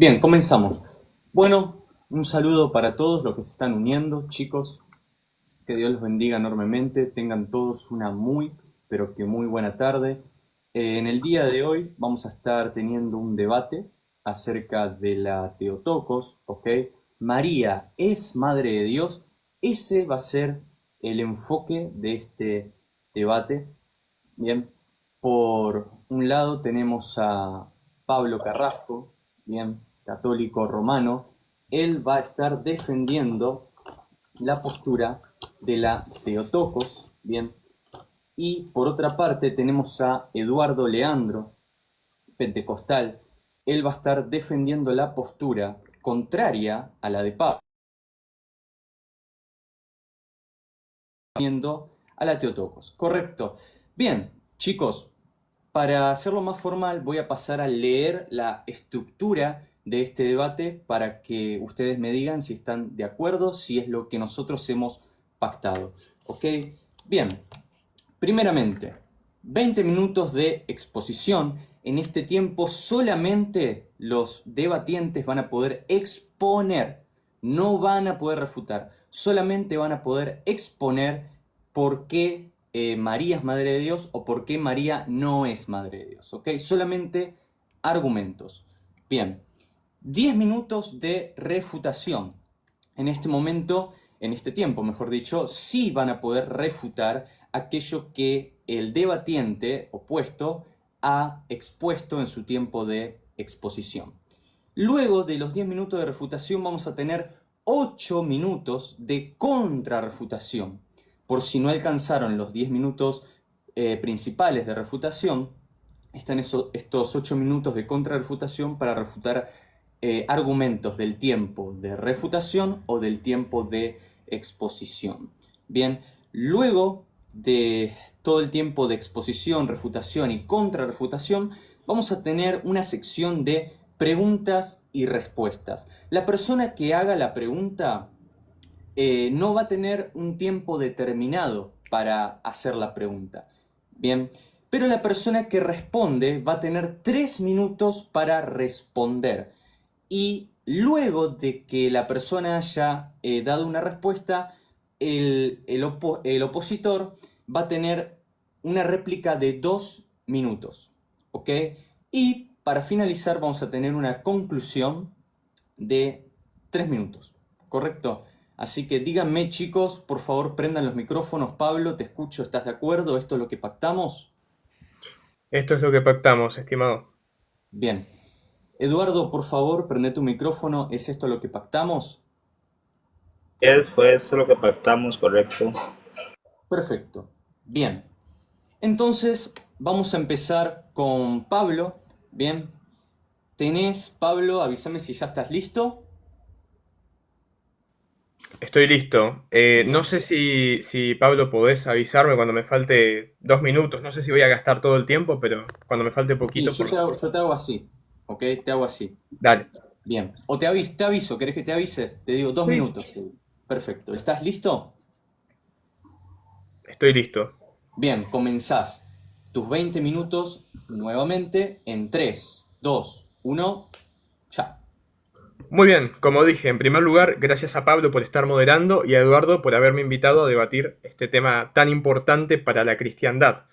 Bien, comenzamos. Bueno, un saludo para todos los que se están uniendo, chicos. Que Dios los bendiga enormemente. Tengan todos una muy, pero que muy buena tarde. En el día de hoy vamos a estar teniendo un debate acerca de la Theotokos, ¿ok? María es Madre de Dios. Ese va a ser el enfoque de este debate. Bien, por un lado tenemos a Pablo Carrasco, bien, católico romano. Él va a estar defendiendo la postura de la Theotokos, bien. Y por otra parte tenemos a Eduardo Leandro, pentecostal. Él va a estar defendiendo la postura contraria a la de Pablo, a la Theotokos. Correcto. Bien, chicos, para hacerlo más formal, voy a pasar a leer la estructura de este debate para que ustedes me digan si están de acuerdo, si es lo que nosotros hemos pactado. ¿Ok? Bien, primeramente, 20 minutos de exposición. En este tiempo solamente los debatientes van a poder exponer, no van a poder refutar, solamente van a poder exponer por qué María es Madre de Dios o por qué María no es Madre de Dios, ¿ok? Solamente argumentos. Bien, 10 minutos de refutación. En este momento, en este tiempo, mejor dicho, sí van a poder refutar aquello que el debatiente opuesto ha expuesto en su tiempo de exposición. Luego de los 10 minutos de refutación vamos a tener 8 minutos de contrarrefutación. Por si no alcanzaron los 10 minutos principales de refutación, están estos 8 minutos de contrarrefutación para refutar argumentos del tiempo de refutación o del tiempo de exposición. Bien, luego de todo el tiempo de exposición, refutación y contrarrefutación, vamos a tener una sección de preguntas y respuestas. La persona que haga la pregunta no va a tener un tiempo determinado para hacer la pregunta. Bien, pero la persona que responde va a tener 3 minutos para responder. Y luego de que la persona haya dado una respuesta, el opositor va a tener una réplica de 2 minutos. ¿Ok? Y para finalizar vamos a tener una conclusión de 3 minutos. ¿Correcto? Así que díganme, chicos, por favor, prendan los micrófonos. Pablo, te escucho, ¿estás de acuerdo? ¿Esto es lo que pactamos? Esto es lo que pactamos, estimado. Bien. Eduardo, por favor, prende tu micrófono. ¿Es esto lo que pactamos? Fue eso lo que pactamos, correcto. Perfecto. Bien. Entonces, vamos a empezar con Pablo. Bien. Pablo, avísame si ya estás listo. Estoy listo. No sé si Pablo podés avisarme cuando me falte 2 minutos. No sé si voy a gastar todo el tiempo, pero cuando me falte Sí, poquito, yo por te hago, favor. yo te hago así. ¿Ok? Te hago así. Dale. Bien. O te aviso. ¿Querés que te avise? Te digo 2 Sí. minutos. Perfecto. ¿Estás listo? Estoy listo. Bien, comenzás tus 20 minutos nuevamente en 3, 2, 1, ya. Muy bien, como dije, en primer lugar, gracias a Pablo por estar moderando y a Eduardo por haberme invitado a debatir este tema tan importante para la cristiandad.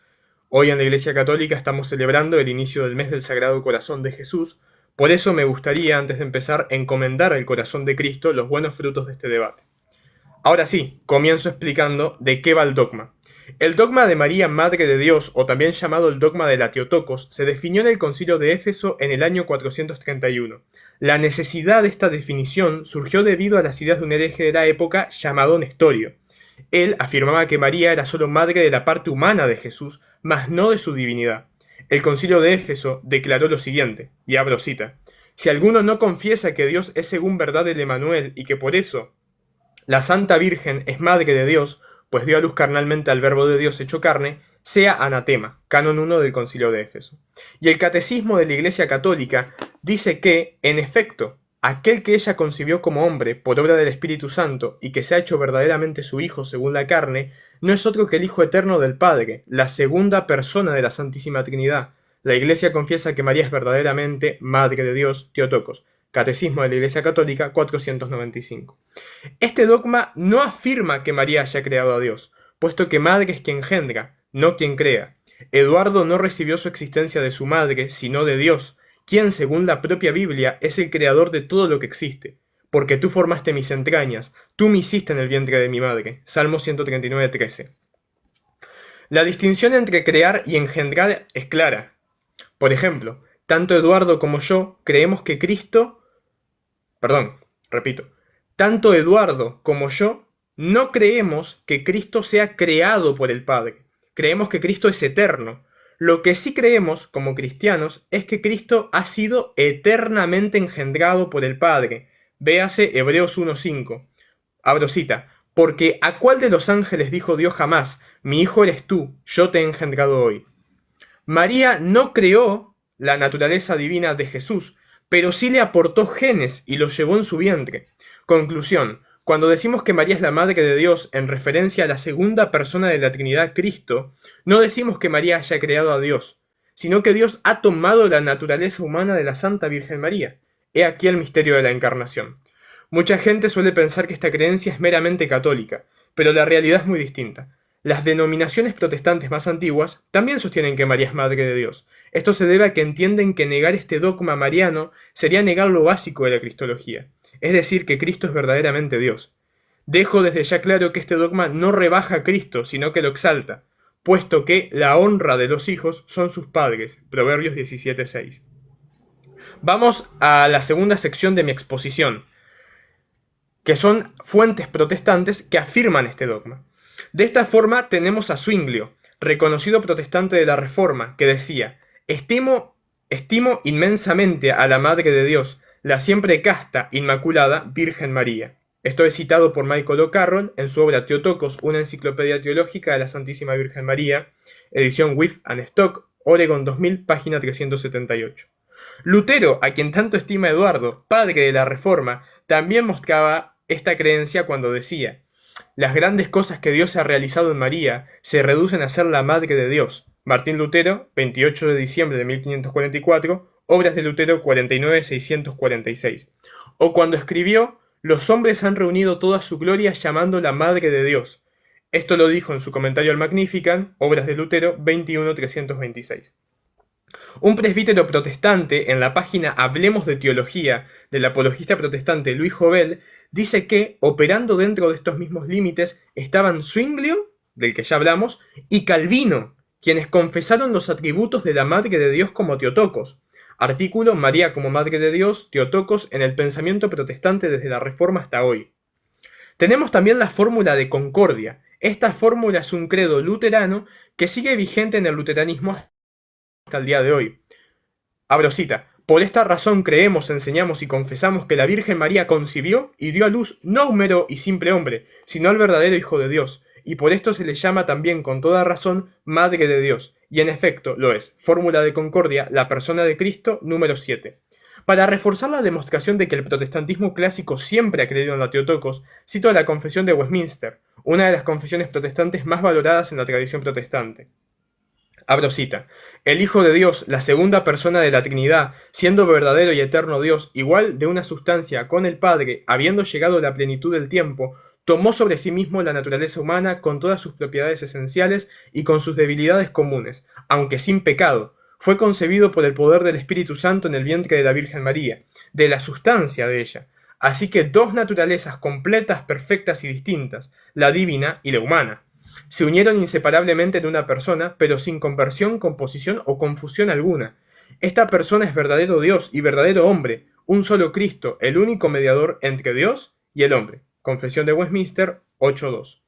Hoy en la Iglesia Católica estamos celebrando el inicio del mes del Sagrado Corazón de Jesús, por eso me gustaría, antes de empezar, encomendar al corazón de Cristo los buenos frutos de este debate. Ahora sí, comienzo explicando de qué va el dogma. El dogma de María, Madre de Dios, o también llamado el dogma de la Theotokos, se definió en el Concilio de Éfeso en el año 431. La necesidad de esta definición surgió debido a las ideas de un hereje de la época llamado Nestorio. Él afirmaba que María era solo madre de la parte humana de Jesús, mas no de su divinidad. El Concilio de Éfeso declaró lo siguiente, y abro cita: si alguno no confiesa que Dios es según verdad el Emanuel y que por eso la Santa Virgen es Madre de Dios, pues dio a luz carnalmente al Verbo de Dios hecho carne, sea anatema, canon 1 del Concilio de Éfeso. Y el Catecismo de la Iglesia Católica dice que, en efecto, aquel que ella concibió como hombre por obra del Espíritu Santo y que se ha hecho verdaderamente su Hijo según la carne, no es otro que el Hijo eterno del Padre, la segunda persona de la Santísima Trinidad. La Iglesia confiesa que María es verdaderamente Madre de Dios, Theotokos. Catecismo de la Iglesia Católica 495. Este dogma no afirma que María haya creado a Dios, puesto que madre es quien engendra, no quien crea. Eduardo no recibió su existencia de su madre, sino de Dios, quien, según la propia Biblia, es el creador de todo lo que existe. Porque tú formaste mis entrañas, tú me hiciste en el vientre de mi madre. Salmo 139:13. La distinción entre crear y engendrar es clara. Por ejemplo, tanto Eduardo como yo creemos que tanto Eduardo como yo no creemos que Cristo sea creado por el Padre. Creemos que Cristo es eterno. Lo que sí creemos, como cristianos, es que Cristo ha sido eternamente engendrado por el Padre. Véase Hebreos 1:5. Abro cita. Porque ¿a cuál de los ángeles dijo Dios jamás, mi hijo eres tú, yo te he engendrado hoy? María no creó la naturaleza divina de Jesús, pero sí le aportó genes y los llevó en su vientre. Conclusión. Cuando decimos que María es la Madre de Dios en referencia a la segunda persona de la Trinidad, Cristo, no decimos que María haya creado a Dios, sino que Dios ha tomado la naturaleza humana de la Santa Virgen María. He aquí el misterio de la Encarnación. Mucha gente suele pensar que esta creencia es meramente católica, pero la realidad es muy distinta. Las denominaciones protestantes más antiguas también sostienen que María es Madre de Dios. Esto se debe a que entienden que negar este dogma mariano sería negar lo básico de la cristología, es decir, que Cristo es verdaderamente Dios. Dejo desde ya claro que este dogma no rebaja a Cristo, sino que lo exalta, puesto que la honra de los hijos son sus padres. Proverbios 17:6. Vamos a la segunda sección de mi exposición, que son fuentes protestantes que afirman este dogma. De esta forma tenemos a Zwinglio, reconocido protestante de la Reforma, que decía: estimo inmensamente a la Madre de Dios, la siempre casta, inmaculada Virgen María. Esto es citado por Michael O'Carroll en su obra Teotocos, una enciclopedia teológica de la Santísima Virgen María, edición With and Stock, Oregon 2000, página 378. Lutero, a quien tanto estima Eduardo, padre de la Reforma, también mostraba esta creencia cuando decía: las grandes cosas que Dios ha realizado en María se reducen a ser la Madre de Dios. Martín Lutero, 28 de diciembre de 1544, Obras de Lutero 49-646. O cuando escribió: los hombres han reunido toda su gloria llamándola Madre de Dios. Esto lo dijo en su comentario al Magnificat, Obras de Lutero 21-326. Un presbítero protestante en la página Hablemos de Teología del apologista protestante Luis Jovel dice que, operando dentro de estos mismos límites, estaban Zwinglio, del que ya hablamos, y Calvino, quienes confesaron los atributos de la Madre de Dios como Teotocos. Artículo María como Madre de Dios, Teotocos en el pensamiento protestante desde la Reforma hasta hoy. Tenemos también la fórmula de concordia. Esta fórmula es un credo luterano que sigue vigente en el luteranismo hasta el día de hoy. Abro cita. Por esta razón creemos, enseñamos y confesamos que la Virgen María concibió y dio a luz no a un mero y simple hombre, sino al verdadero Hijo de Dios, y por esto se le llama también con toda razón Madre de Dios, y en efecto lo es. Fórmula de concordia, la persona de Cristo, número 7. Para reforzar la demostración de que el protestantismo clásico siempre ha creído en la Teotocos, cito la Confesión de Westminster, una de las confesiones protestantes más valoradas en la tradición protestante. Abro cita. El Hijo de Dios, la segunda persona de la Trinidad, siendo verdadero y eterno Dios, igual de una sustancia con el Padre, habiendo llegado a la plenitud del tiempo, tomó sobre sí mismo la naturaleza humana con todas sus propiedades esenciales y con sus debilidades comunes, aunque sin pecado. Fue concebido por el poder del Espíritu Santo en el vientre de la Virgen María, de la sustancia de ella. Así que dos naturalezas completas, perfectas y distintas, la divina y la humana, se unieron inseparablemente en una persona, pero sin conversión, composición o confusión alguna. Esta persona es verdadero Dios y verdadero hombre, un solo Cristo, el único mediador entre Dios y el hombre. Confesión de Westminster 8.2.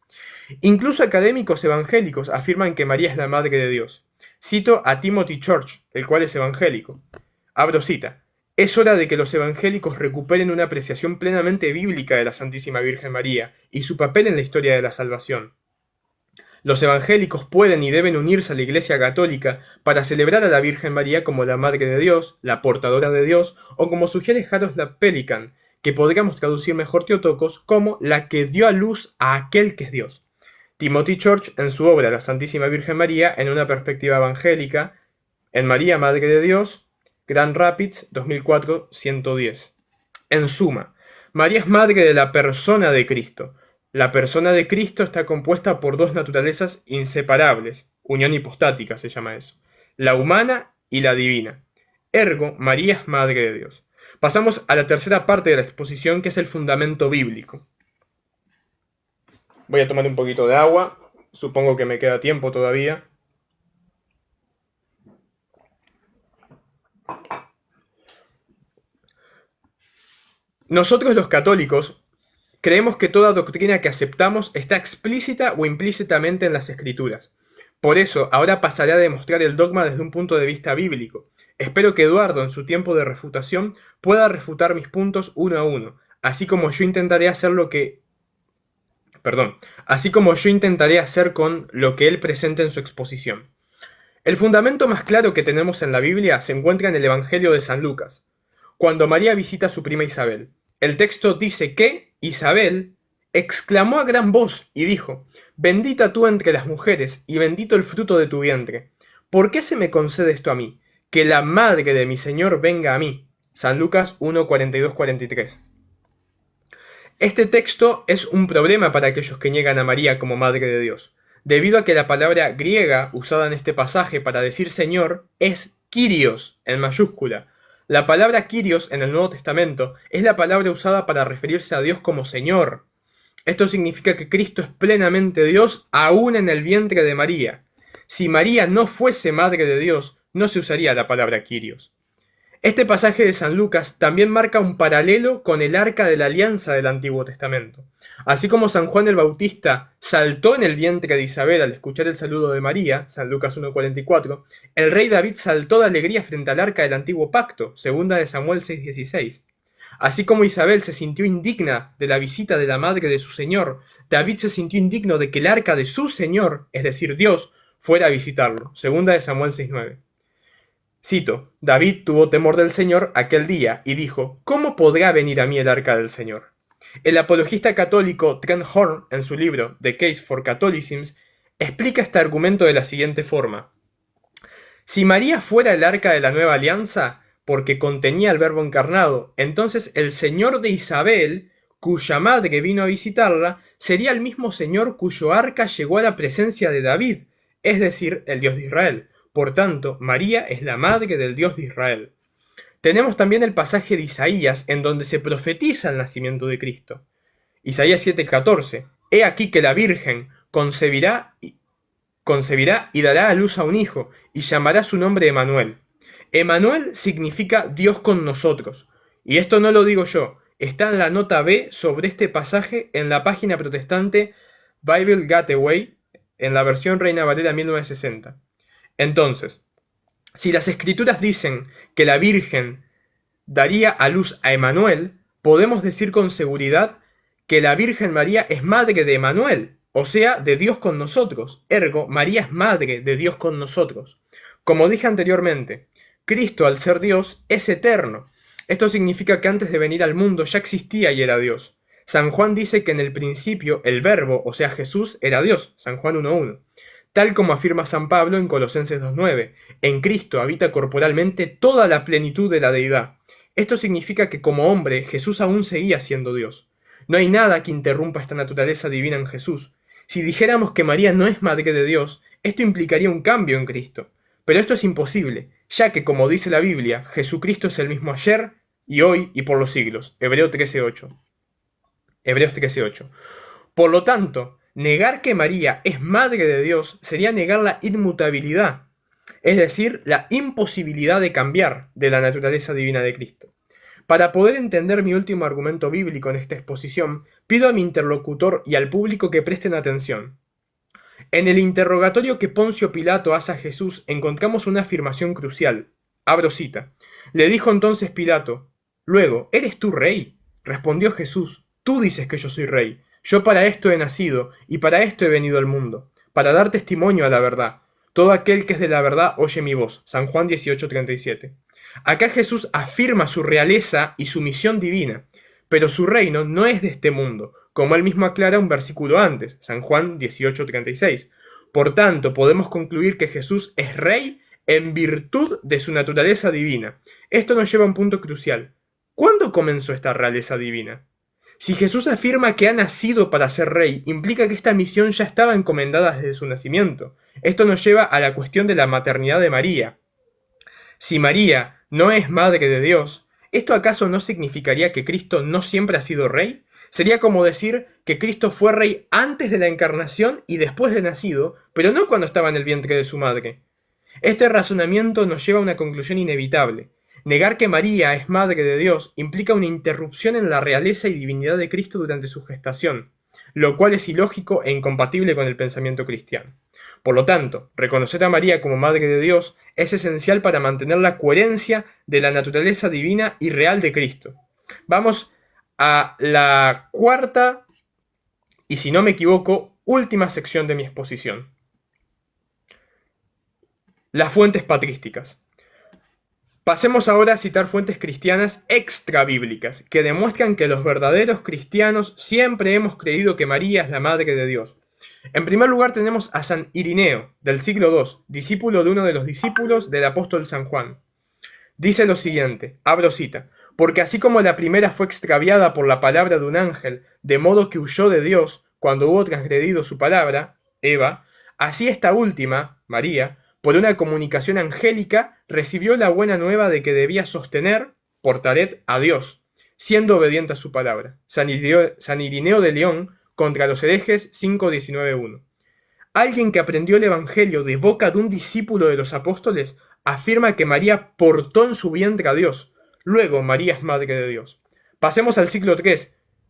Incluso académicos evangélicos afirman que María es la Madre de Dios. Cito a Timothy Church, el cual es evangélico. Abro cita. Es hora de que los evangélicos recuperen una apreciación plenamente bíblica de la Santísima Virgen María y su papel en la historia de la salvación. Los evangélicos pueden y deben unirse a la Iglesia Católica para celebrar a la Virgen María como la Madre de Dios, la portadora de Dios, o como sugiere Jaroslav Pelikan, que podríamos traducir mejor Teotocos como la que dio a luz a aquel que es Dios. Timothy Church, en su obra La Santísima Virgen María, en una perspectiva evangélica, en María, Madre de Dios, Grand Rapids, 2004, 110. En suma, María es madre de la persona de Cristo. La persona de Cristo está compuesta por dos naturalezas inseparables, unión hipostática se llama eso, la humana y la divina. Ergo, María es madre de Dios. Pasamos a la tercera parte de la exposición, que es el fundamento bíblico. Voy a tomar un poquito de agua, supongo que me queda tiempo todavía. Nosotros los católicos creemos que toda doctrina que aceptamos está explícita o implícitamente en las Escrituras. Por eso, ahora pasaré a demostrar el dogma desde un punto de vista bíblico. Espero que Eduardo, en su tiempo de refutación, pueda refutar mis puntos uno a uno, así como yo intentaré hacer con lo que él presente en su exposición. El fundamento más claro que tenemos en la Biblia se encuentra en el Evangelio de San Lucas, cuando María visita a su prima Isabel. El texto dice que Isabel exclamó a gran voz y dijo: «Bendita tú entre las mujeres, y bendito el fruto de tu vientre. ¿Por qué se me concede esto a mí? Que la madre de mi Señor venga a mí». San Lucas 1, 42-43. Este texto es un problema para aquellos que niegan a María como Madre de Dios, debido a que la palabra griega usada en este pasaje para decir Señor es Kyrios, en mayúscula. La palabra Kyrios en el Nuevo Testamento es la palabra usada para referirse a Dios como Señor. Esto significa que Cristo es plenamente Dios aún en el vientre de María. Si María no fuese Madre de Dios, no se usaría la palabra Kyrios. Este pasaje de San Lucas también marca un paralelo con el Arca de la Alianza del Antiguo Testamento. Así como San Juan el Bautista saltó en el vientre de Isabel al escuchar el saludo de María, San Lucas 1:44, el rey David saltó de alegría frente al Arca del Antiguo Pacto, segunda de Samuel 6:16. Así como Isabel se sintió indigna de la visita de la madre de su Señor, David se sintió indigno de que el Arca de su Señor, es decir, Dios, fuera a visitarlo, segunda de Samuel 6:9. Cito: David tuvo temor del Señor aquel día y dijo: ¿cómo podrá venir a mí el arca del Señor? El apologista católico Trent Horn, en su libro The Case for Catholicism, explica este argumento de la siguiente forma: si María fuera el arca de la nueva alianza, porque contenía el Verbo encarnado, entonces el Señor de Isabel, cuya madre vino a visitarla, sería el mismo Señor cuyo arca llegó a la presencia de David, es decir, el Dios de Israel. Por tanto, María es la madre del Dios de Israel. Tenemos también el pasaje de Isaías, en donde se profetiza el nacimiento de Cristo. Isaías 7:14. He aquí que la Virgen concebirá y dará a luz a un hijo, y llamará su nombre Emmanuel. Emmanuel significa Dios con nosotros. Y esto no lo digo yo, está en la nota B sobre este pasaje en la página protestante Bible Gateway, en la versión Reina Valera 1960. Entonces, si las Escrituras dicen que la Virgen daría a luz a Emmanuel, podemos decir con seguridad que la Virgen María es madre de Emmanuel, o sea, de Dios con nosotros. Ergo, María es madre de Dios con nosotros. Como dije anteriormente, Cristo, al ser Dios, es eterno. Esto significa que antes de venir al mundo ya existía y era Dios. San Juan dice que en el principio el Verbo, o sea Jesús, era Dios. San Juan 1:1. Tal como afirma San Pablo en Colosenses 2:9, en Cristo habita corporalmente toda la plenitud de la deidad. Esto significa que como hombre Jesús aún seguía siendo Dios. No hay nada que interrumpa esta naturaleza divina en Jesús. Si dijéramos que María no es madre de Dios, esto implicaría un cambio en Cristo. Pero esto es imposible, ya que, como dice la Biblia, Jesucristo es el mismo ayer y hoy y por los siglos. Hebreos 13:8. Por lo tanto, negar que María es madre de Dios sería negar la inmutabilidad, es decir, la imposibilidad de cambiar de la naturaleza divina de Cristo. Para poder entender mi último argumento bíblico en esta exposición, pido a mi interlocutor y al público que presten atención. En el interrogatorio que Poncio Pilato hace a Jesús encontramos una afirmación crucial. Abro cita. Le dijo entonces Pilato: «Luego, ¿eres tú rey?». Respondió Jesús: «Tú dices que yo soy rey. Yo para esto he nacido, y para esto he venido al mundo, para dar testimonio a la verdad. Todo aquel que es de la verdad oye mi voz». San Juan 18:37. Acá Jesús afirma su realeza y su misión divina, pero su reino no es de este mundo, como él mismo aclara un versículo antes, San Juan 18:36. Por tanto, podemos concluir que Jesús es rey en virtud de su naturaleza divina. Esto nos lleva a un punto crucial. ¿Cuándo comenzó esta realeza divina? Si Jesús afirma que ha nacido para ser rey, implica que esta misión ya estaba encomendada desde su nacimiento. Esto nos lleva a la cuestión de la maternidad de María. Si María no es madre de Dios, ¿esto acaso no significaría que Cristo no siempre ha sido rey? Sería como decir que Cristo fue rey antes de la encarnación y después de nacido, pero no cuando estaba en el vientre de su madre. Este razonamiento nos lleva a una conclusión inevitable. Negar que María es madre de Dios implica una interrupción en la realeza y divinidad de Cristo durante su gestación, lo cual es ilógico e incompatible con el pensamiento cristiano. Por lo tanto, reconocer a María como madre de Dios es esencial para mantener la coherencia de la naturaleza divina y real de Cristo. Vamos a la cuarta y, si no me equivoco, última sección de mi exposición. Las fuentes patrísticas. Pasemos ahora a citar fuentes cristianas extrabíblicas, que demuestran que los verdaderos cristianos siempre hemos creído que María es la Madre de Dios. En primer lugar tenemos a San Irineo, del siglo II, discípulo de uno de los discípulos del apóstol San Juan. Dice lo siguiente, abro cita, porque así como la primera fue extraviada por la palabra de un ángel, de modo que huyó de Dios cuando hubo transgredido su palabra, Eva, así esta última, María, por una comunicación angélica, recibió la buena nueva de que debía sostener, por Taret, a Dios, siendo obediente a su palabra. San Irineo de León, contra los herejes, 5.19.1. Alguien que aprendió el Evangelio de boca de un discípulo de los apóstoles afirma que María portó en su vientre a Dios. Luego, María es Madre de Dios. Pasemos al siglo III,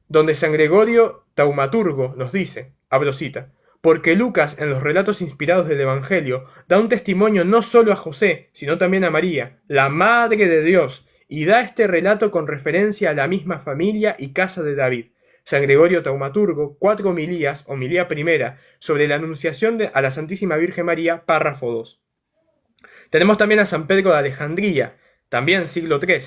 donde San Gregorio Taumaturgo nos dice, abro cita, porque Lucas, en los relatos inspirados del Evangelio, da un testimonio no solo a José, sino también a María, la Madre de Dios, y da este relato con referencia a la misma familia y casa de David. San Gregorio Taumaturgo, 4 homilías, homilía primera, sobre la anunciación a la Santísima Virgen María, párrafo 2. Tenemos también a San Pedro de Alejandría, también siglo III.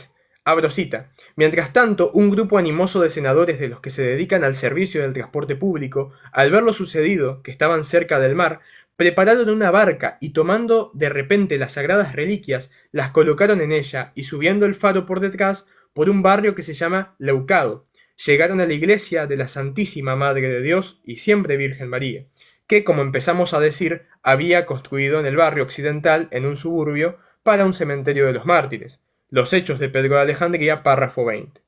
Abro cita. Mientras tanto, un grupo animoso de senadores de los que se dedican al servicio del transporte público, al ver lo sucedido, que estaban cerca del mar, prepararon una barca y tomando de repente las sagradas reliquias, las colocaron en ella y subiendo el faro por detrás, por un barrio que se llama Leucado, llegaron a la iglesia de la Santísima Madre de Dios y siempre Virgen María, que, como empezamos a decir, había construido en el barrio occidental, en un suburbio, para un cementerio de los mártires. Los Hechos de Pedro de Alejandría, párrafo 20.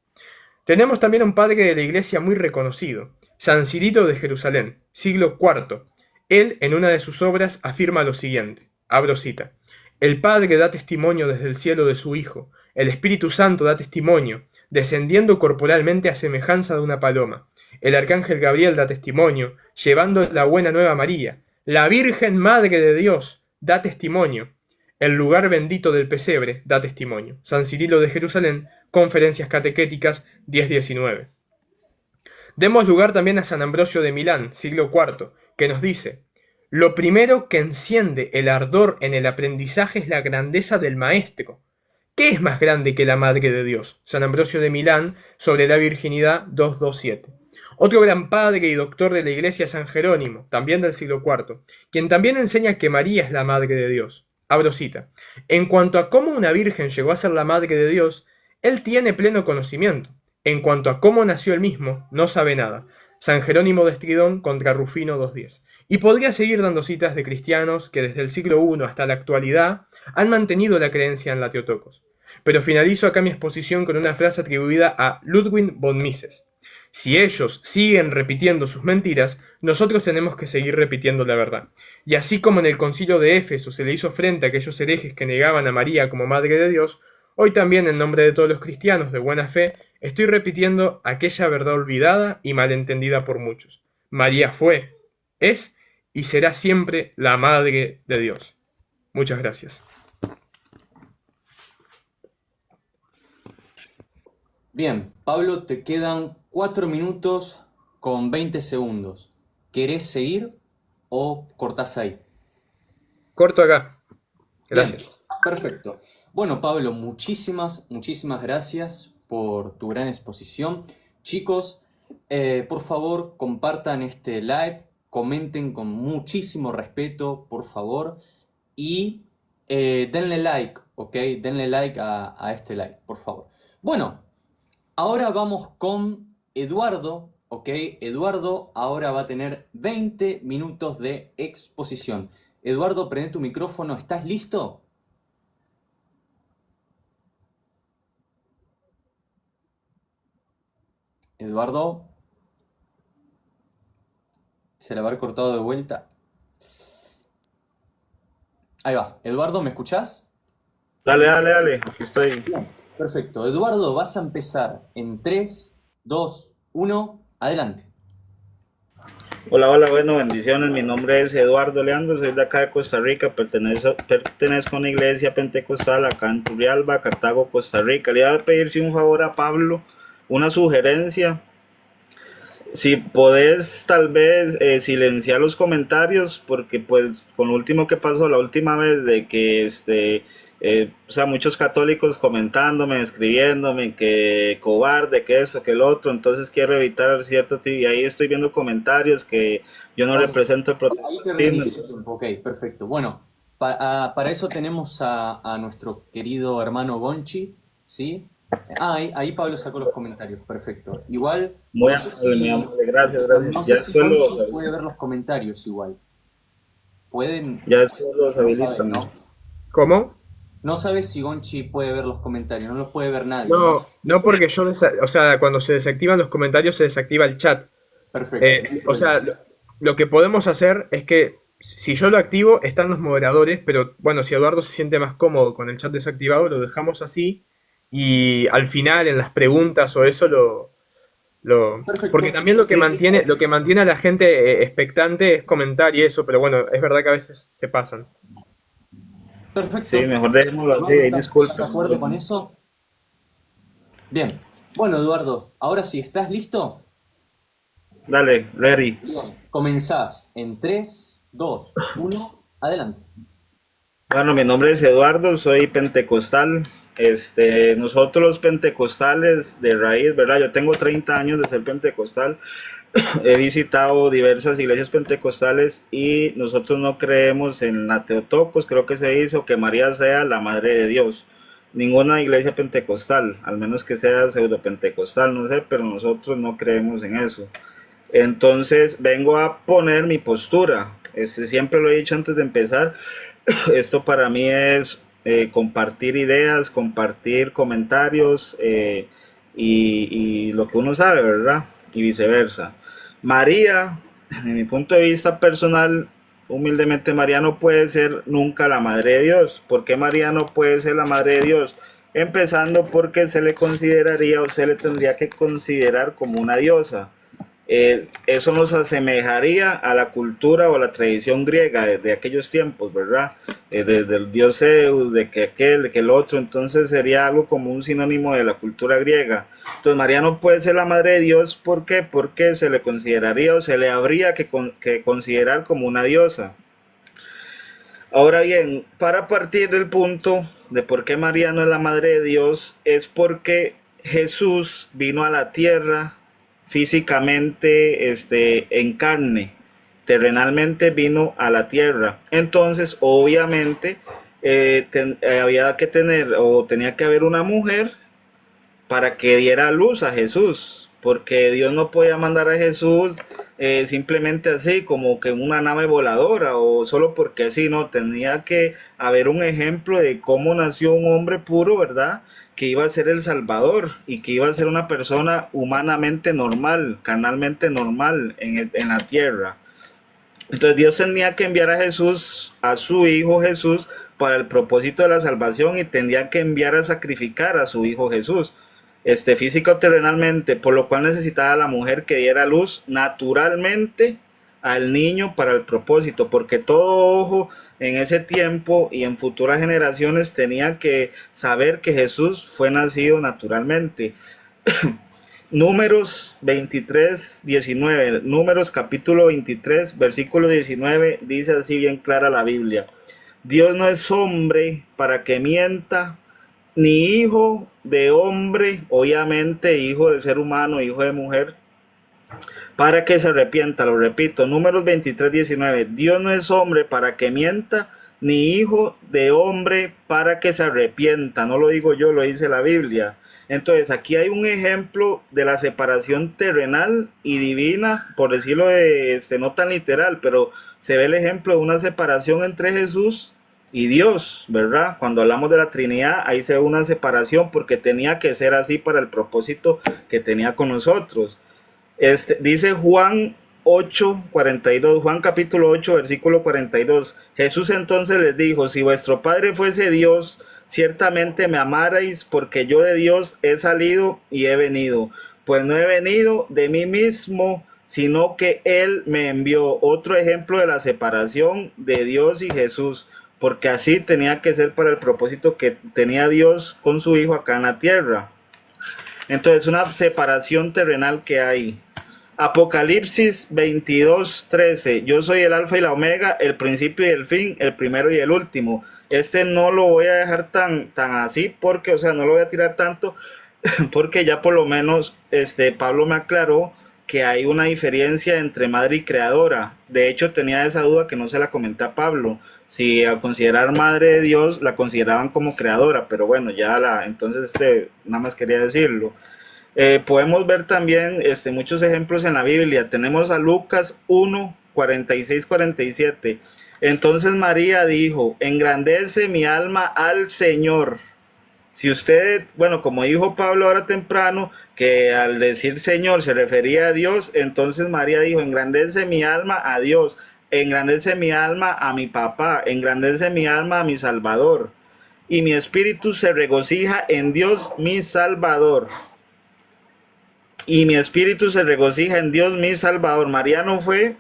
Tenemos también a un padre de la iglesia muy reconocido, San Cirilo de Jerusalén, siglo IV. Él, en una de sus obras, afirma lo siguiente, abro cita, el Padre da testimonio desde el cielo de su Hijo, el Espíritu Santo da testimonio, descendiendo corporalmente a semejanza de una paloma. El Arcángel Gabriel da testimonio, llevando la buena nueva a María. La Virgen Madre de Dios da testimonio. El lugar bendito del pesebre da testimonio. San Cirilo de Jerusalén, Conferencias Catequéticas 10-19. Demos lugar también a San Ambrosio de Milán, siglo IV, que nos dice, lo primero que enciende el ardor en el aprendizaje es la grandeza del maestro. ¿Qué es más grande que la Madre de Dios? San Ambrosio de Milán, sobre la virginidad 227. Otro gran padre y doctor de la iglesia, San Jerónimo, también del siglo IV, quien también enseña que María es la Madre de Dios. Abro cita. En cuanto a cómo una virgen llegó a ser la Madre de Dios, él tiene pleno conocimiento. En cuanto a cómo nació él mismo, no sabe nada. San Jerónimo de Estridón contra Rufino 2.10. Y podría seguir dando citas de cristianos que desde el siglo I hasta la actualidad han mantenido la creencia en la Theotokos. Pero finalizo acá mi exposición con una frase atribuida a Ludwig von Mises. Si ellos siguen repitiendo sus mentiras, nosotros tenemos que seguir repitiendo la verdad. Y así como en el concilio de Éfeso se le hizo frente a aquellos herejes que negaban a María como Madre de Dios, hoy también en nombre de todos los cristianos de buena fe, estoy repitiendo aquella verdad olvidada y malentendida por muchos. María fue, es y será siempre la Madre de Dios. Muchas gracias. Bien, Pablo, te quedan 4 minutos con 20 segundos. ¿Querés seguir o cortás ahí? Corto acá. Gracias. Bien, perfecto. Bueno, Pablo, muchísimas gracias por tu gran exposición. Chicos, por favor, compartan este live, comenten con muchísimo respeto, por favor, y denle like, ¿ok? Denle like a este live, por favor. Bueno, Ahora vamos con Eduardo, ¿ok? Eduardo ahora va a tener 20 minutos de exposición. Eduardo, prende tu micrófono, ¿estás listo? Eduardo, se le va a haber cortado de vuelta. Ahí va. Eduardo, ¿me escuchás? Dale, dale, dale, aquí estoy. Bien, perfecto. Eduardo, vas a empezar en 3, 2, 1, adelante. Hola, hola, bueno, bendiciones. Mi nombre es Eduardo Leandro, soy de acá de Costa Rica, pertenezco a una iglesia pentecostal acá en Turrialba, Cartago, Costa Rica. Le iba a pedir si un favor a Pablo, una sugerencia. Si podés tal vez silenciar los comentarios, porque pues con lo último que pasó la última vez de que o sea, muchos católicos comentándome, escribiéndome que cobarde, que eso, que el otro, entonces quiero evitar cierto tipo, y ahí estoy viendo comentarios que yo no represento el Ahí te protestantismo. reinicio el tiempo, ok, perfecto. Bueno, para eso tenemos a nuestro querido hermano Gonchi, ¿sí? Ahí Pablo sacó los comentarios, perfecto. Igual, Muy no sé amable, muy si, amable, gracias, perfecto, no gracias. sé si Gonchi puede ver los comentarios igual. Pueden, Ya después los no saben, habilitan. ¿no? ¿Cómo? No sabes si Gonchi puede ver los comentarios, no los puede ver nadie, ¿no? No, no porque o sea, cuando se desactivan los comentarios se desactiva el chat. Perfecto, no hay O sea, problema. lo que podemos hacer es que si yo lo activo, están los moderadores, pero bueno, si Eduardo se siente más cómodo con el chat desactivado, lo dejamos así y al final en las preguntas o eso porque Perfecto, también Sí, lo que mantiene a la gente expectante es comentar y eso, pero bueno, es verdad que a veces se pasan. sí, perfecto. mejor dejémoslo así, Eduardo, ahí ¿estás de disculpen. acuerdo con eso? Bien. Bueno, Eduardo, ahora sí, ¿estás listo? Dale, ready. Bien. Comenzás en 3, 2, 1, adelante. Bueno, mi nombre es Eduardo, soy pentecostal. Nosotros los pentecostales de raíz, ¿verdad? Yo tengo 30 años de ser pentecostal. He visitado diversas iglesias pentecostales y nosotros no creemos en la Teotocos, creo que se hizo que María sea la madre de Dios. Ninguna iglesia pentecostal, al menos que sea pseudopentecostal, no sé, pero nosotros no creemos en eso. Entonces vengo a poner mi postura. Siempre lo he dicho antes de empezar. Esto para mí es compartir ideas, compartir comentarios y lo que uno sabe, ¿verdad? Y viceversa. María, en mi punto de vista personal, humildemente María no puede ser nunca la madre de Dios. ¿Por qué María no puede ser la madre de Dios? Empezando porque se le consideraría o se le tendría que considerar como una diosa. Eso nos asemejaría a la cultura o la tradición griega de aquellos tiempos, ¿verdad? Desde el dios Zeus, de que aquel, de que el otro, entonces sería algo como un sinónimo de la cultura griega. Entonces María no puede ser la madre de Dios, ¿por qué? Porque se le consideraría o se le habría que considerar como una diosa. Ahora bien, para partir del punto de por qué María no es la madre de Dios, es porque Jesús vino a la tierra físicamente, en carne, terrenalmente vino a la tierra. Entonces, obviamente, había que tener o tenía que haber una mujer para que diera luz a Jesús, porque Dios no podía mandar a Jesús simplemente así, como que una nave voladora o solo porque así, no, tenía que haber un ejemplo de cómo nació un hombre puro, ¿verdad? Que iba a ser el Salvador y que iba a ser una persona humanamente normal, carnalmente normal en la tierra. Entonces Dios tenía que enviar a Jesús, a su Hijo Jesús, para el propósito de la salvación y tendría que enviar a sacrificar a su Hijo Jesús, física o terrenalmente, por lo cual necesitaba a la mujer que diera luz naturalmente al niño para el propósito, porque todo ojo en ese tiempo y en futuras generaciones tenía que saber que Jesús fue nacido naturalmente. Números 23, 19. Números capítulo 23, versículo 19, dice así bien clara la Biblia. Dios no es hombre para que mienta, ni hijo de hombre, obviamente hijo de ser humano, hijo de mujer, para que se arrepienta. Lo repito, Números 23, 19. Dios no es hombre para que mienta, ni hijo de hombre para que se arrepienta. No lo digo yo, lo dice la Biblia. Entonces aquí hay un ejemplo de la separación terrenal y divina, por decirlo no tan literal, pero se ve el ejemplo de una separación entre Jesús y Dios, ¿verdad? Cuando hablamos de la Trinidad, ahí se ve una separación porque tenía que ser así para el propósito que tenía con nosotros. Dice Juan 8:42, Juan capítulo 8, versículo 42. Jesús entonces les dijo: si vuestro Padre fuese Dios, ciertamente me amarais, porque yo de Dios he salido y he venido. Pues no he venido de mí mismo, sino que Él me envió. Otro ejemplo de la separación de Dios y Jesús, porque así tenía que ser para el propósito que tenía Dios con su Hijo acá en la tierra. Entonces, una separación terrenal que hay. Apocalipsis 22:13. Yo soy el alfa y la omega, el principio y el fin, el primero y el último. No lo voy a dejar tan así porque, no lo voy a tirar tanto porque ya por lo menos Pablo me aclaró que hay una diferencia entre madre y creadora. De hecho, tenía esa duda que no se la comenté a Pablo. Si al considerar madre de Dios, la consideraban como creadora, pero bueno, entonces nada más quería decirlo. Podemos ver también muchos ejemplos en la Biblia. Tenemos a Lucas 1:46-47. Entonces María dijo: engrandece mi alma al Señor. Si usted, como dijo Pablo ahora temprano, que al decir Señor se refería a Dios, entonces María dijo: engrandece mi alma a Dios, engrandece mi alma a mi papá, engrandece mi alma a mi Salvador. Y mi espíritu se regocija en Dios mi Salvador. Y mi espíritu se regocija en Dios mi Salvador. María no fue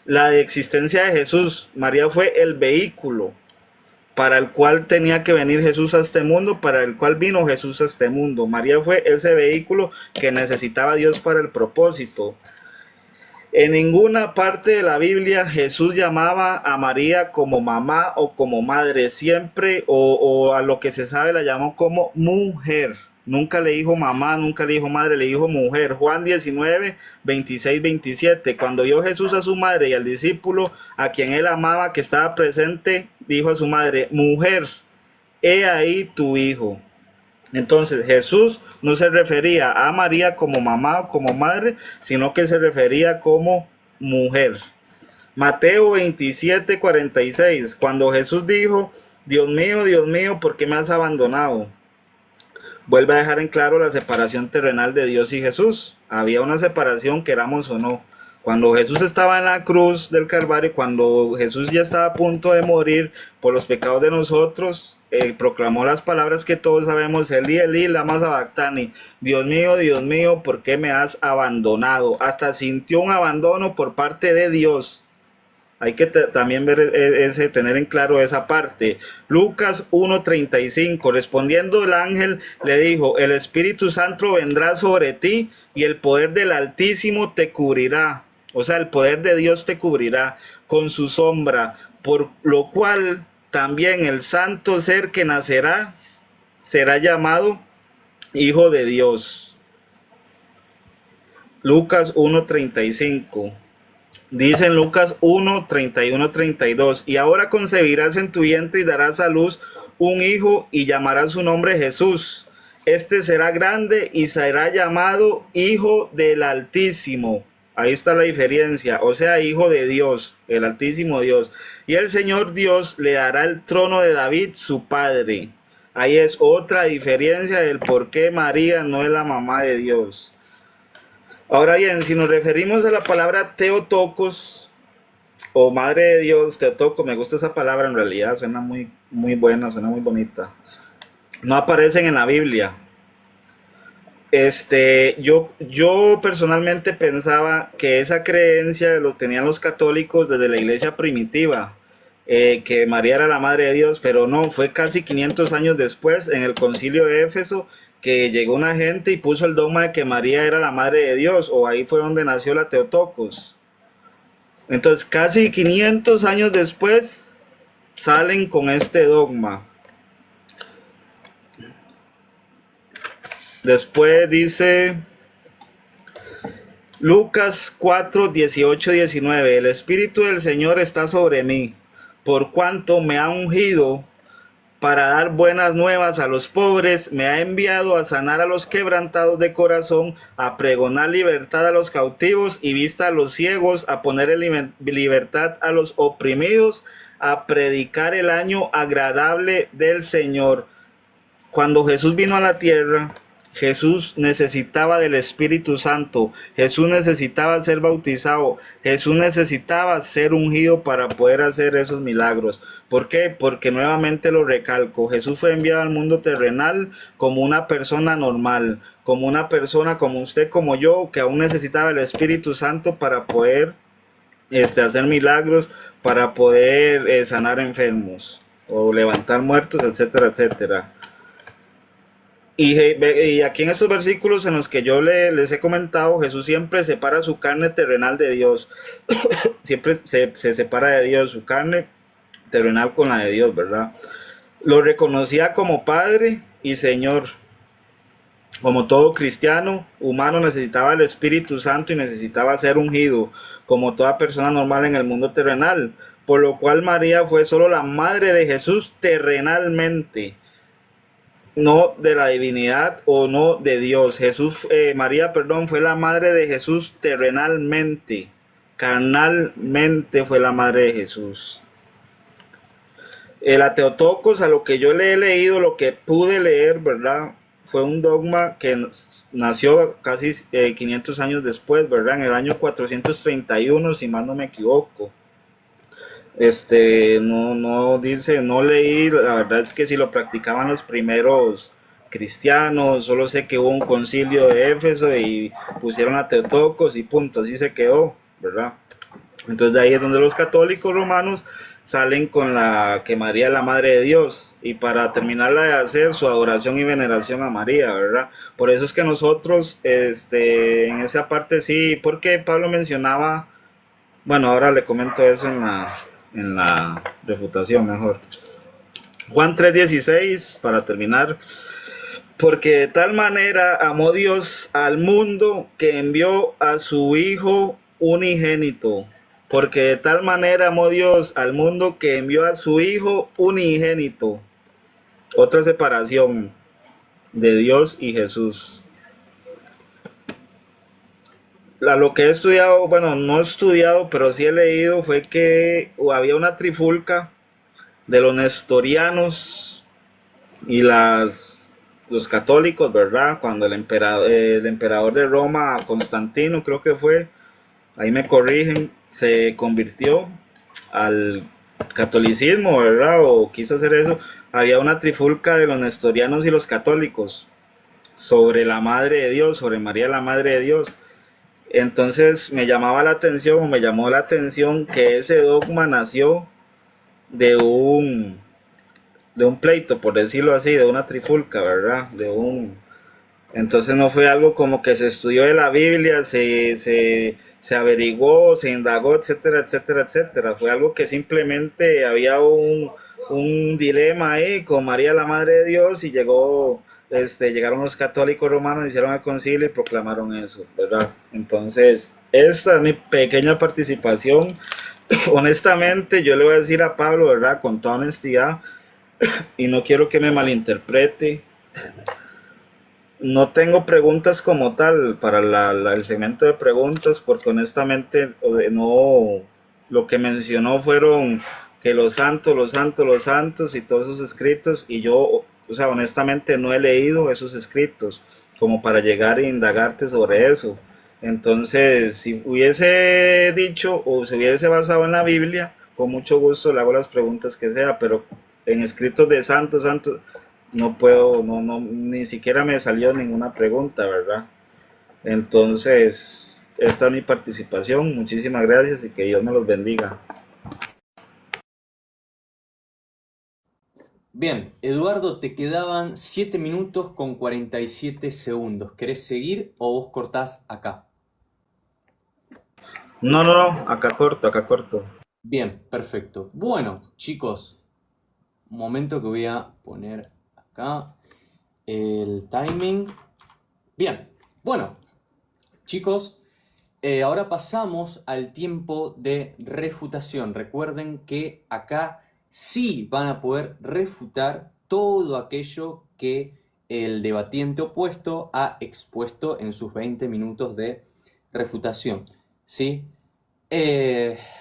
la existencia de Jesús, María fue el vehículo para el cual tenía que venir Jesús a este mundo, para el cual vino Jesús a este mundo. María fue ese vehículo que necesitaba Dios para el propósito. En ninguna parte de la Biblia Jesús llamaba a María como mamá o como madre, siempre o a lo que se sabe la llamó como mujer. Nunca le dijo mamá, nunca le dijo madre, le dijo mujer. Juan 19:26-27. Cuando vio Jesús a su madre y al discípulo a quien él amaba que estaba presente, dijo a su madre: mujer, he ahí tu hijo. Entonces Jesús no se refería a María como mamá o como madre, sino que se refería como mujer. Mateo 27:46. Cuando Jesús dijo: Dios mío, ¿por qué me has abandonado? Vuelve a dejar en claro la separación terrenal de Dios y Jesús. Había una separación, queramos o no. Cuando Jesús estaba en la cruz del Calvario, cuando Jesús ya estaba a punto de morir por los pecados de nosotros, proclamó las palabras que todos sabemos: Elí, Elí, lama sabactani. Dios mío, ¿por qué me has abandonado? Hasta sintió un abandono por parte de Dios. Hay que también ver tener en claro esa parte. Lucas 1:35. Respondiendo el ángel le dijo: el Espíritu Santo vendrá sobre ti y el poder del Altísimo te cubrirá. O sea, el poder de Dios te cubrirá con su sombra, por lo cual también el santo ser que nacerá será llamado Hijo de Dios. Lucas 1:35. Dice en Lucas 1:31-32: y ahora concebirás en tu vientre y darás a luz un hijo y llamarás su nombre Jesús. Este será grande y será llamado Hijo del Altísimo. Ahí está la diferencia, o sea, Hijo de Dios, el Altísimo Dios. Y el Señor Dios le dará el trono de David, su padre. Ahí es otra diferencia del por qué María no es la mamá de Dios. Ahora bien, si nos referimos a la palabra Theotokos o Madre de Dios, Theotokos, me gusta esa palabra en realidad, suena muy buena, suena muy bonita. No aparecen en la Biblia. Yo personalmente pensaba que esa creencia lo tenían los católicos desde la iglesia primitiva, que María era la Madre de Dios, pero no, fue casi 500 años después, en el concilio de Éfeso, que llegó una gente y puso el dogma de que María era la Madre de Dios, o ahí fue donde nació la Theotokos. Entonces, casi 500 años después, salen con este dogma. Después dice Lucas 4:18-19: el Espíritu del Señor está sobre mí, por cuanto me ha ungido para dar buenas nuevas a los pobres, me ha enviado a sanar a los quebrantados de corazón, a pregonar libertad a los cautivos y vista a los ciegos, a poner en libertad a los oprimidos, a predicar el año agradable del Señor. Cuando Jesús vino a la tierra, Jesús necesitaba del Espíritu Santo, Jesús necesitaba ser bautizado, Jesús necesitaba ser ungido para poder hacer esos milagros. ¿Por qué? Porque nuevamente lo recalco, Jesús fue enviado al mundo terrenal como una persona normal, como una persona como usted, como yo, que aún necesitaba el Espíritu Santo para poder hacer milagros, para poder sanar enfermos o levantar muertos, etcétera, etcétera. Y aquí en estos versículos en los que yo les he comentado, Jesús siempre separa su carne terrenal de Dios. Siempre se separa de Dios, su carne terrenal con la de Dios, ¿verdad? Lo reconocía como Padre y Señor. Como todo cristiano humano necesitaba el Espíritu Santo y necesitaba ser ungido, como toda persona normal en el mundo terrenal. Por lo cual María fue solo la madre de Jesús terrenalmente, no de la divinidad o no de Dios. María, fue la madre de Jesús terrenalmente, carnalmente fue la madre de Jesús. El Ateotokos, a lo que yo le he leído, lo que pude leer, ¿verdad? Fue un dogma que nació casi 500 años después, ¿verdad? En el año 431, si mal no me equivoco. No dice, no leí, la verdad es que si lo practicaban los primeros cristianos, solo sé que hubo un concilio de Éfeso y pusieron a Teotocos y punto, así se quedó, ¿verdad? Entonces de ahí es donde los católicos romanos salen con que María es la Madre de Dios, y para terminarla de hacer su adoración y veneración a María, ¿verdad? Por eso es que nosotros, en esa parte sí, porque Pablo mencionaba, bueno, ahora le comento eso en la refutación mejor. Juan 3:16, para terminar. Porque de tal manera amó Dios al mundo que envió a su Hijo unigénito. Porque de tal manera amó Dios al mundo que envió a su Hijo unigénito. Otra separación de Dios y Jesús. Lo que he estudiado, bueno, no he estudiado, pero sí he leído, fue que había una trifulca de los nestorianos y los católicos, ¿verdad? Cuando el emperador de Roma, Constantino, creo que fue, ahí me corrigen, se convirtió al catolicismo, ¿verdad? O quiso hacer eso. Había una trifulca de los nestorianos y los católicos sobre la Madre de Dios, sobre María la Madre de Dios. Entonces me llamó la atención que ese dogma nació de un pleito, por decirlo así, de una trifulca, ¿verdad? Entonces no fue algo como que se estudió de la Biblia, se averiguó, se indagó, etcétera, etcétera, etcétera. Fue algo que simplemente había un dilema ahí con María la Madre de Dios y llegaron los católicos romanos, hicieron el concilio y proclamaron eso, ¿verdad? Entonces, esta es mi pequeña participación. Honestamente, yo le voy a decir a Pablo, ¿verdad? Con toda honestidad, y no quiero que me malinterprete, no tengo preguntas como tal para el segmento de preguntas, porque honestamente no, lo que mencionó fueron que los santos y todos esos escritos, y yo, o sea, honestamente no he leído esos escritos como para llegar a indagarte sobre eso. Entonces, si hubiese dicho o se hubiese basado en la Biblia, con mucho gusto le hago las preguntas que sea, pero en escritos de santos, no puedo, ni siquiera me salió ninguna pregunta, ¿verdad? Entonces, esta es mi participación. Muchísimas gracias y que Dios me los bendiga. Bien, Eduardo, te quedaban 7 minutos con 47 segundos. ¿Querés seguir o vos cortás acá? No, acá corto. Bien, perfecto. Bueno, chicos, un momento que voy a poner acá el timing. Bien, bueno, chicos, ahora pasamos al tiempo de refutación. Recuerden que acá sí van a poder refutar todo aquello que el debatiente opuesto ha expuesto en sus 20 minutos de refutación, ¿sí?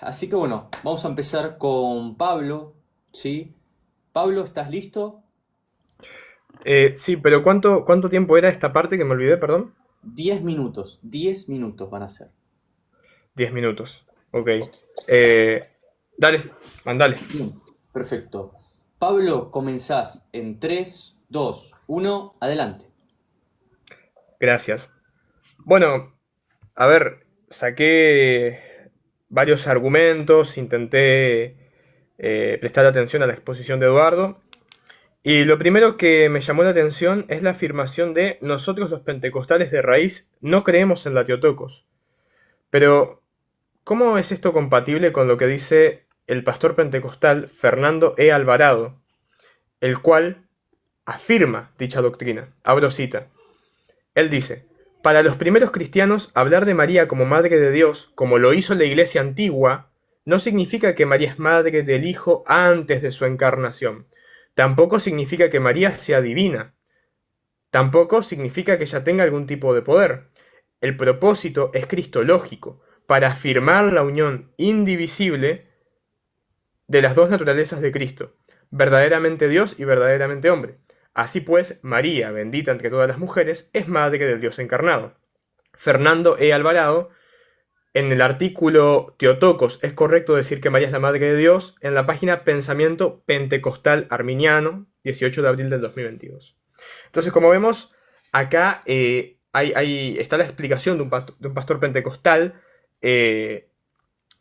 Así que bueno, vamos a empezar con Pablo, ¿sí? Pablo, ¿estás listo? Sí, pero ¿cuánto tiempo era esta parte que me olvidé, perdón? 10 minutos van a ser. 10 minutos. Ok. Dale, mandale. Bien, perfecto. Pablo, comenzás en 3, 2, 1, adelante. Gracias. Bueno, a ver, saqué varios argumentos, intenté prestar atención a la exposición de Eduardo. Y lo primero que me llamó la atención es la afirmación de nosotros los pentecostales de raíz no creemos en la Teotocos. Pero, ¿cómo es esto compatible con lo que dice el pastor pentecostal Fernando E. Alvarado, el cual afirma dicha doctrina? Abro cita. Él dice, para los primeros cristianos, hablar de María como Madre de Dios, como lo hizo la Iglesia antigua, no significa que María es Madre del Hijo antes de su encarnación. Tampoco significa que María sea divina. Tampoco significa que ella tenga algún tipo de poder. El propósito es cristológico, para afirmar la unión indivisible de las dos naturalezas de Cristo, verdaderamente Dios y verdaderamente hombre. Así pues, María, bendita entre todas las mujeres, es madre del Dios encarnado. Fernando E. Alvarado, en el artículo Teotocos, ¿es correcto decir que María es la madre de Dios?, en la página Pensamiento Pentecostal Arminiano, 18 de abril del 2022. Entonces, como vemos, acá está la explicación de un pastor pentecostal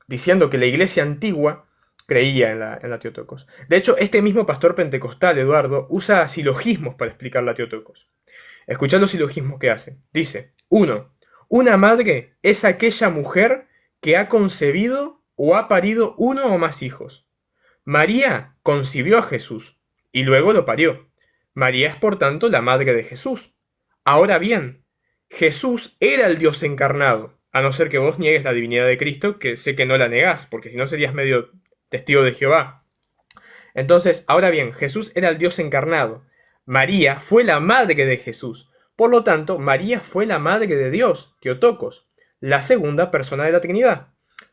diciendo que la iglesia antigua creía en la Teotocos. De hecho, este mismo pastor pentecostal, Eduardo, usa silogismos para explicar la Teotocos. Escuchad los silogismos que hace. Dice, 1. Una madre es aquella mujer que ha concebido o ha parido uno o más hijos. María concibió a Jesús y luego lo parió. María es por tanto la madre de Jesús. Ahora bien, Jesús era el Dios encarnado, a no ser que vos niegues la divinidad de Cristo, que sé que no la negás, porque si no serías medio testigo de Jehová. Entonces, ahora bien, Jesús era el Dios encarnado. María fue la madre de Jesús. Por lo tanto, María fue la madre de Dios, Teotocos, la segunda persona de la Trinidad.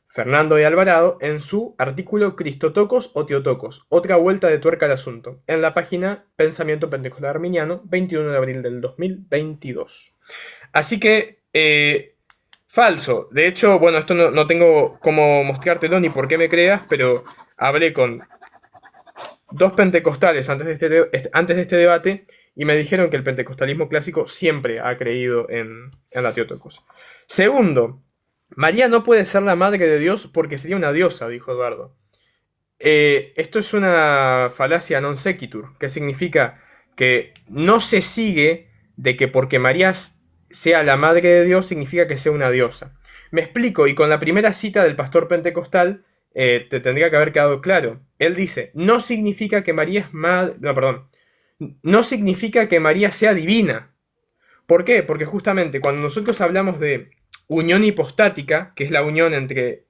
Fernando de Alvarado en su artículo Cristotocos o Teotocos, otra vuelta de tuerca al asunto, en la página Pensamiento Pentecostal Arminiano, 21 de abril del 2022. Así que, falso. De hecho, bueno, esto no tengo cómo mostrártelo ni por qué me creas, pero hablé con dos pentecostales antes de este debate y me dijeron que el pentecostalismo clásico siempre ha creído en la Teotocos. Segundo, María no puede ser la madre de Dios porque sería una diosa, dijo Eduardo. Esto es una falacia non sequitur, que significa que no se sigue de que porque María sea la madre de Dios significa que sea una diosa. Me explico, y con la primera cita del pastor pentecostal te tendría que haber quedado claro. Él dice, no significa que María es madre... No, perdón. No significa que María sea divina. ¿Por qué? Porque justamente cuando nosotros hablamos de unión hipostática, que es la unión entre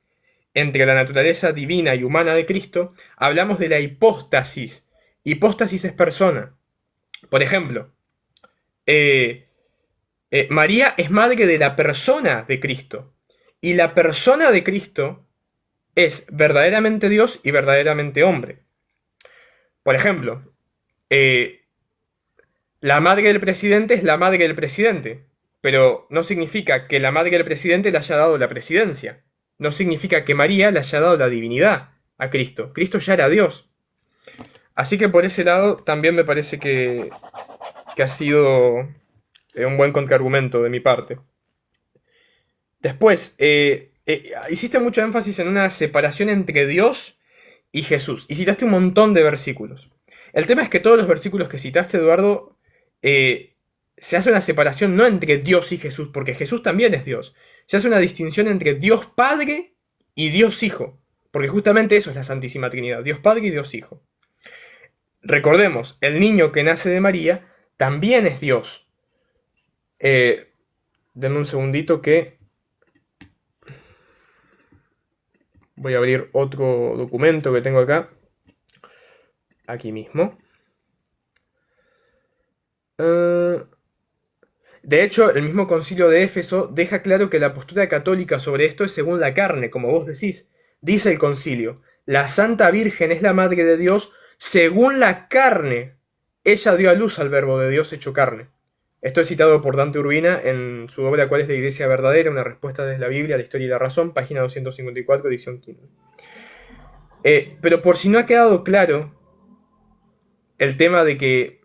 la naturaleza divina y humana de Cristo, hablamos de la hipóstasis. Hipóstasis es persona. Por ejemplo, María es madre de la persona de Cristo. Y la persona de Cristo es verdaderamente Dios y verdaderamente hombre. Por ejemplo, la madre del presidente es la madre del presidente, pero no significa que la madre del presidente le haya dado la presidencia. No significa que María le haya dado la divinidad a Cristo. Cristo ya era Dios. Así que por ese lado también me parece que ha sido un buen contraargumento de mi parte. Después, hiciste mucho énfasis en una separación entre Dios y Jesús. Y citaste un montón de versículos. El tema es que todos los versículos que citaste, Eduardo, se hace una separación no entre Dios y Jesús, porque Jesús también es Dios. Se hace una distinción entre Dios Padre y Dios Hijo, porque justamente eso es la Santísima Trinidad, Dios Padre y Dios Hijo. Recordemos, el niño que nace de María también es Dios. Denme un segundito que voy a abrir otro documento que tengo acá. Aquí mismo. Eh, de hecho, el mismo concilio de Éfeso deja claro que la postura católica sobre esto es según la carne, como vos decís. Dice el concilio, la Santa Virgen es la Madre de Dios según la carne. Ella dio a luz al Verbo de Dios hecho carne. Esto es citado por Dante Urbina en su obra ¿Cuál es la Iglesia verdadera? Una respuesta desde la Biblia, la historia y la razón, página 254, edición Kindle. Pero por si no ha quedado claro el tema de que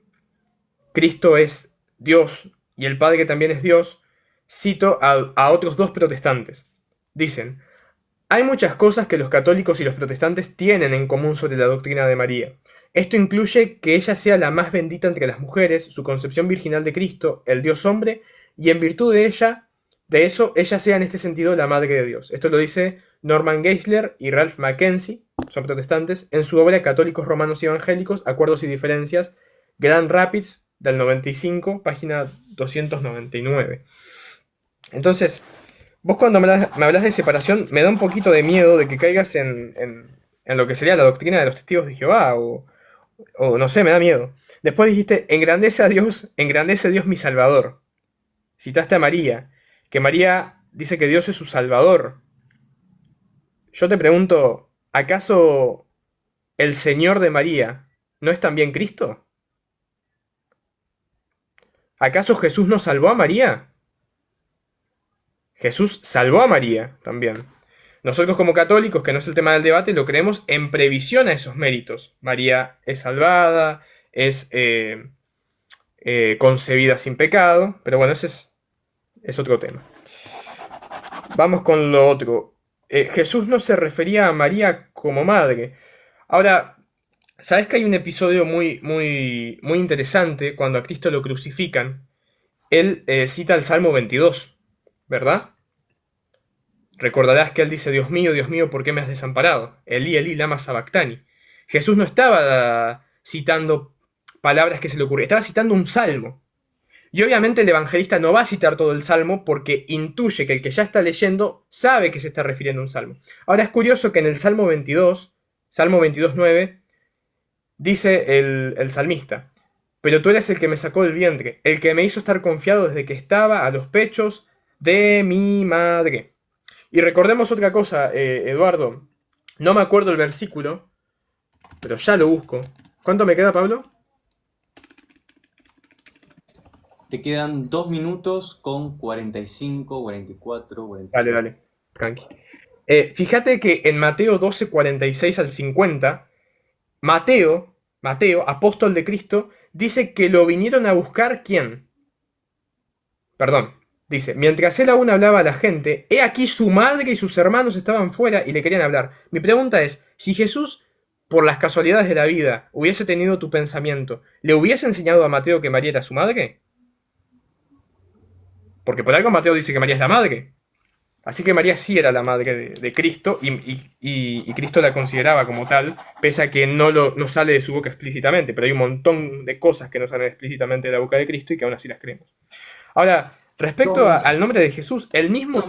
Cristo es Dios y el Padre también es Dios, cito a otros dos protestantes. Dicen, hay muchas cosas que los católicos y los protestantes tienen en común sobre la doctrina de María. Esto incluye que ella sea la más bendita entre las mujeres, su concepción virginal de Cristo, el Dios hombre, y en virtud de eso, ella sea en este sentido la Madre de Dios. Esto lo dice Norman Geisler y Ralph Mackenzie, son protestantes, en su obra Católicos Romanos y Evangélicos, Acuerdos y Diferencias, Grand Rapids, del 95, página 299. Entonces, vos cuando me hablas de separación, me da un poquito de miedo de que caigas en lo que sería la doctrina de los testigos de Jehová, o no sé, me da miedo. Después dijiste, engrandece Dios mi Salvador. Citaste a María, que María dice que Dios es su Salvador. Yo te pregunto, ¿acaso el Señor de María no es también Cristo? ¿Acaso Jesús no salvó a María? Jesús salvó a María también. Nosotros como católicos, que no es el tema del debate, lo creemos en previsión a esos méritos. María es salvada, es concebida sin pecado, pero bueno, ese es otro tema. Vamos con lo otro. Jesús no se refería a María como madre. Ahora, ¿sabes que hay un episodio muy, muy, muy interesante cuando a Cristo lo crucifican? Él cita el Salmo 22, ¿verdad? Recordarás que él dice, Dios mío, ¿por qué me has desamparado? Elí, Elí, lama sabactani. Jesús no estaba citando palabras que se le ocurrieron, estaba citando un salmo. Y obviamente el evangelista no va a citar todo el salmo porque intuye que el que ya está leyendo sabe que se está refiriendo a un salmo. Ahora es curioso que en el Salmo 22, Salmo 22.9, dice el salmista, pero tú eres el que me sacó del vientre, el que me hizo estar confiado desde que estaba a los pechos de mi madre. Y recordemos otra cosa, Eduardo. No me acuerdo el versículo, pero ya lo busco. ¿Cuánto me queda, Pablo? Te quedan 2 minutos con 45, 44, 45. Dale, tranqui. Fíjate que en Mateo 12, 46 al 50, Mateo, apóstol de Cristo, dice que lo vinieron a buscar ¿quién? Perdón, dice, mientras él aún hablaba a la gente, he aquí su madre y sus hermanos estaban fuera y le querían hablar. Mi pregunta es, si Jesús, por las casualidades de la vida, hubiese tenido tu pensamiento, ¿le hubiese enseñado a Mateo que María era su madre? Porque por algo Mateo dice que María es la madre. Así que María sí era la madre de Cristo y Cristo la consideraba como tal, pese a que no sale de su boca explícitamente, pero hay un montón de cosas que no salen explícitamente de la boca de Cristo y que aún así las creemos. Ahora, respecto al nombre de Jesús, el mismo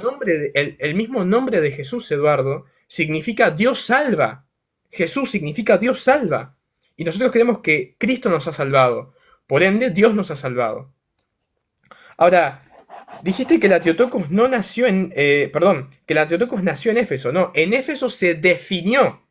nombre de Jesús, Eduardo, significa Dios salva. Jesús significa Dios salva. Y nosotros creemos que Cristo nos ha salvado. Por ende, Dios nos ha salvado. Ahora, dijiste que la Theotokos no nació que la Theotokos nació en Éfeso. No, en Éfeso se definió.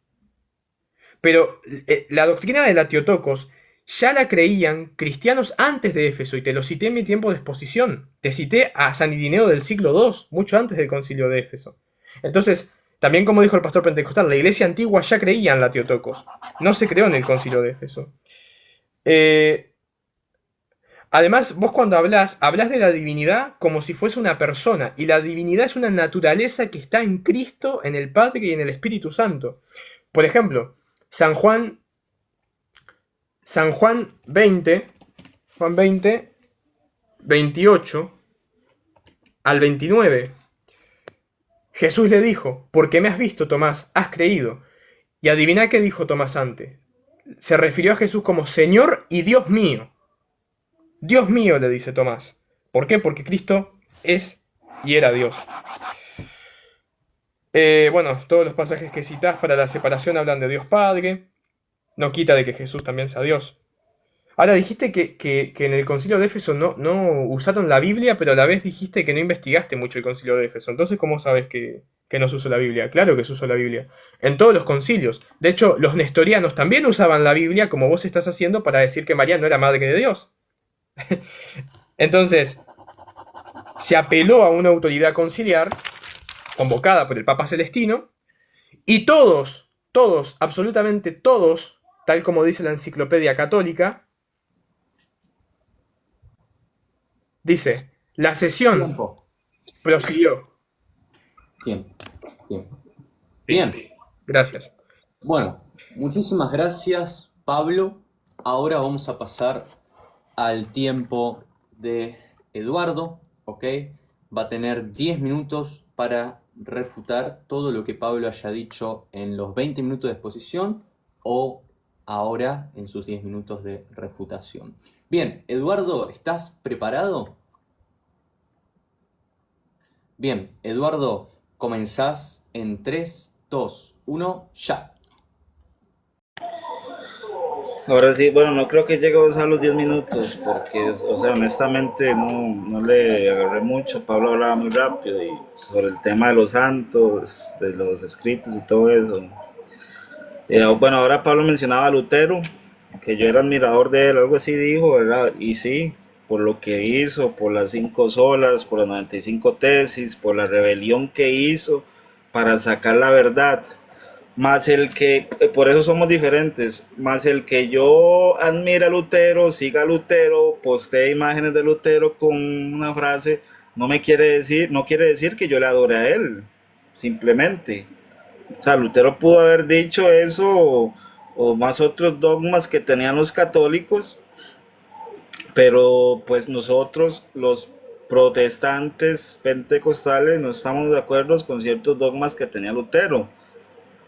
Pero la doctrina de la Theotokos ya la creían cristianos antes de Éfeso, y te lo cité en mi tiempo de exposición. Te cité a San Irineo del siglo II, mucho antes del concilio de Éfeso. Entonces, también como dijo el pastor pentecostal, la iglesia antigua ya creía en la Theotokos. No se creó en el concilio de Éfeso. Además, vos cuando hablás de la divinidad como si fuese una persona, y la divinidad es una naturaleza que está en Cristo, en el Padre y en el Espíritu Santo. Por ejemplo, San Juan 20, 28 al 29. Jesús le dijo, porque me has visto, Tomás, has creído. Y adivina qué dijo Tomás antes. Se refirió a Jesús como Señor y Dios mío. Dios mío, le dice Tomás. ¿Por qué? Porque Cristo es y era Dios. Bueno, todos los pasajes que citás para la separación hablan de Dios Padre. No quita de que Jesús también sea Dios. Ahora dijiste que en el concilio de Éfeso no usaron la Biblia, pero a la vez dijiste que no investigaste mucho el concilio de Éfeso. Entonces, ¿cómo sabes que no se usó la Biblia? Claro que se usó la Biblia. En todos los concilios. De hecho, los nestorianos también usaban la Biblia, como vos estás haciendo, para decir que María no era madre de Dios. Entonces, se apeló a una autoridad conciliar, convocada por el Papa Celestino, y todos, absolutamente todos, tal como dice la Enciclopedia Católica, dice, la sesión Tiempo. prosiguió. Bien, bien. Bien. Gracias. Bueno, muchísimas gracias, Pablo. Ahora vamos a pasar al tiempo de Eduardo, ¿ok? Va a tener 10 minutos para refutar todo lo que Pablo haya dicho en los 20 minutos de exposición o ahora en sus 10 minutos de refutación. Bien, Eduardo, ¿estás preparado? Bien, Eduardo, comenzás en 3, 2, 1, ya. Ahora sí, bueno, no creo que lleguemos a los 10 minutos, porque, o sea, honestamente no le agarré mucho. Pablo hablaba muy rápido y sobre el tema de los santos, de los escritos y todo eso. Bueno, ahora Pablo mencionaba a Lutero, que yo era admirador de él, algo así dijo, ¿verdad? Y sí, por lo que hizo, por las 5 solas, por las 95 tesis, por la rebelión que hizo para sacar la verdad. Más el que, por eso somos diferentes, más el que yo admire a Lutero, siga a Lutero, postee imágenes de Lutero con una frase, no quiere decir que yo le adore a él, simplemente. O sea, Lutero pudo haber dicho eso o más otros dogmas que tenían los católicos, pero pues nosotros los protestantes pentecostales no estamos de acuerdo con ciertos dogmas que tenía Lutero.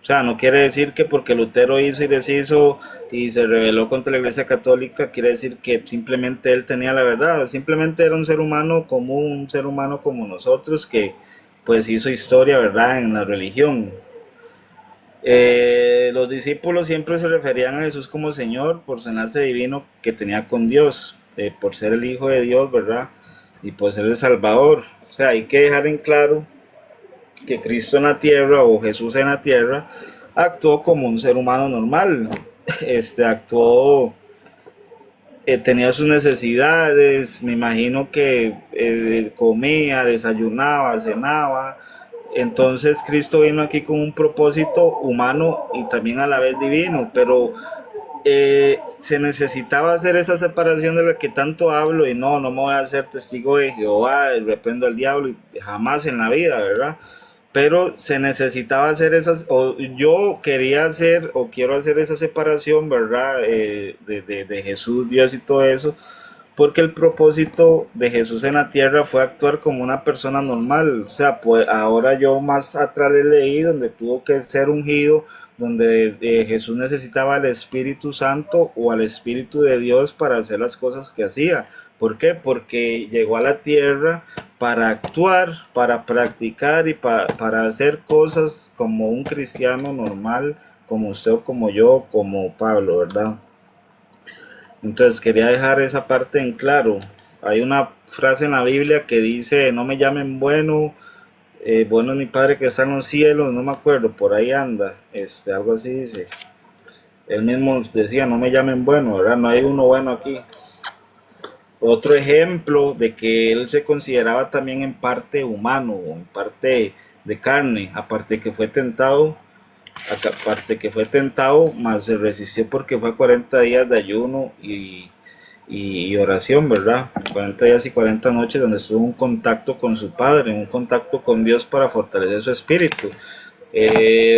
O sea, no quiere decir que porque Lutero hizo y deshizo y se rebeló contra la Iglesia Católica, quiere decir que simplemente él tenía la verdad. Simplemente era un ser humano común, un ser humano como nosotros que pues hizo historia, ¿verdad?, en la religión. Los discípulos siempre se referían a Jesús como Señor por su enlace divino que tenía con Dios, por ser el Hijo de Dios, ¿verdad? Y por ser el Salvador. O sea, hay que dejar en claro que Cristo en la tierra o Jesús en la tierra actuó como un ser humano normal. Actuó, tenía sus necesidades, me imagino que comía, desayunaba, cenaba. Entonces Cristo vino aquí con un propósito humano y también a la vez divino, pero se necesitaba hacer esa separación de la que tanto hablo y no me voy a hacer testigo de Jehová, reprendo al diablo, y jamás en la vida, ¿verdad? Pero se necesitaba hacer esas, o yo quería hacer o quiero hacer esa separación, ¿verdad? De Jesús, Dios y todo eso, porque el propósito de Jesús en la tierra fue actuar como una persona normal. O sea, pues ahora yo más atrás le leí donde tuvo que ser ungido, donde Jesús necesitaba al Espíritu Santo o al Espíritu de Dios para hacer las cosas que hacía. ¿Por qué? Porque llegó a la tierra para actuar, para practicar y para hacer cosas como un cristiano normal, como usted o como yo, como Pablo, ¿verdad? Entonces quería dejar esa parte en claro. Hay una frase en la Biblia que dice, no me llamen bueno, bueno es mi Padre que está en los cielos, no me acuerdo, por ahí anda, algo así dice. Él mismo decía, no me llamen bueno, ¿verdad? No hay uno bueno aquí. Otro ejemplo de que él se consideraba también en parte humano, en parte de carne, aparte que fue tentado, más se resistió porque fue 40 días de ayuno y oración, ¿verdad? 40 días y 40 noches donde estuvo en contacto con su Padre, en un contacto con Dios para fortalecer su espíritu.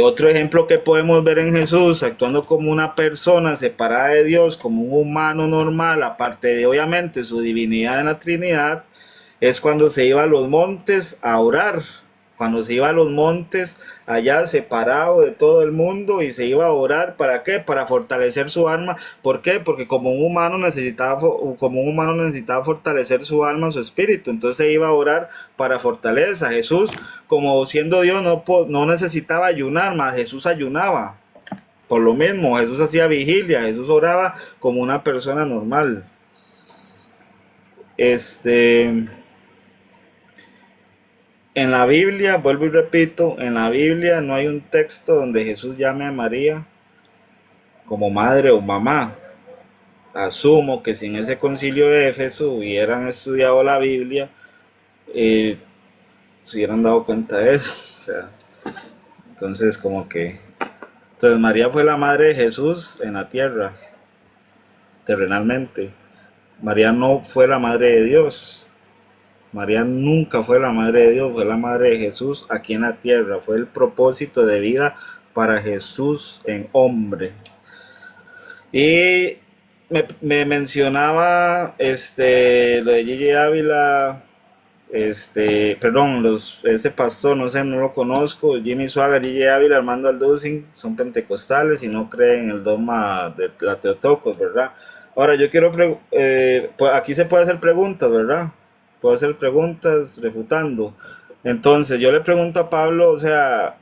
Otro ejemplo que podemos ver en Jesús, actuando como una persona separada de Dios, como un humano normal, aparte de obviamente su divinidad en la Trinidad, es cuando se iba a los montes a orar, cuando se iba a los montes allá separado de todo el mundo y se iba a orar. ¿Para qué? Para fortalecer su alma. ¿Por qué? Porque como un humano necesitaba fortalecer su alma, su espíritu. Entonces se iba a orar para fortaleza. Jesús, como siendo Dios, no necesitaba ayunar, más Jesús ayunaba. Por lo mismo, Jesús hacía vigilia, Jesús oraba como una persona normal. En la Biblia, vuelvo y repito, en la Biblia no hay un texto donde Jesús llame a María como madre o mamá. Asumo que si en ese concilio de Éfeso hubieran estudiado la Biblia, se hubieran dado cuenta de eso. O sea, entonces entonces María fue la madre de Jesús en la tierra, terrenalmente. María no fue la madre de Dios. María nunca fue la madre de Dios, fue la madre de Jesús aquí en la tierra. Fue el propósito de vida para Jesús en hombre. Y me mencionaba lo de Gigi Ávila, perdón, ese pastor, no sé, no lo conozco, Jimmy Swaggart, Gigi Ávila, Armando Alducin, son pentecostales y no creen en el dogma de la Teotocos, ¿verdad? Ahora yo quiero, pues aquí se puede hacer preguntas, ¿verdad? Puedo hacer preguntas refutando. Entonces yo le pregunto a Pablo, o sea,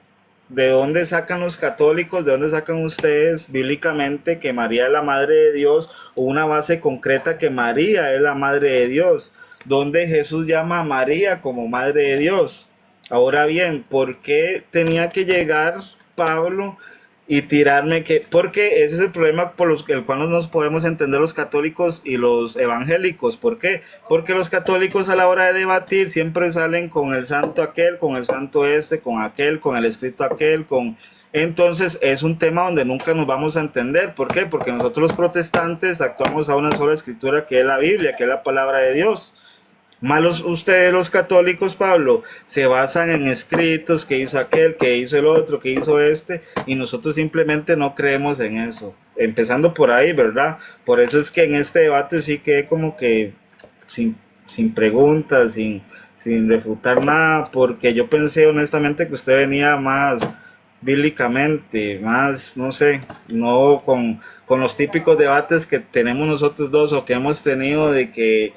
¿de dónde sacan los católicos, de dónde sacan ustedes bíblicamente que María es la madre de Dios, o una base concreta que María es la madre de Dios? ¿Dónde Jesús llama a María como madre de Dios? Ahora bien, ¿por qué tenía que llegar Pablo y tirarme porque ese es el problema por el cual no nos podemos entender los católicos y los evangélicos? ¿Por qué? Porque los católicos a la hora de debatir siempre salen con el santo aquel, con el santo con aquel, con el escrito aquel, entonces es un tema donde nunca nos vamos a entender. ¿Por qué? Porque nosotros los protestantes actuamos a una sola escritura, que es la Biblia, que es la palabra de Dios. Malos ustedes los católicos, Pablo, se basan en escritos, que hizo aquel, que hizo el otro, que hizo y nosotros simplemente no creemos en eso. Empezando por ahí, ¿verdad? Por eso es que en este debate sí quedé como que sin preguntas, sin refutar nada, porque yo pensé honestamente que usted venía más bíblicamente, más, no sé, no con los típicos debates que tenemos nosotros dos o que hemos tenido de que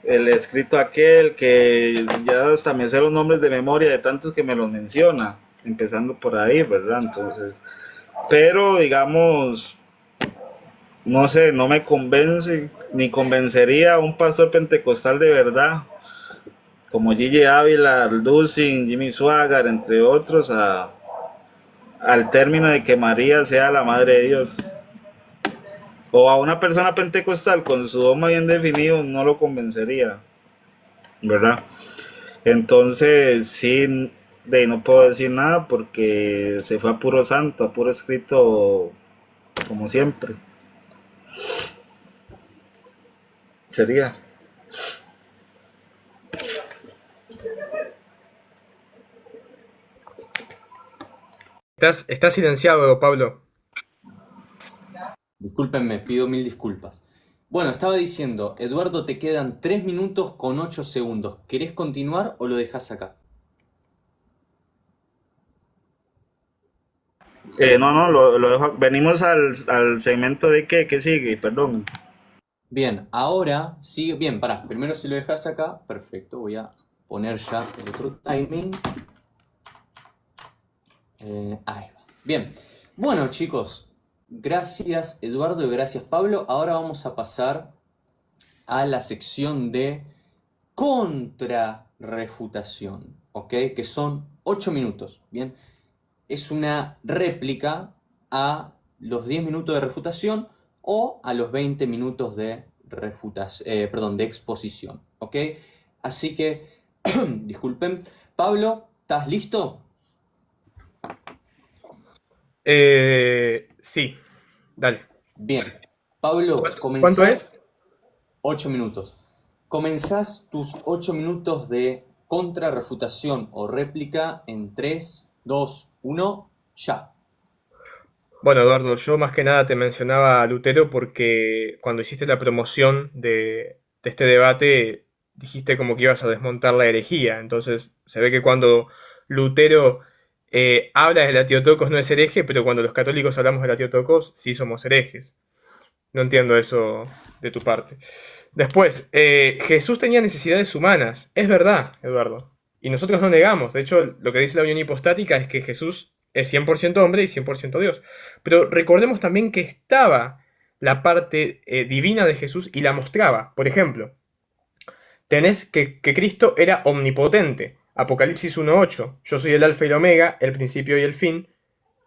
el escrito aquel, que ya hasta me sé los nombres de memoria de tantos que me los menciona, empezando por ahí, ¿verdad? Entonces, pero digamos, no sé, no me convence, ni convencería a un pastor pentecostal de verdad, como Gigi Ávila, Alducin, Jimmy Swaggart, entre otros, al término de que María sea la madre de Dios. O a una persona pentecostal con su dogma bien definido no lo convencería, ¿verdad? Entonces sí, no puedo decir nada porque se fue a puro santo, a puro escrito, como siempre. Sería. Estás silenciado, Pablo. Discúlpenme, pido mil disculpas. Bueno, estaba diciendo, Eduardo, te quedan 3 minutos con 8 segundos. ¿Querés continuar o lo dejas acá? No, lo dejo. Venimos al segmento de qué sigue, perdón. Bien, ahora sigue. Bien, pará, primero si lo dejas acá, perfecto, voy a poner ya el otro timing. Ahí va. Bien, bueno chicos. Gracias Eduardo y gracias Pablo. Ahora vamos a pasar a la sección de contrarrefutación, ¿ok? Que son 8 minutos, ¿bien? Es una réplica a los 10 minutos de refutación o a los 20 minutos de de exposición, ¿ok? Así que, disculpen. Pablo, ¿estás listo? Sí, dale. Bien. Pablo, ¿Cuánto es? 8 minutos. Comenzás tus 8 minutos de contrarrefutación o réplica en 3, 2, 1, ya. Bueno, Eduardo, yo más que nada te mencionaba a Lutero porque cuando hiciste la promoción de este debate dijiste como que ibas a desmontar la herejía. Entonces se ve que cuando Lutero habla de la Teotocos no es hereje, pero cuando los católicos hablamos de la Teotocos sí somos herejes. No entiendo eso de tu parte. Después, Jesús tenía necesidades humanas. Es verdad, Eduardo. Y nosotros no negamos. De hecho, lo que dice la unión hipostática es que Jesús es 100% hombre y 100% Dios. Pero recordemos también que estaba la parte divina de Jesús y la mostraba. Por ejemplo, tenés que Cristo era omnipotente. Apocalipsis 1.8. Yo soy el alfa y el omega, el principio y el fin.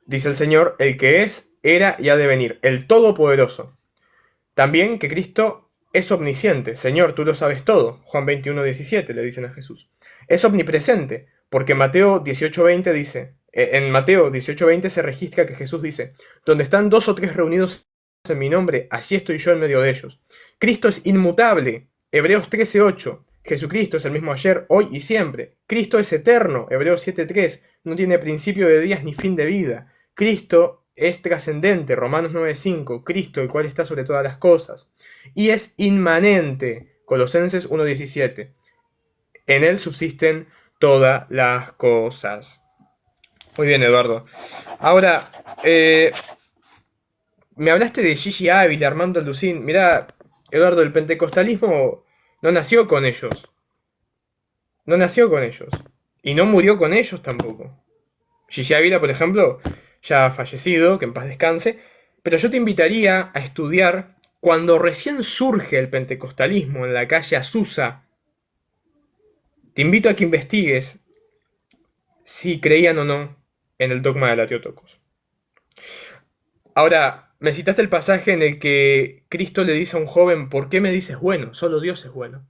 Dice el Señor, el que es, era y ha de venir, el Todopoderoso. También que Cristo es omnisciente. Señor, tú lo sabes todo. Juan 21.17 le dicen a Jesús. Es omnipresente, porque Mateo 18.20 dice, en Mateo 18.20 se registra que Jesús dice, donde están 2 o 3 reunidos en mi nombre, allí estoy yo en medio de ellos. Cristo es inmutable. Hebreos 13.8. Jesucristo es el mismo ayer, hoy y siempre. Cristo es eterno. Hebreos 7.3. No tiene principio de días ni fin de vida. Cristo es trascendente. Romanos 9.5. Cristo, el cual está sobre todas las cosas. Y es inmanente. Colosenses 1.17. En él subsisten todas las cosas. Muy bien, Eduardo. Ahora, me hablaste de Gigi Ávila, Armando Alducín. Mirá, Eduardo, el pentecostalismo no nació con ellos. No nació con ellos. Y no murió con ellos tampoco. Gigi Ávila, por ejemplo, ya ha fallecido, que en paz descanse. Pero yo te invitaría a estudiar cuando recién surge el pentecostalismo en la calle Azusa. Te invito a que investigues si creían o no en el dogma de la Theotokos. Ahora, me citaste el pasaje en el que Cristo le dice a un joven, ¿por qué me dices bueno? Solo Dios es bueno.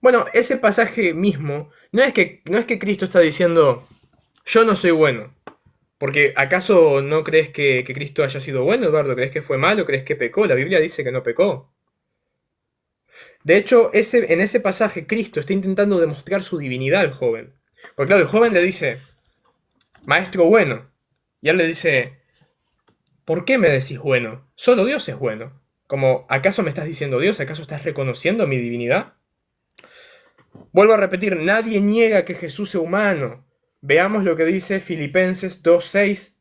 Bueno, ese pasaje mismo, no es que Cristo está diciendo, yo no soy bueno. Porque ¿acaso no crees que Cristo haya sido bueno, Eduardo? ¿Crees que fue malo? ¿Crees que pecó? La Biblia dice que no pecó. De hecho, en ese pasaje Cristo está intentando demostrar su divinidad al joven. Porque claro, el joven le dice, maestro bueno. Y él le dice, ¿por qué me decís bueno? Solo Dios es bueno. Como, ¿acaso me estás diciendo Dios? ¿Acaso estás reconociendo mi divinidad? Vuelvo a repetir, nadie niega que Jesús sea humano. Veamos lo que dice Filipenses 2.6.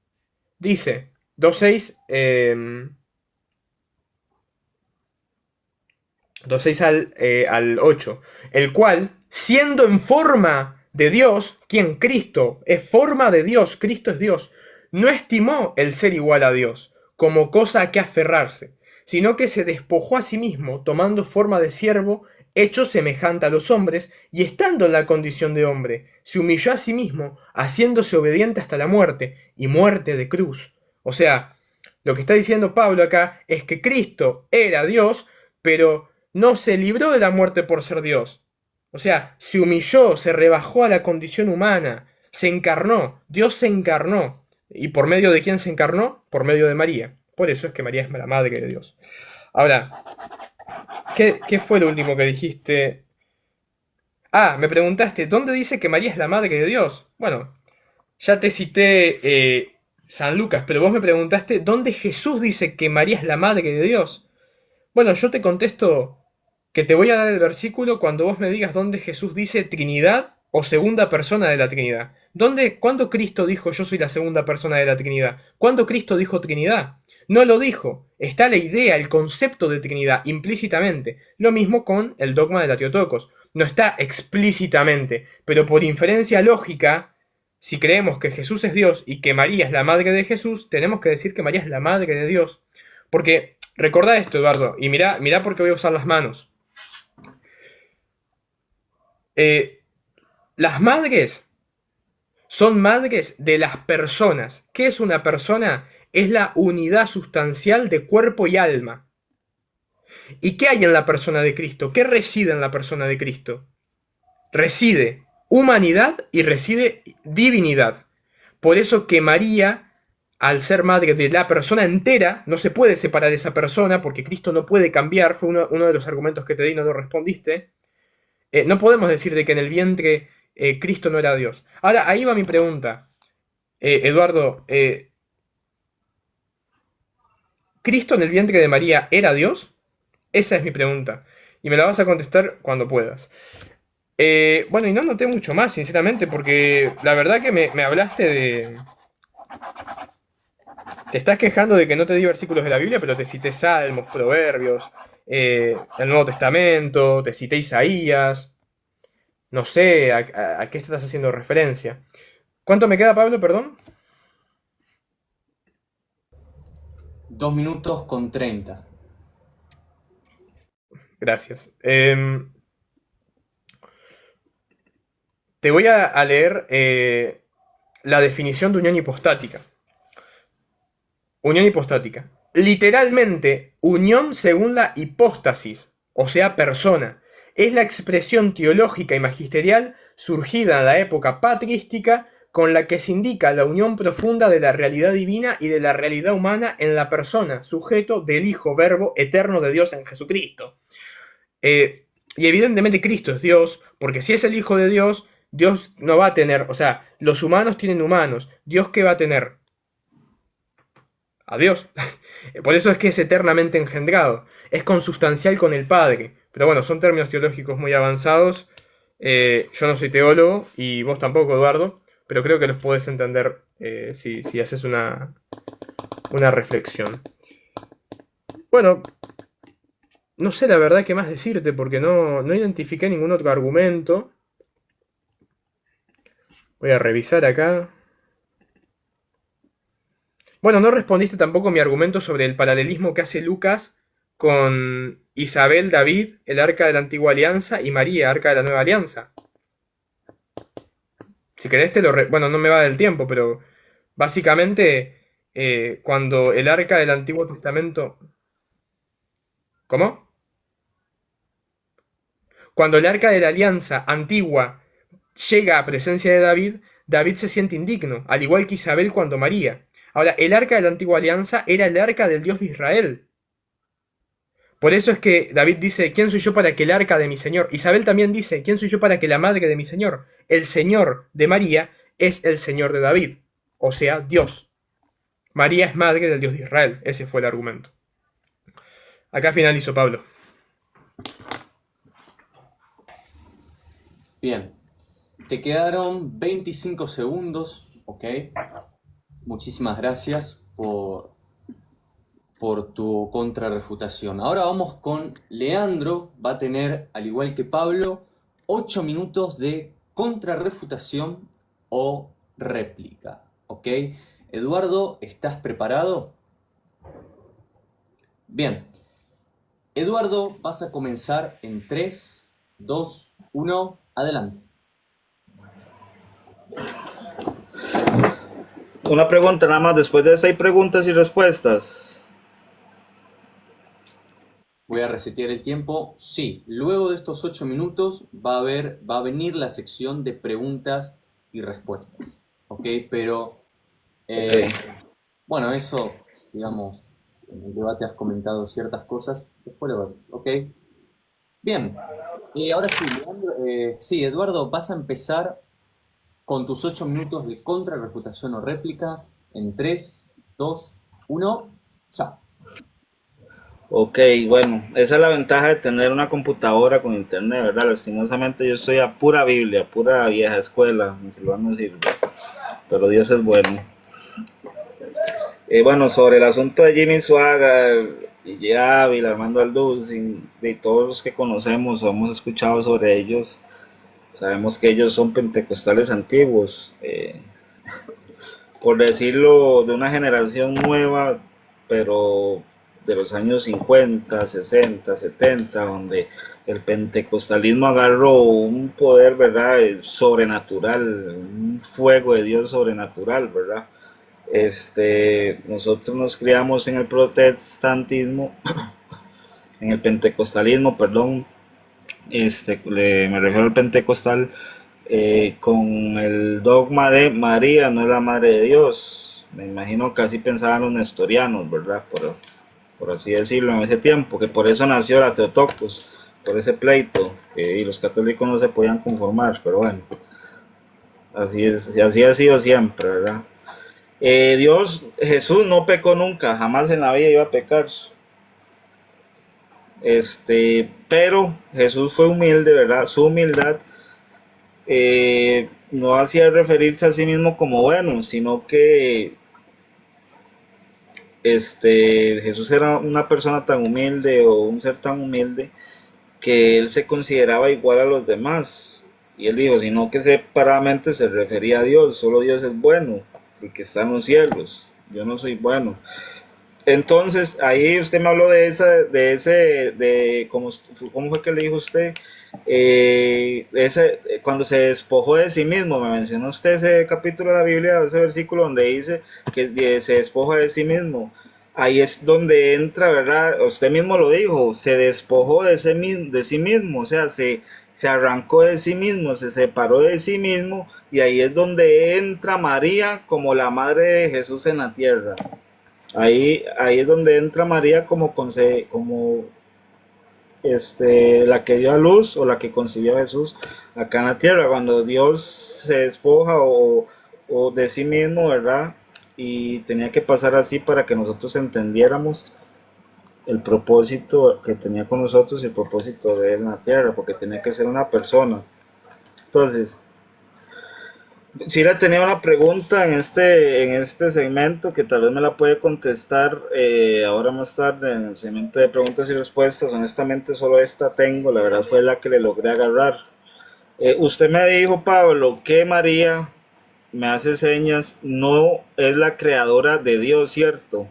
Dice, 2.6 al 8. El cual, siendo en forma de Dios, quien Cristo es forma de Dios, Cristo es Dios, no estimó el ser igual a Dios como cosa a que aferrarse, sino que se despojó a sí mismo, tomando forma de siervo, hecho semejante a los hombres, y estando en la condición de hombre, se humilló a sí mismo, haciéndose obediente hasta la muerte, y muerte de cruz. O sea, lo que está diciendo Pablo acá es que Cristo era Dios, pero no se libró de la muerte por ser Dios. O sea, se humilló, se rebajó a la condición humana, se encarnó, Dios se encarnó. ¿Y por medio de quién se encarnó? Por medio de María. Por eso es que María es la madre de Dios. Ahora, ¿qué fue lo último que dijiste? Ah, me preguntaste, ¿dónde dice que María es la madre de Dios? Bueno, ya te cité San Lucas, pero vos me preguntaste, ¿dónde Jesús dice que María es la madre de Dios? Bueno, yo te contesto que te voy a dar el versículo cuando vos me digas dónde Jesús dice Trinidad o segunda persona de la Trinidad. ¿Cuándo Cristo dijo yo soy la segunda persona de la Trinidad? ¿Cuándo Cristo dijo Trinidad? No lo dijo. Está la idea, el concepto de Trinidad implícitamente. Lo mismo con el dogma de la Theotokos. No está explícitamente, pero por inferencia lógica, si creemos que Jesús es Dios y que María es la madre de Jesús, tenemos que decir que María es la madre de Dios. Porque, recordá esto, Eduardo, y mirá porque voy a usar las manos. Las madres son madres de las personas. ¿Qué es una persona? Es la unidad sustancial de cuerpo y alma. ¿Y qué hay en la persona de Cristo? ¿Qué reside en la persona de Cristo? Reside humanidad y reside divinidad. Por eso que María, al ser madre de la persona entera, no se puede separar de esa persona porque Cristo no puede cambiar. Fue uno de los argumentos que te di y no lo respondiste. No podemos decir de que en el vientre Cristo no era Dios. Ahora, ahí va mi pregunta. Eduardo, ¿Cristo en el vientre de María era Dios? Esa es mi pregunta. Y me la vas a contestar cuando puedas. Bueno, y no noté mucho más, sinceramente, porque la verdad que me hablaste de... Te estás quejando de que no te di versículos de la Biblia, pero te cité Salmos, Proverbios, el Nuevo Testamento, te cité Isaías. No sé a qué estás haciendo referencia. ¿Cuánto me queda, Pablo, perdón? 2 minutos con 30. Gracias. Te voy a leer la definición de unión hipostática. Unión hipostática. Literalmente, unión según la hipóstasis, o sea, persona. Es la expresión teológica y magisterial surgida en la época patrística con la que se indica la unión profunda de la realidad divina y de la realidad humana en la persona, sujeto del Hijo Verbo eterno de Dios en Jesucristo. Y evidentemente Cristo es Dios, porque si es el Hijo de Dios, Dios no va a tener, o sea, los humanos tienen humanos, ¿Dios qué va a tener? A Dios. Por eso es que es eternamente engendrado, es consubstancial con el Padre. Pero bueno, son términos teológicos muy avanzados. Yo no soy teólogo y vos tampoco, Eduardo, pero creo que los podés entender si haces una reflexión. Bueno, no sé la verdad qué más decirte porque no identifiqué ningún otro argumento. Voy a revisar acá. Bueno, no respondiste tampoco mi argumento sobre el paralelismo que hace Lucas con Isabel, David, el arca de la antigua alianza, y María, arca de la nueva alianza. Si querés bueno, no me va del tiempo, pero básicamente cuando el arca del Antiguo Testamento... ¿Cómo? Cuando el arca de la alianza antigua llega a presencia de David, David se siente indigno, al igual que Isabel cuando María. Ahora, el arca de la antigua alianza era el arca del Dios de Israel. Por eso es que David dice, ¿quién soy yo para que el arca de mi Señor? Isabel también dice, ¿quién soy yo para que la madre de mi Señor? El Señor de María es el Señor de David, o sea, Dios. María es madre del Dios de Israel, ese fue el argumento. Acá finalizo, Pablo. Bien, te quedaron 25 segundos, ¿ok? Muchísimas gracias por tu contrarrefutación. Ahora vamos con Leandro, va a tener, al igual que Pablo, 8 minutos de contrarrefutación o réplica, ¿ok? Eduardo, ¿estás preparado? Bien. Eduardo, vas a comenzar en 3, 2, 1, adelante. Una pregunta nada más, después de eso hay preguntas y respuestas. Voy a resetear el tiempo. Sí, luego de estos 8 minutos va a venir la sección de preguntas y respuestas, ¿ok? Pero, bueno, eso, digamos, en el debate has comentado ciertas cosas, después lo veo, ¿ok? Bien, y ahora sí, Leandro, sí, Eduardo, vas a empezar con tus 8 minutos de contrarrefutación o réplica en 3, 2, 1, ya. Ok, bueno, esa es la ventaja de tener una computadora con internet, ¿verdad? Lastimosamente yo estoy a pura Biblia, pura vieja escuela, mi celular no sirve, pero Dios es bueno. Bueno, sobre el asunto de Jimmy Swaggart, y Ávila, Armando Alducin, de todos los que conocemos o hemos escuchado sobre ellos, sabemos que ellos son pentecostales antiguos, por decirlo, de una generación nueva, pero de los años 50, 60, 70, donde el pentecostalismo agarró un poder, ¿verdad?, sobrenatural, un fuego de Dios sobrenatural, ¿verdad? Nosotros nos criamos en el protestantismo, en el pentecostalismo, perdón, me refiero al pentecostal, con el dogma de María no es la madre de Dios. Me imagino que así pensaban los nestorianos, ¿verdad? Por así decirlo, en ese tiempo, que por eso nació la Theotokos, por ese pleito, y los católicos no se podían conformar, pero bueno, así ha sido siempre, ¿verdad? Jesús no pecó nunca, jamás en la vida iba a pecar. Pero Jesús fue humilde, ¿verdad? Su humildad no hacía referirse a sí mismo como bueno, sino que Jesús era una persona tan humilde o un ser tan humilde que él se consideraba igual a los demás. Y él dijo, sino que separadamente se refería a Dios, solo Dios es bueno, el que está en los cielos, yo no soy bueno. Entonces, ahí usted me habló de ¿cómo fue que le dijo usted? Cuando se despojó de sí mismo, me mencionó usted ese capítulo de la Biblia, ese versículo donde dice que se despoja de sí mismo. Ahí es donde entra, ¿verdad? Usted mismo lo dijo, se despojó de sí mismo, o sea, se arrancó de sí mismo, se separó de sí mismo, y ahí es donde entra María como la madre de Jesús en la tierra. Ahí es donde entra María como la que dio a luz o la que concibió a Jesús acá en la tierra, cuando Dios se despoja o de sí mismo, ¿verdad? Y tenía que pasar así para que nosotros entendiéramos el propósito que tenía con nosotros y el propósito de él en la tierra, porque tenía que ser una persona. Entonces, si le tenía una pregunta en este segmento que tal vez me la puede contestar ahora más tarde en el segmento de preguntas y respuestas. Honestamente, solo esta tengo, la verdad fue la que le logré agarrar. Usted me dijo, Pablo, que María, me hace señas, no es la creadora de Dios, ¿cierto?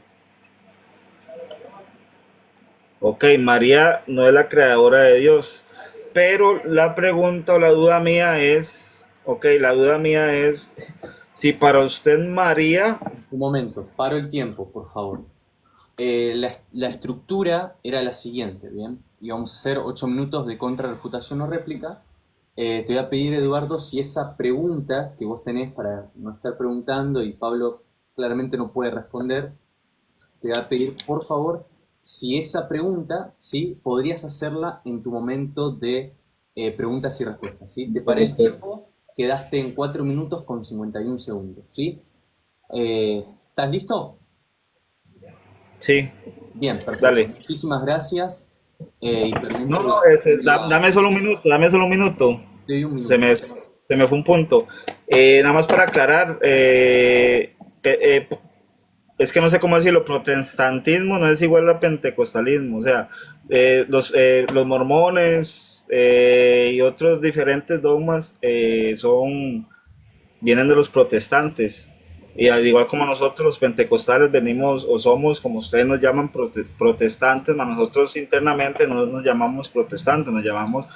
Ok, María no es la creadora de Dios. Pero la pregunta o la duda mía es, si para usted María, Un momento, paro el tiempo, por favor. La estructura era la siguiente, ¿bien? Íbamos a hacer 8 minutos de contrarrefutación o réplica. Te voy a pedir, Eduardo, si esa pregunta que vos tenés para no estar preguntando y Pablo claramente no puede responder, te voy a pedir, por favor, si esa pregunta, ¿sí? Podrías hacerla en tu momento de preguntas y respuestas, ¿sí? Te paré el tiempo, quedaste en 4 minutos con 51 segundos, ¿sí? ¿Estás listo? sí, Bien, perfecto. dale. Muchísimas gracias. Y permito No, no, la... dame solo un minuto. Te doy un Se minuto. me, se me fue un punto. Nada más para aclarar, es que no sé cómo decirlo, protestantismo no es igual a pentecostalismo, o sea, los mormones y otros diferentes dogmas vienen de los protestantes. Y al igual como nosotros los pentecostales venimos o somos, como ustedes nos llaman, protestantes, nosotros internamente no nos llamamos protestantes, nos llamamos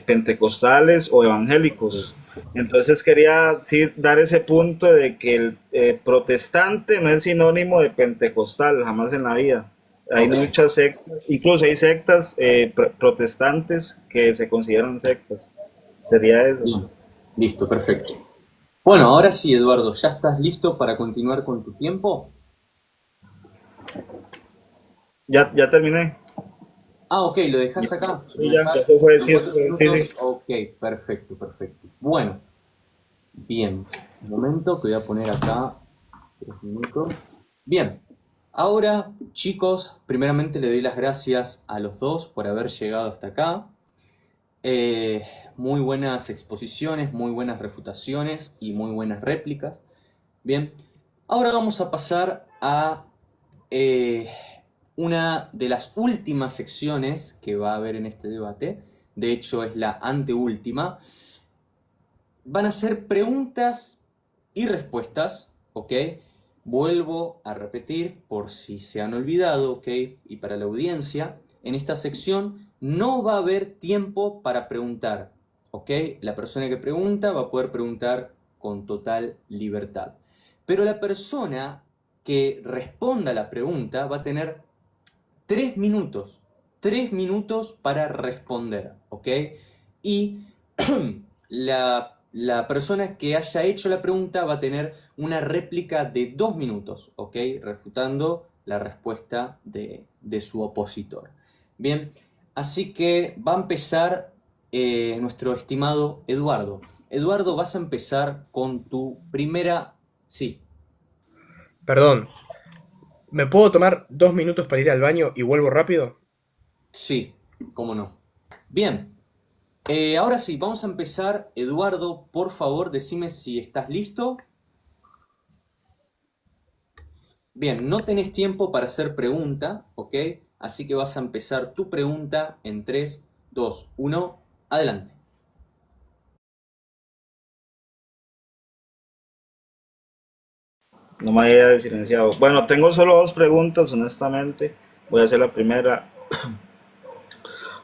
pentecostales o evangélicos. Entonces quería sí, dar ese punto de que el protestante no es sinónimo de pentecostal, jamás en la vida. Hay Ok, muchas sectas, incluso hay sectas protestantes que se consideran sectas. Sería eso. bien. Listo, perfecto. Bueno, ahora sí, Eduardo, ¿ya estás listo para continuar con tu tiempo? Ya terminé. Ah, ok, lo dejas acá. Lo Sí, ya dejas se fue, en sí, 4 sí, minutos. sí. Ok, perfecto, perfecto. Bueno, bien. Un momento que voy a poner acá 3 minutos. Bien. Ahora, chicos, primeramente le doy las gracias a los dos por haber llegado hasta acá. Eh, Muy buenas exposiciones, muy buenas refutaciones y muy buenas réplicas. Bien, ahora vamos a pasar a eh, una de las últimas secciones que va a haber en este debate. De hecho, es la anteúltima. Van a ser preguntas y respuestas, ¿ok? Vuelvo a repetir por si se han olvidado, ¿ok? Y para la audiencia, en esta sección no va a haber tiempo para preguntar, ¿ok? La persona que pregunta va a poder preguntar con total libertad. Pero la persona que responda a la pregunta va a tener 3 minutos. 3 minutos para responder, ¿ok? Y la persona que haya hecho la pregunta va a tener una réplica de 2 minutos, ¿ok? Refutando la respuesta de su opositor. Bien, así que va a empezar nuestro estimado Eduardo. Eduardo, vas a empezar con tu primera... Sí, Perdón, ¿me puedo tomar 2 minutos para ir al baño y vuelvo rápido? sí, cómo no. Bien, ahora sí, vamos a empezar. Eduardo, por favor, decime si estás listo. Bien, no tenés tiempo para hacer pregunta, ¿ok? Así que vas a empezar tu pregunta en 3, 2, 1, adelante. No me había silenciado. Bueno, tengo solo dos preguntas, honestamente. Voy a hacer la primera.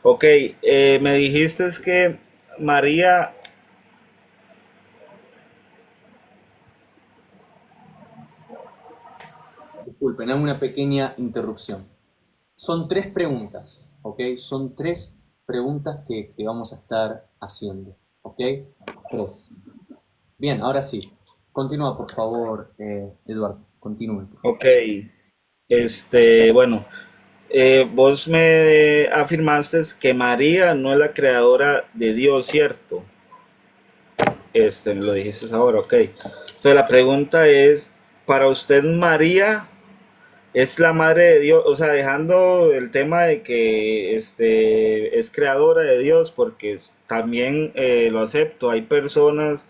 Ok, me dijiste es que María, Disculpen, hago una pequeña interrupción. Son tres preguntas, ¿ok? Son tres preguntas que vamos a estar haciendo, ¿ok? Tres. Bien, ahora sí. Continúa, por favor, Eduardo. Continúe, por favor. ok, bueno, vos me afirmaste que María no es la creadora de Dios, ¿cierto? Me lo dijiste ahora, ok. Entonces la pregunta es, ¿para usted María es la madre de Dios? O sea, dejando el tema de que es creadora de Dios, porque también lo acepto. Hay personas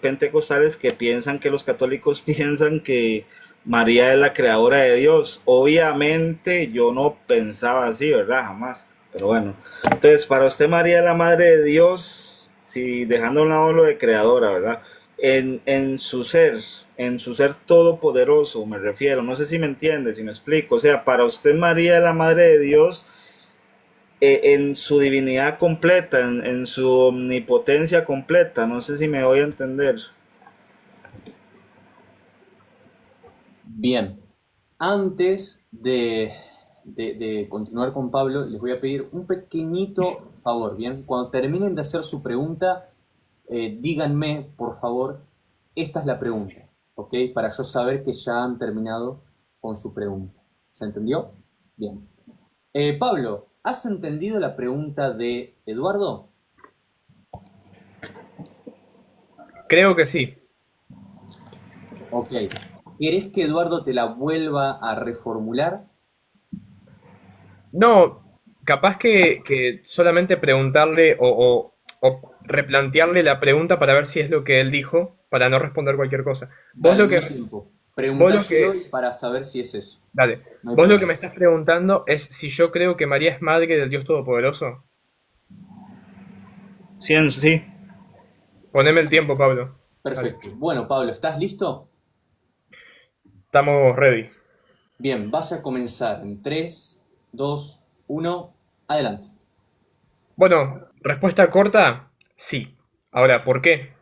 pentecostales que piensan que los católicos piensan que María es la creadora de Dios. Obviamente yo no pensaba así, ¿verdad? Jamás. Pero bueno, entonces para usted María es la madre de Dios, si dejando a un lado lo de creadora, ¿verdad? En su ser, en su ser todopoderoso, me refiero. No sé si me entiende, si me explico. O sea, para usted María es la madre de Dios en su divinidad completa, en su omnipotencia completa. No sé si me voy a entender. Bien. Antes de continuar con Pablo, les voy a pedir un pequeñito favor, ¿bien? Cuando terminen de hacer su pregunta, díganme, por favor, esta es la pregunta, ¿ok? Para yo saber que ya han terminado con su pregunta. ¿Se entendió? Bien. Pablo, ¿has entendido la pregunta de Eduardo? Creo que sí. Ok. ¿Querés que Eduardo te la vuelva a reformular? No, capaz que solamente preguntarle o replantearle la pregunta para ver si es lo que él dijo, para no responder cualquier cosa. Vos Dale, lo no que, hay tiempo. vos lo Preguntáselo que, para saber si es eso. dale, No hay vos lo que problema. me estás preguntando es si yo creo que María es madre del Dios Todopoderoso. Sí, sí. Poneme el tiempo, Pablo. Dale, Perfecto. Bueno, Pablo, ¿estás listo? estamos ready. Bien, vas a comenzar en 3, 2, 1, adelante. Bueno, respuesta corta, sí. Ahora, ¿por qué?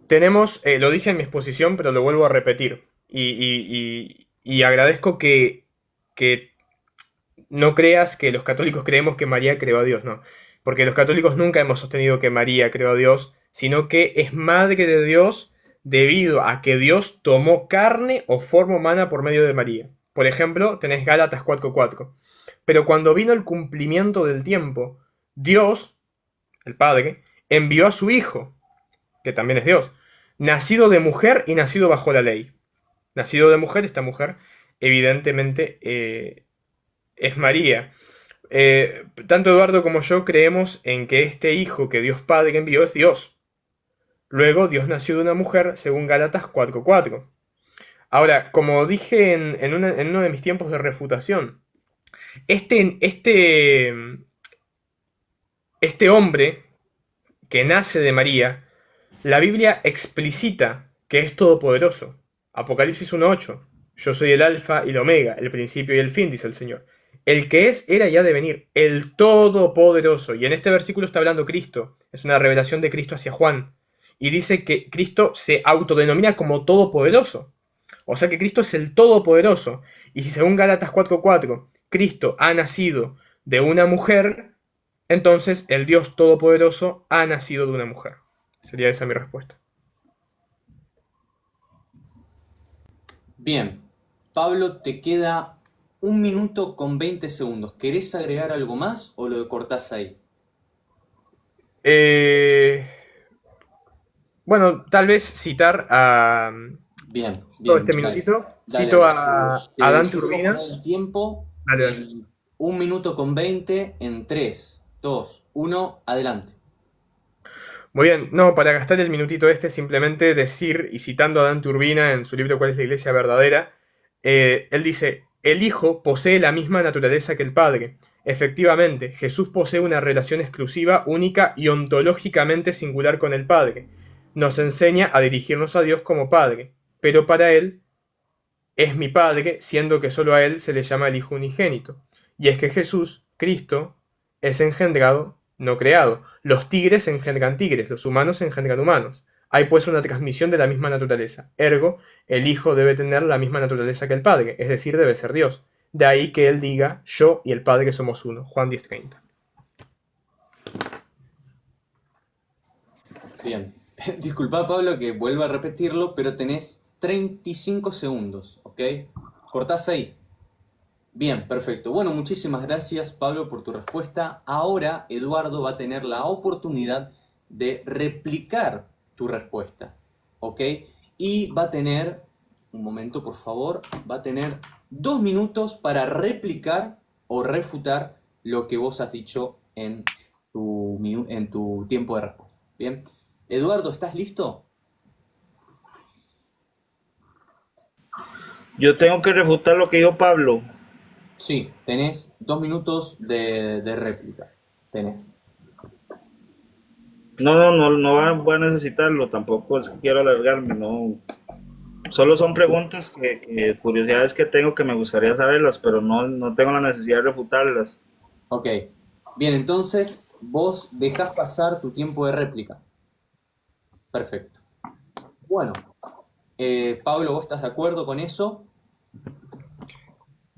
Tenemos, lo dije en mi exposición, pero lo vuelvo a repetir. Y agradezco que no creas que los católicos creemos que María creó a Dios, no. Porque los católicos nunca hemos sostenido que María creó a Dios, sino que es madre de Dios debido a que Dios tomó carne o forma humana por medio de María. Por ejemplo, tenés Gálatas 4:4. Pero cuando vino el cumplimiento del tiempo, Dios, el Padre, envió a su Hijo, que también es Dios, nacido de mujer y nacido bajo la ley. Nacido de mujer, esta mujer evidentemente es María. Tanto Eduardo como yo creemos en que este hijo que Dios Padre envió es Dios. Luego, Dios nació de una mujer, según Gálatas 4:4. Ahora, como dije en uno de mis tiempos de refutación, este, este, este hombre que nace de María, la Biblia explicita que es todopoderoso. Apocalipsis 1:8. Yo soy el alfa y el omega, el principio y el fin, dice el Señor. El que es, era y ha de venir, el todopoderoso. Y en este versículo está hablando Cristo. Es una revelación de Cristo hacia Juan. Y dice que Cristo se autodenomina como todopoderoso. O sea que Cristo es el todopoderoso. Y si según Gálatas 4:4, Cristo ha nacido de una mujer, entonces el Dios todopoderoso ha nacido de una mujer. Sería esa mi respuesta. Bien, Pablo, te queda 1 minuto con 20 segundos. ¿Querés agregar algo más o lo cortás ahí? Eh, bueno, tal vez citar a Bien, todo bien, este dale. minutito. Dale, Cito a te Dante vuelvo a Urbina. poner el tiempo Dale, dale. en 1 minuto con 20 en 3, 2, 1, adelante. Muy bien, no, para gastar el minutito este, simplemente decir, y citando a Dante Urbina en su libro ¿Cuál es la iglesia verdadera? Él dice, el Hijo posee la misma naturaleza que el Padre. Efectivamente, Jesús posee una relación exclusiva, única y ontológicamente singular con el Padre. Nos enseña a dirigirnos a Dios como Padre. pero para él es mi Padre, siendo que solo a él se le llama el Hijo unigénito. Y es que Jesús, Cristo, es engendrado, no creado. Los tigres engendran tigres, los humanos engendran humanos. Hay pues una transmisión de la misma naturaleza. Ergo, el Hijo debe tener la misma naturaleza que el Padre, es decir, debe ser Dios. De ahí que él diga, yo y el Padre somos uno. Juan 10:30. Bien. Disculpa, Pablo, que vuelva a repetirlo, pero tenés 35 segundos, ¿ok? Cortás ahí. Bien, perfecto. Bueno, muchísimas gracias, Pablo, por tu respuesta. Ahora Eduardo va a tener la oportunidad de replicar tu respuesta, ¿ok? Y va a tener, un momento por favor, va a tener 2 minutos para replicar o refutar lo que vos has dicho en tu tiempo de respuesta. Bien. Eduardo, ¿estás listo? Yo tengo que refutar lo que dijo Pablo. Sí, tenés 2 minutos de réplica. Tenés. Voy a necesitarlo, tampoco es que quiero alargarme, no. Solo son preguntas curiosidades que tengo que me gustaría saberlas, pero no tengo la necesidad de refutarlas. Ok. Bien, entonces vos dejás pasar tu tiempo de réplica. Perfecto. Bueno, Pablo, ¿vos estás de acuerdo con eso?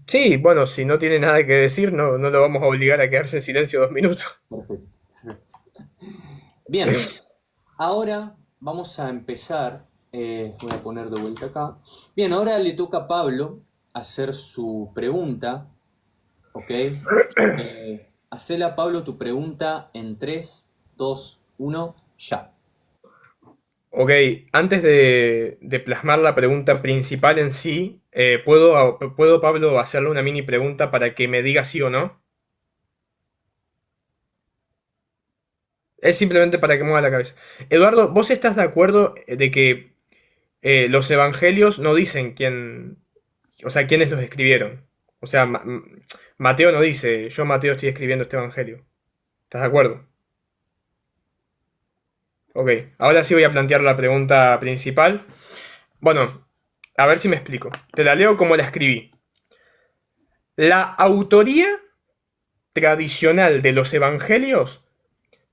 Sí, bueno, si no tiene nada que decir, no lo vamos a obligar a quedarse en silencio 2 minutos. Perfecto. Bien, ahora vamos a empezar. Voy a poner de vuelta acá. Bien, ahora le toca a Pablo hacer su pregunta. ¿Ok? Hacela, Pablo, tu pregunta en 3, 2, 1, ya. Ok, antes de plasmar la pregunta principal en sí, ¿puedo, Pablo, hacerle una mini pregunta para que me diga sí o no? Es simplemente para que mueva la cabeza. Eduardo, ¿vos estás de acuerdo de que los evangelios no dicen quién, o sea, quiénes los escribieron? O sea, Mateo no dice, yo Mateo estoy escribiendo este evangelio. ¿Estás de acuerdo? Ok, ahora sí voy a plantear la pregunta principal. Bueno, a ver si me explico. Te la leo como la escribí. La autoría tradicional de los evangelios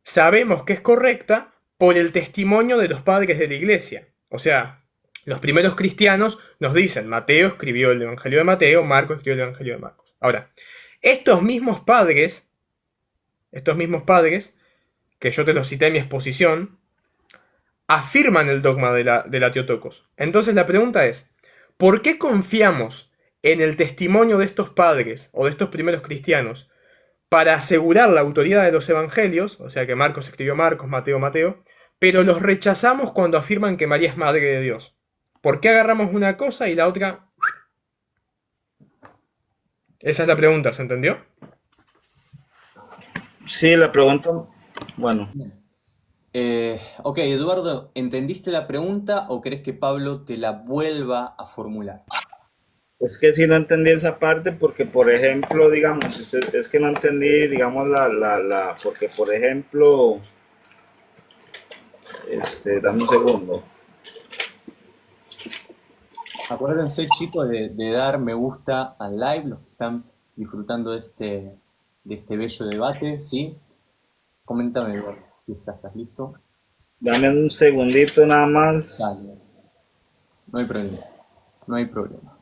sabemos que es correcta por el testimonio de los padres de la iglesia. O sea, los primeros cristianos nos dicen, Mateo escribió el evangelio de Mateo, Marcos escribió el evangelio de Marcos. Ahora, estos mismos padres, que yo te los cité en mi exposición, afirman el dogma de la Teotocos. Entonces la pregunta es, ¿por qué confiamos en el testimonio de estos padres o de estos primeros cristianos para asegurar la autoridad de los evangelios, o sea que Marcos escribió Marcos, Mateo, Mateo, pero los rechazamos cuando afirman que María es madre de Dios? ¿Por qué agarramos una cosa y la otra? Esa es la pregunta, ¿se entendió? Sí, la pregunta, bueno, Ok, Eduardo, ¿entendiste la pregunta o crees que Pablo te la vuelva a formular? es que sí no entendí esa parte porque, por ejemplo, digamos, es que no entendí, digamos, porque, por ejemplo, dame un segundo. Acuérdense, chicos, de dar me gusta al live, los que están disfrutando de este bello debate, ¿sí? Coméntame, Eduardo, si ya estás listo. Dame un segundito nada más. Dale, no hay problema, no hay problema.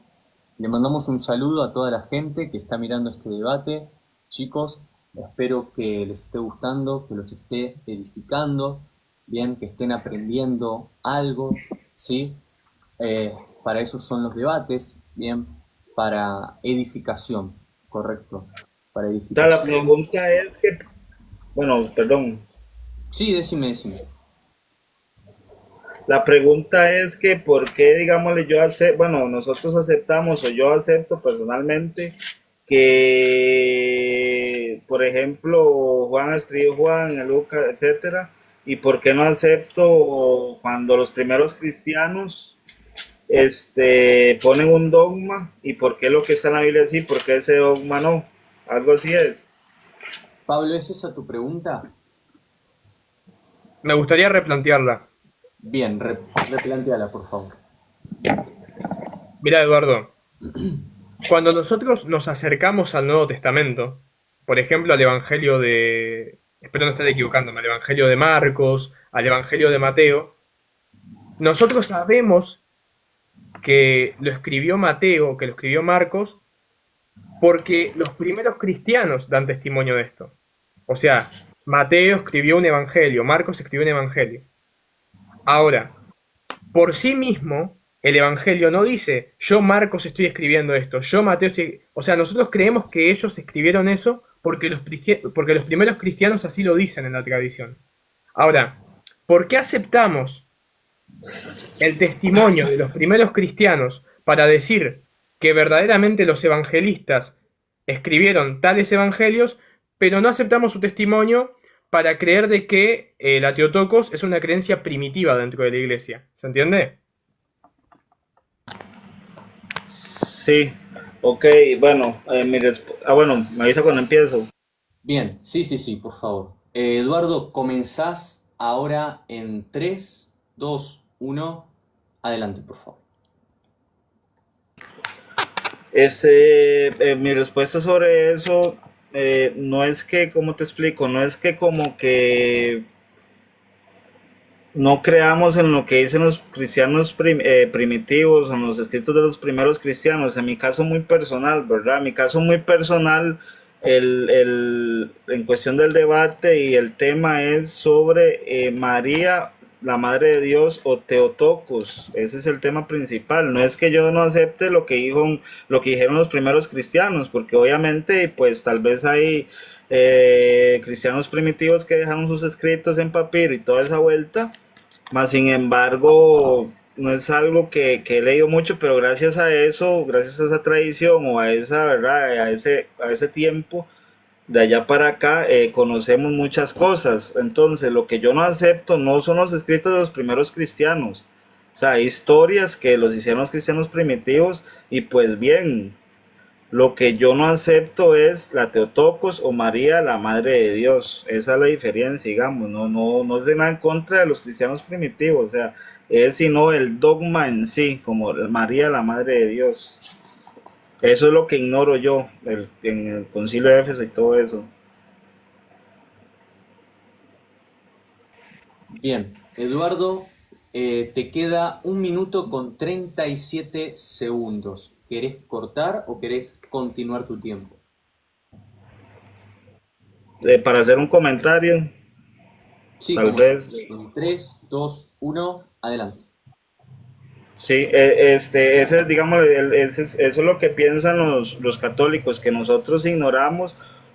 Le mandamos un saludo a toda la gente que está mirando este debate. Chicos, espero que les esté gustando, que los esté edificando, bien, que estén aprendiendo algo, ¿sí? Para eso son los debates, bien, para edificación, correcto, para O sea, la edificación. pregunta es que, bueno, perdón, Sí, decime. la pregunta es que por qué, digámosle, bueno, nosotros aceptamos o yo acepto personalmente que, por ejemplo, Juan escribió Juan, Lucas, etcétera, y por qué no acepto cuando los primeros cristianos ponen un dogma y por qué lo que está en la Biblia sí, por qué ese dogma no, algo así es. Pablo, ¿es esa tu pregunta? Me gustaría replantearla. Bien, replantéala, por favor. Mira, Eduardo, cuando nosotros nos acercamos al Nuevo Testamento, por ejemplo, al Evangelio de... Espero no estar equivocándome, al Evangelio de Marcos, al Evangelio de Mateo, nosotros sabemos que lo escribió Mateo, que lo escribió Marcos, porque los primeros cristianos dan testimonio de esto. O sea, Mateo escribió un evangelio, Marcos escribió un evangelio. Ahora, por sí mismo, el evangelio no dice, yo Marcos estoy escribiendo esto, yo Mateo estoy... O sea, nosotros creemos que ellos escribieron eso porque los primeros cristianos así lo dicen en la tradición. Ahora, ¿por qué aceptamos el testimonio de los primeros cristianos para decir que verdaderamente los evangelistas escribieron tales evangelios, pero no aceptamos su testimonio para creer de que la Teotocos es una creencia primitiva dentro de la iglesia? ¿Se entiende? Sí, ok, bueno, bueno, me avisa cuando empiezo. Bien, sí, sí, sí, por favor. Eduardo, comenzás ahora en 3, 2, 1. Adelante, por favor. Mi respuesta sobre eso no es que, ¿cómo te explico? No es que como que no creamos en lo que dicen los cristianos primitivos, en los escritos de los primeros cristianos. En mi caso muy personal, ¿verdad? En mi caso muy personal, en cuestión del debate y el tema es sobre María, la Madre de Dios o Teotocos. Ese es el tema principal. No es que yo no acepte lo que dijeron los primeros cristianos, porque obviamente, pues tal vez hay cristianos primitivos que dejaron sus escritos en papiro y toda esa vuelta, más sin embargo, no es algo que he leído mucho, pero gracias a eso, gracias a esa tradición o a esa, ¿verdad? A ese tiempo, de allá para acá, conocemos muchas cosas. Entonces, lo que yo no acepto no son los escritos de los primeros cristianos. O sea, hay historias que los hicieron los cristianos primitivos y pues bien, lo que yo no acepto es la Teotocos o María, la Madre de Dios. Esa es la diferencia, digamos. No es de nada en contra de los cristianos primitivos. O sea, es sino el dogma en sí, como María, la Madre de Dios. Eso es lo que ignoro yo en el Concilio de Éfeso y todo eso. Bien, Eduardo, te queda 1 minuto con 37 segundos. ¿Querés cortar o querés continuar tu tiempo? Para hacer un comentario, Sí, tal como si. vez. En 3, 2, 1, adelante. Sí, ese, digamos, eso es lo que piensan los católicos, que nosotros ignoramos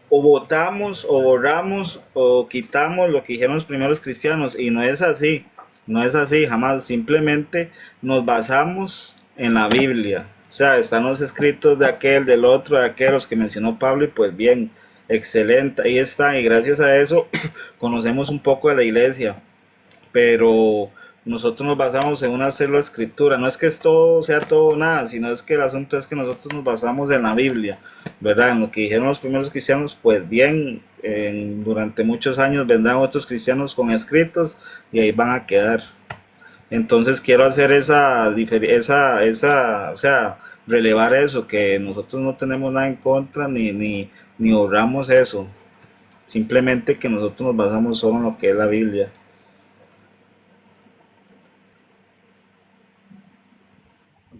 o votamos o borramos o quitamos lo que dijeron los primeros cristianos, y no es así, no es así, jamás, simplemente nos basamos en la Biblia, o sea, están los escritos de aquel, del otro, de aquellos que mencionó Pablo, y pues bien, excelente, ahí está, y gracias a eso conocemos un poco de la iglesia, pero nosotros nos basamos en una sola escritura. No es que esto sea todo o nada, sino es que el asunto es que nosotros nos basamos en la Biblia, ¿verdad? En lo que dijeron los primeros cristianos, pues bien, durante muchos años vendrán otros cristianos con escritos y ahí van a quedar. Entonces quiero hacer o sea, relevar eso, que nosotros no tenemos nada en contra ni borramos eso. Simplemente que nosotros nos basamos solo en lo que es la Biblia.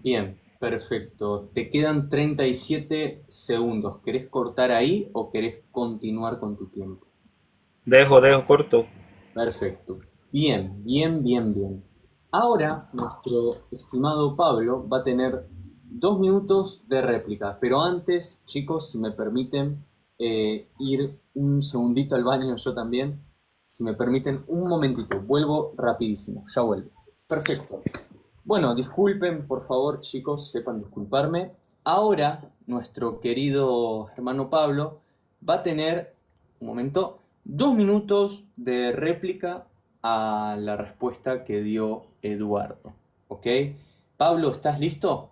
Bien, perfecto. Te quedan 37 segundos. ¿Querés cortar ahí o querés continuar con tu tiempo? Dejo corto. Perfecto. Bien, bien, bien, bien. Ahora nuestro estimado Pablo va a tener 2 minutos de réplica, pero antes, chicos, si me permiten ir un segundito al baño yo también, si me permiten un momentito, vuelvo rapidísimo, ya vuelvo. Perfecto. Bueno, disculpen, por favor, chicos, sepan disculparme. Ahora nuestro querido hermano Pablo va a tener, un momento, 2 minutos de réplica a la respuesta que dio Eduardo. ¿Ok? Pablo, ¿estás listo?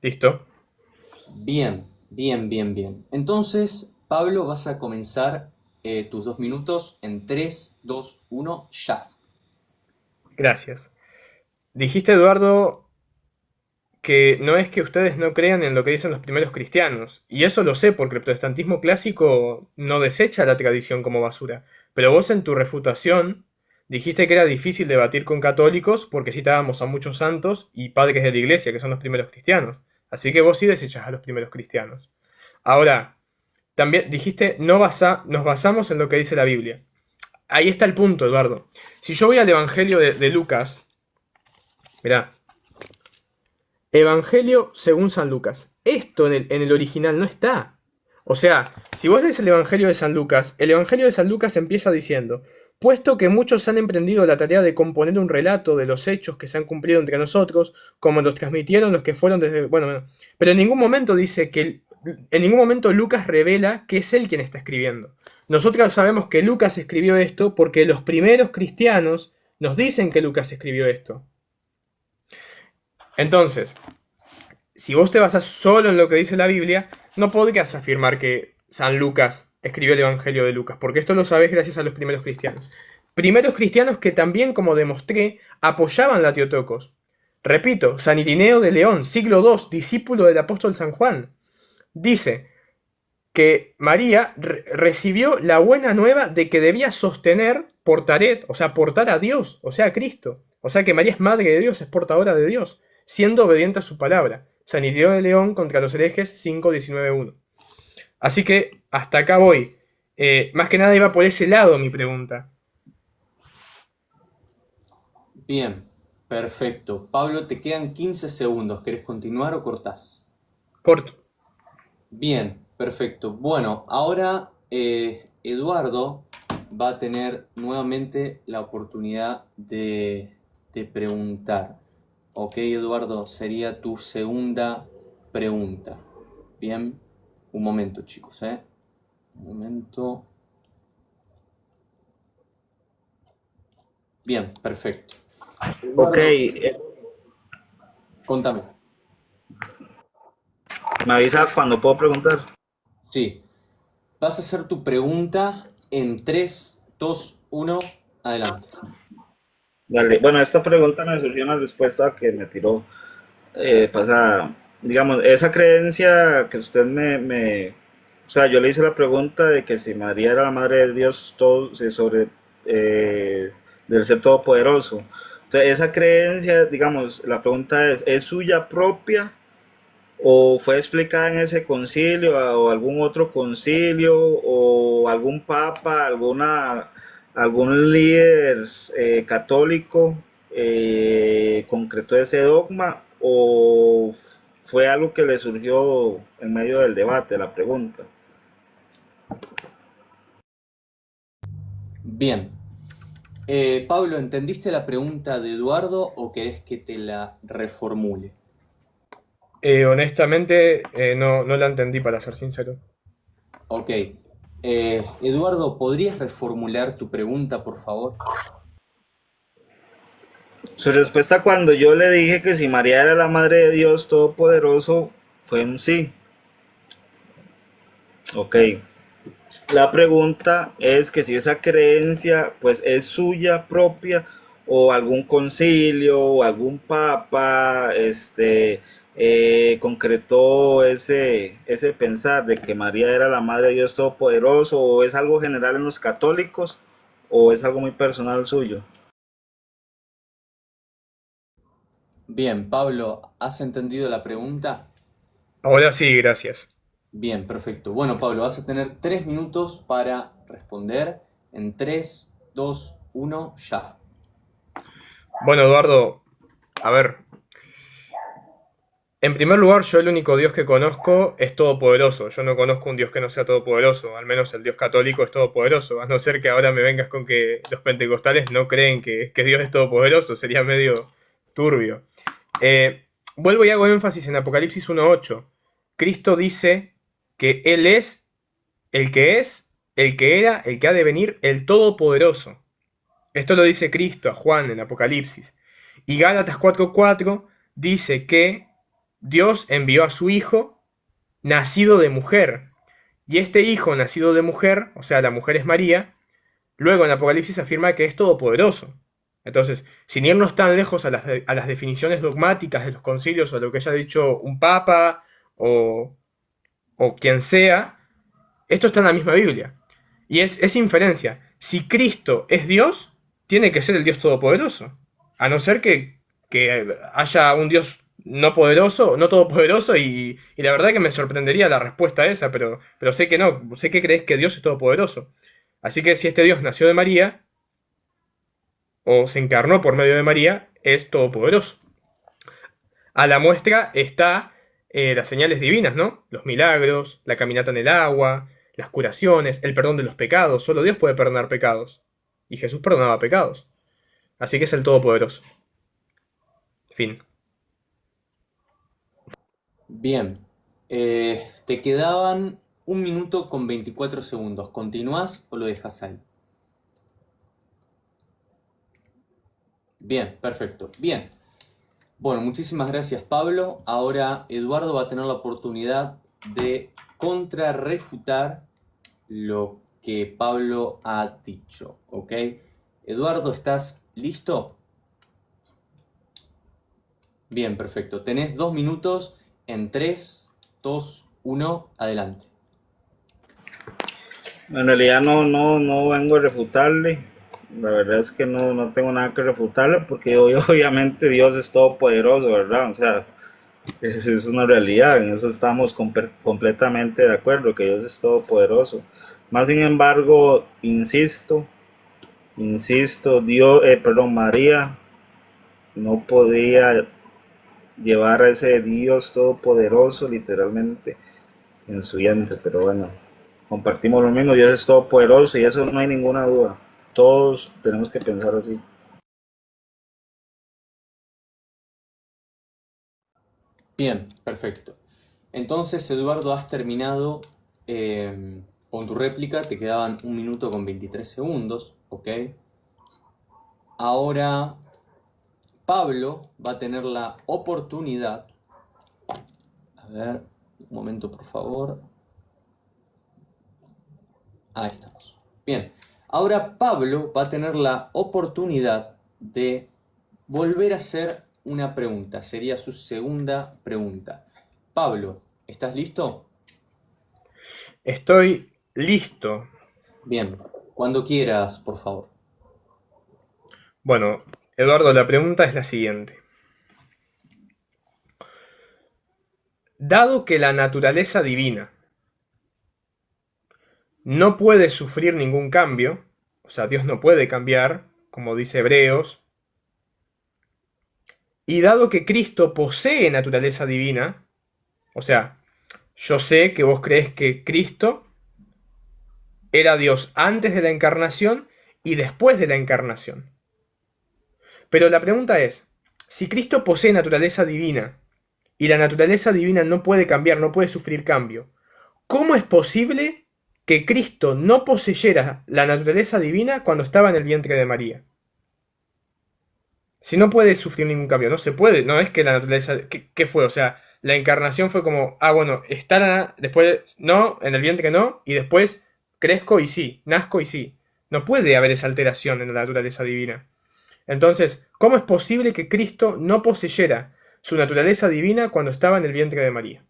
¿Listo? Bien, bien, bien, bien. Entonces, Pablo, vas a comenzar tus 2 minutos en 3, 2, 1, ya. Gracias. Dijiste, Eduardo, que no es que ustedes no crean en lo que dicen los primeros cristianos. Y eso lo sé, porque el protestantismo clásico no desecha la tradición como basura. Pero vos en tu refutación dijiste que era difícil debatir con católicos porque citábamos a muchos santos y padres de la iglesia, que son los primeros cristianos. Así que vos sí desechás a los primeros cristianos. Ahora, también dijiste, nos basamos en lo que dice la Biblia. Ahí está el punto, Eduardo. Si yo voy al Evangelio de Lucas, mirá, Evangelio según San Lucas. Esto en el original no está. O sea, si vos lees el Evangelio de San Lucas, el Evangelio de San Lucas empieza diciendo, puesto que muchos han emprendido la tarea de componer un relato de los hechos que se han cumplido entre nosotros, como los transmitieron los que fueron desde... Bueno, pero en ningún momento dice que... En ningún momento Lucas revela que es él quien está escribiendo. Nosotros sabemos que Lucas escribió esto porque los primeros cristianos nos dicen que Lucas escribió esto. Entonces, si vos te basás solo en lo que dice la Biblia, no podrías afirmar que San Lucas escribió el Evangelio de Lucas, porque esto lo sabés gracias a los primeros cristianos. Primeros cristianos que también, como demostré, apoyaban la Teotocos. Repito, San Irineo de León, siglo II, discípulo del apóstol San Juan, dice que María recibió la buena nueva de que debía sostener portaret, o sea, portar a Dios, o sea, a Cristo. O sea que María es madre de Dios, es portadora de Dios, siendo obediente a su palabra. San Irineo de León contra los herejes 5.19.1. Así que hasta acá voy. Más que nada iba por ese lado mi pregunta. Bien, perfecto. Pablo, te quedan 15 segundos. ¿Querés continuar o cortás? Corto. Bien, perfecto. Bueno, ahora Eduardo va a tener nuevamente la oportunidad de preguntar. Ok, Eduardo, sería tu segunda pregunta. Bien, un momento, chicos, Un momento. Bien, perfecto. Ok, Contame. me avisa cuando puedo preguntar. Sí. Vas a hacer tu pregunta en 3, 2, 1, adelante. Dale. Bueno, esta pregunta me surgió una respuesta que me tiró pasada. Digamos, esa creencia que usted o sea, yo le hice la pregunta de que si María era la madre de Dios todo, sobre del ser todopoderoso. Entonces, esa creencia, digamos, la pregunta ¿es suya propia o fue explicada en ese concilio o algún otro concilio o algún papa, algún líder católico concretó ese dogma o fue algo que le surgió en medio del debate, la pregunta? Bien. Pablo, ¿entendiste la pregunta de Eduardo o querés que te la reformule? Honestamente, no la entendí, para ser sincero. Ok. Eduardo, ¿podrías reformular tu pregunta, por favor? Su respuesta cuando yo le dije que si María era la madre de Dios Todopoderoso fue un sí. Ok. La pregunta es que si esa creencia pues es suya propia o algún concilio o algún papa concretó ese pensar de que María era la madre de Dios Todopoderoso, o es algo general en los católicos o es algo muy personal suyo. Bien, Pablo, ¿has entendido la pregunta? Ahora sí, gracias. Bien, perfecto. Bueno, Pablo, vas a tener 3 minutos para responder en 3, 2, 1, ya. Bueno, Eduardo, a ver. En primer lugar, yo el único Dios que conozco es todopoderoso. Yo no conozco un Dios que no sea todopoderoso. Al menos el Dios católico es todopoderoso. A no ser que ahora me vengas con que los pentecostales no creen que Dios es todopoderoso. Sería medio turbio. Vuelvo y hago énfasis en Apocalipsis 1.8. Cristo dice que Él es, el que era, el que ha de venir, el todopoderoso. Esto lo dice Cristo a Juan en Apocalipsis. Y Gálatas 4.4 dice que Dios envió a su Hijo nacido de mujer. Y este Hijo nacido de mujer, o sea, la mujer es María, luego en Apocalipsis afirma que es todopoderoso. Entonces, sin irnos tan lejos a las definiciones dogmáticas de los concilios o lo que haya dicho un papa o, o quien sea, esto está en la misma Biblia. Y es inferencia. Si Cristo es Dios, tiene que ser el Dios todopoderoso. A no ser que haya un Dios no poderoso, no todopoderoso, y la verdad que me sorprendería la respuesta esa, pero sé que no, sé que crees que Dios es todopoderoso. Así que si este Dios nació de María, o se encarnó por medio de María, es todopoderoso. A la muestra está las señales divinas, ¿no? Los milagros, la caminata en el agua, las curaciones, el perdón de los pecados. Solo Dios puede perdonar pecados. Y Jesús perdonaba pecados. Así que es el Todopoderoso. Fin. Bien, te quedaban 1 minuto con 24 segundos. ¿Continúas o lo dejas ahí? Bien, perfecto. Bien. Bueno, muchísimas gracias, Pablo. Ahora Eduardo va a tener la oportunidad de contrarrefutar lo que Pablo ha dicho, ¿ok? Eduardo, ¿estás listo? Bien, perfecto. Tenés 2 minutos en 3, 2, 1, adelante. En realidad no vengo a refutarle. La verdad es que no tengo nada que refutarle porque obviamente Dios es todopoderoso, ¿verdad? O sea, es una realidad, en eso estamos completamente de acuerdo, que Dios es todopoderoso. Más sin embargo, Dios, María no podía llevar a ese Dios todopoderoso literalmente en su vientre, pero bueno, compartimos lo mismo, Dios es todopoderoso y eso no hay ninguna duda, todos tenemos que pensar así. Bien, perfecto. Entonces, Eduardo, has terminado con tu réplica. Te quedaban 1 minuto con 23 segundos, ¿ok? Ahora Pablo va a tener la oportunidad. A ver, un momento, por favor. Ahí estamos. Bien, ahora Pablo va a tener la oportunidad de volver a hacer una pregunta. Sería su segunda pregunta. Pablo, ¿estás listo? Estoy listo. Bien, cuando quieras, por favor. Bueno, Eduardo, la pregunta es la siguiente. Dado que la naturaleza divina no puede sufrir ningún cambio, o sea, Dios no puede cambiar, como dice Hebreos, y dado que Cristo posee naturaleza divina, o sea, yo sé que vos crees que Cristo era Dios antes de la encarnación y después de la encarnación. Pero la pregunta es, si Cristo posee naturaleza divina y la naturaleza divina no puede cambiar, no puede sufrir cambio, ¿cómo es posible que Cristo no poseyera la naturaleza divina cuando estaba en el vientre de María? Si no puede sufrir ningún cambio, no se puede, no es que la naturaleza, ¿qué fue? O sea, la encarnación fue como, bueno, después no, en el vientre no, y después crezco y sí, nazco y sí. No puede haber esa alteración en la naturaleza divina. Entonces, ¿cómo es posible que Cristo no poseyera su naturaleza divina cuando estaba en el vientre de María?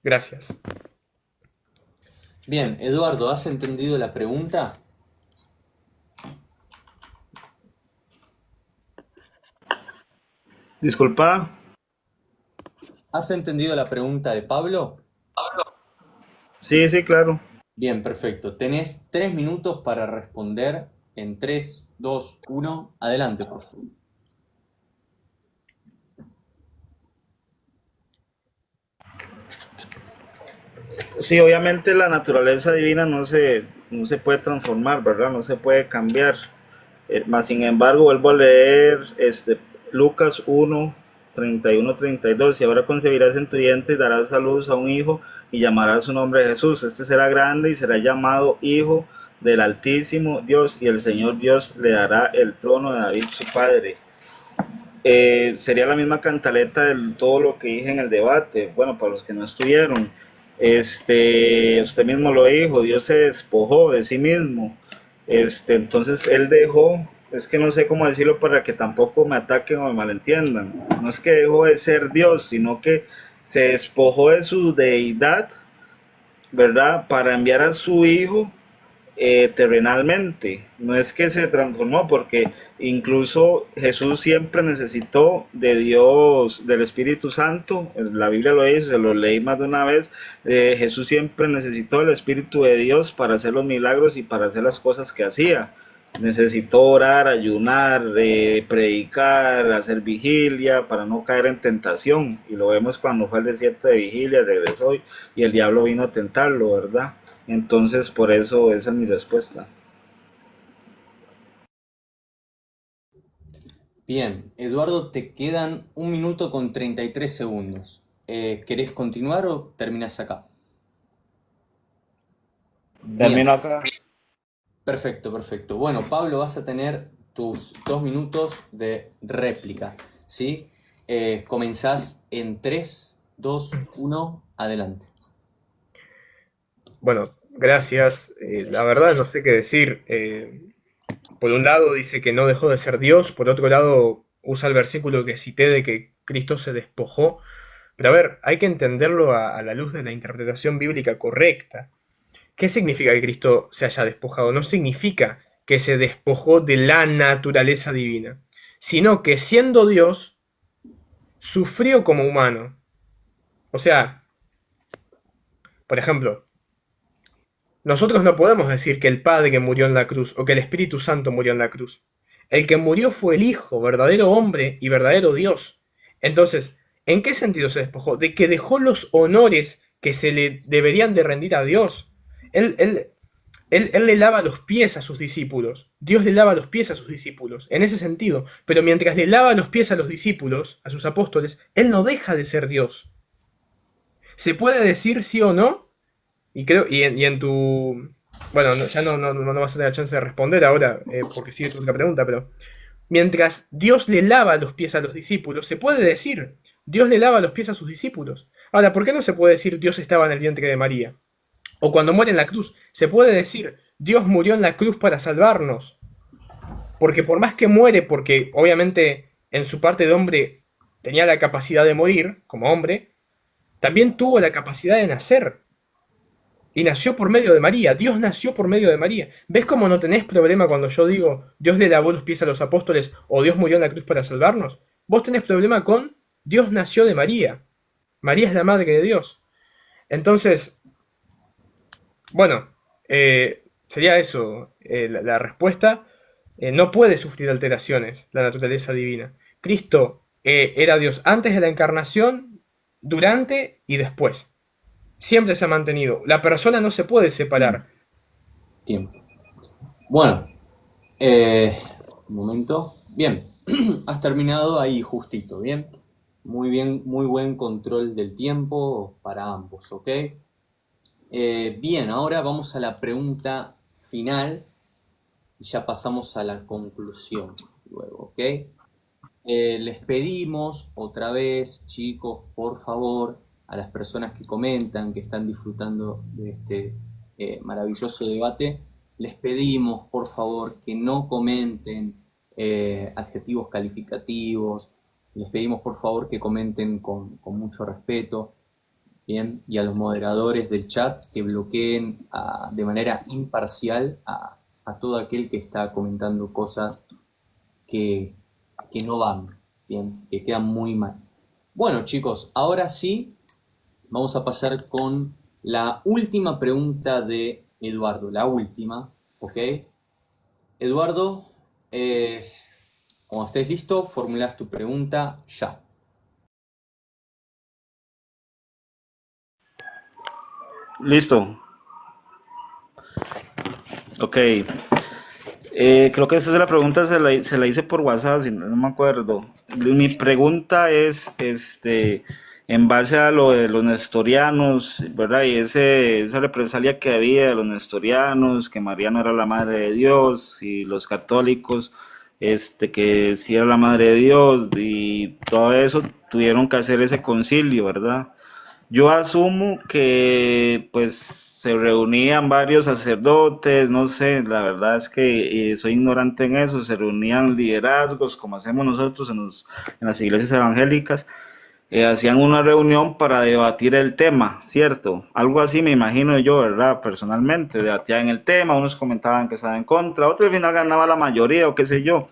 Gracias. Bien, Eduardo, ¿has entendido la pregunta? Disculpa. ¿Has entendido la pregunta de Pablo? Sí, sí, claro. Bien, perfecto. Tenés 3 minutos para responder en 3, 2, 1. Adelante, por favor. Sí, obviamente la naturaleza divina no se puede transformar, ¿verdad? No se puede cambiar. Más sin embargo, vuelvo a leer Lucas 1, 31, 32. Y ahora concebirás en tu vientre y darás a luz a un hijo y llamarás su nombre Jesús. Este será grande y será llamado Hijo del Altísimo Dios, y el Señor Dios le dará el trono de David su padre. Sería la misma cantaleta de todo lo que dije en el debate. Bueno, para los que no estuvieron, usted mismo lo dijo, Dios se despojó de sí mismo. Entonces él dejó es que no sé cómo decirlo para que tampoco me ataquen o me malentiendan. No es que dejó de ser Dios, sino que se despojó de su deidad, ¿verdad? Para enviar a su hijo terrenalmente. No es que se transformó, porque incluso Jesús siempre necesitó de Dios, del Espíritu Santo. La Biblia lo dice, se lo leí más de una vez. Jesús siempre necesitó el Espíritu de Dios para hacer los milagros y para hacer las cosas que hacía. Necesitó orar, ayunar, predicar, hacer vigilia para no caer en tentación. Y lo vemos cuando fue al desierto de vigilia, regresó y el diablo vino a tentarlo, ¿verdad? Entonces, por eso esa es mi respuesta. Bien, Eduardo, te quedan 1 minuto con 33 segundos. ¿Querés continuar o terminas acá? Bien, Termino acá. perfecto, perfecto. Bueno, Pablo, vas a tener tus 2 minutos de réplica, ¿sí? Comenzás en 3, 2, 1, adelante. Bueno, gracias. La verdad no sé qué decir. Por un lado dice que no dejó de ser Dios, por otro lado usa el versículo que cité de que Cristo se despojó. Pero a ver, hay que entenderlo a la luz de la interpretación bíblica correcta. ¿Qué significa que Cristo se haya despojado? No significa que se despojó de la naturaleza divina, sino que siendo Dios, sufrió como humano. O sea, por ejemplo, nosotros no podemos decir que el Padre murió en la cruz o que el Espíritu Santo murió en la cruz. El que murió fue el Hijo, verdadero hombre y verdadero Dios. Entonces, ¿en qué sentido se despojó? De que dejó los honores que se le deberían de rendir a Dios. Él le lava los pies a sus discípulos. Dios le lava los pies a sus discípulos, en ese sentido. Pero mientras le lava los pies a los discípulos, a sus apóstoles, Él no deja de ser Dios. ¿Se puede decir sí o no? Y creo, y en tu... Bueno, ya no vas a tener chance de responder ahora, porque sigue tu otra pregunta, pero... Mientras Dios le lava los pies a los discípulos, se puede decir, Dios le lava los pies a sus discípulos. Ahora, ¿por qué no se puede decir Dios estaba en el vientre de María? O cuando muere en la cruz, se puede decir, Dios murió en la cruz para salvarnos. Porque por más que muere, porque obviamente en su parte de hombre tenía la capacidad de morir, como hombre, también tuvo la capacidad de nacer. Y nació por medio de María. Dios nació por medio de María. ¿Ves cómo no tenés problema cuando yo digo Dios le lavó los pies a los apóstoles o Dios murió en la cruz para salvarnos? Vos tenés problema con Dios nació de María. María es la madre de Dios. Entonces, bueno, sería eso la respuesta. No puede sufrir alteraciones la naturaleza divina. Cristo era Dios antes de la encarnación, durante y después. Siempre se ha mantenido. La persona no se puede separar. Tiempo. Bueno, un momento. Bien, has terminado ahí justito, ¿bien? Muy bien, muy buen control del tiempo para ambos, ¿ok? Bien, ahora vamos a la pregunta final y ya pasamos a la conclusión luego, ¿ok? Les pedimos otra vez, chicos, por favor, a las personas que comentan, que están disfrutando de este maravilloso debate, les pedimos, por favor, que no comenten adjetivos calificativos, les pedimos, por favor, que comenten con mucho respeto, ¿bien? Y a los moderadores del chat que bloqueen de manera imparcial a todo aquel que está comentando cosas que no van, ¿bien? Que quedan muy mal. Bueno, chicos, ahora sí vamos a pasar con la última pregunta de Eduardo, la última, ¿ok? Eduardo, cuando estés listo, formulas tu pregunta ya. Listo. Ok. Creo que esa es la pregunta, se la hice por WhatsApp, si no me acuerdo. Mi pregunta es, en base a lo de los nestorianos, ¿verdad? Y esa represalia que había de los nestorianos, que María no era la madre de Dios, y los católicos, que sí era la madre de Dios, y todo eso, tuvieron que hacer ese concilio, ¿verdad? Yo asumo que, pues, se reunían varios sacerdotes, no sé, la verdad es que soy ignorante en eso, se reunían liderazgos como hacemos nosotros en las iglesias evangélicas, hacían una reunión para debatir el tema, ¿cierto? Algo así me imagino yo, ¿verdad? Personalmente, debatían el tema, unos comentaban que estaban en contra, otros al final ganaba la mayoría o qué sé yo.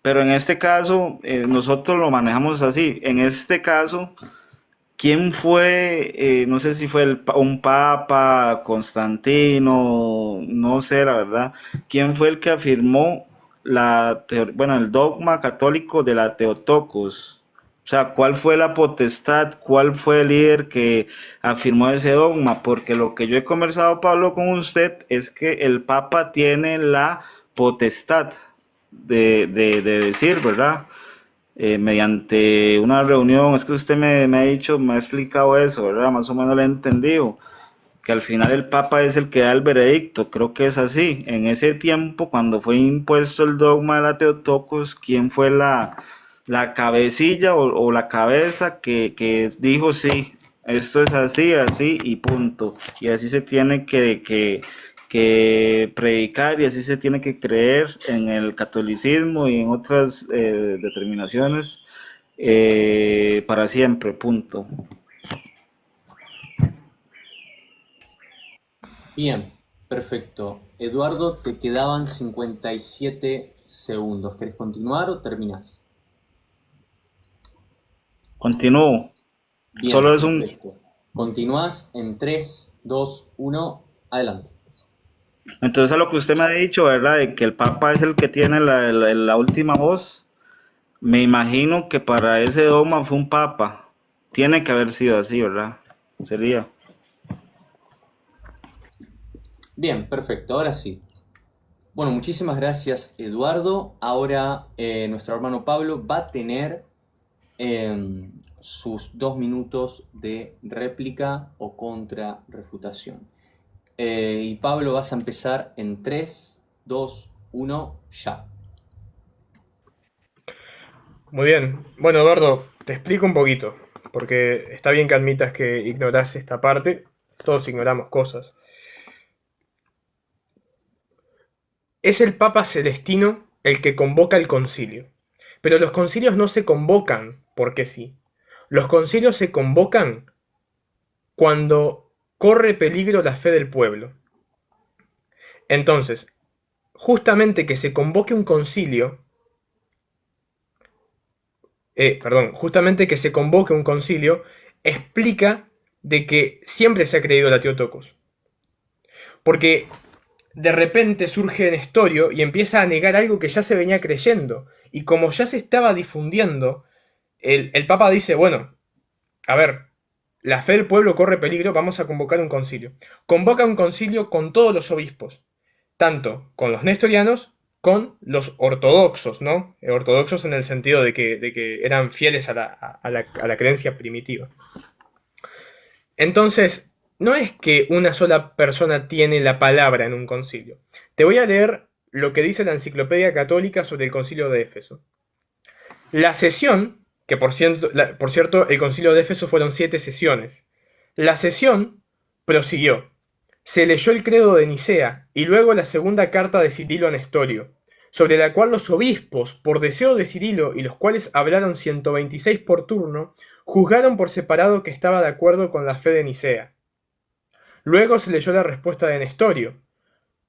Pero en este caso, nosotros lo manejamos así. En este caso, ¿quién fue? No sé si fue un papa, Constantino, no sé la verdad. ¿Quién fue el que afirmó bueno, el dogma católico de la Theotokos? O sea, ¿cuál fue la potestad? ¿Cuál fue el líder que afirmó ese dogma? Porque lo que yo he conversado, Pablo, con usted es que el papa tiene la potestad de decir, ¿verdad? Mediante una reunión, es que usted me ha dicho, me ha explicado eso, ¿verdad? Más o menos lo he entendido, que al final el Papa es el que da el veredicto, creo que es así. En ese tiempo, cuando fue impuesto el dogma de la Theotokos, ¿quién fue la cabecilla o la cabeza que dijo sí, esto es así, así y punto? Y así se tiene que predicar y así se tiene que creer en el catolicismo y en otras determinaciones para siempre, punto. Bien, perfecto. Eduardo, te quedaban 57 segundos. ¿Querés continuar o terminás? Continúo. Bien, Solo es un... perfecto. Continuás en 3, 2, 1, adelante. Entonces a lo que usted me ha dicho, ¿verdad? De que el Papa es el que tiene la última voz. Me imagino que para ese dogma fue un Papa. Tiene que haber sido así, ¿verdad? Sería. Bien, perfecto, ahora sí. Bueno, muchísimas gracias, Eduardo. Ahora nuestro hermano Pablo va a tener sus 2 minutos de réplica o contrarrefutación. Y Pablo, vas a empezar en 3, 2, 1, ya. Muy bien. Bueno, Eduardo, te explico un poquito, porque está bien que admitas que ignorás esta parte. Todos ignoramos cosas. Es el Papa Celestino el que convoca el concilio. Pero los concilios no se convocan porque sí. Los concilios se convocan cuando corre peligro la fe del pueblo. Entonces, justamente que se convoque un concilio, justamente que se convoque un concilio explica de que siempre se ha creído la Theotokos. Porque de repente surge Nestorio y empieza a negar algo que ya se venía creyendo. Y como ya se estaba difundiendo, el Papa dice, bueno, a ver, la fe del pueblo corre peligro, vamos a convocar un concilio. Convoca un concilio con todos los obispos, tanto con los nestorianos, con los ortodoxos, ¿no? Ortodoxos en el sentido de que eran fieles a la creencia primitiva. Entonces, no es que una sola persona tiene la palabra en un concilio. Te voy a leer lo que dice la Enciclopedia Católica sobre el concilio de Éfeso. La sesión, que por cierto, el concilio de Éfeso fueron 7 sesiones. La sesión prosiguió. Se leyó el credo de Nicea y luego la segunda carta de Cirilo a Nestorio, sobre la cual los obispos, por deseo de Cirilo y los cuales hablaron 126 por turno, juzgaron por separado que estaba de acuerdo con la fe de Nicea. Luego se leyó la respuesta de Nestorio.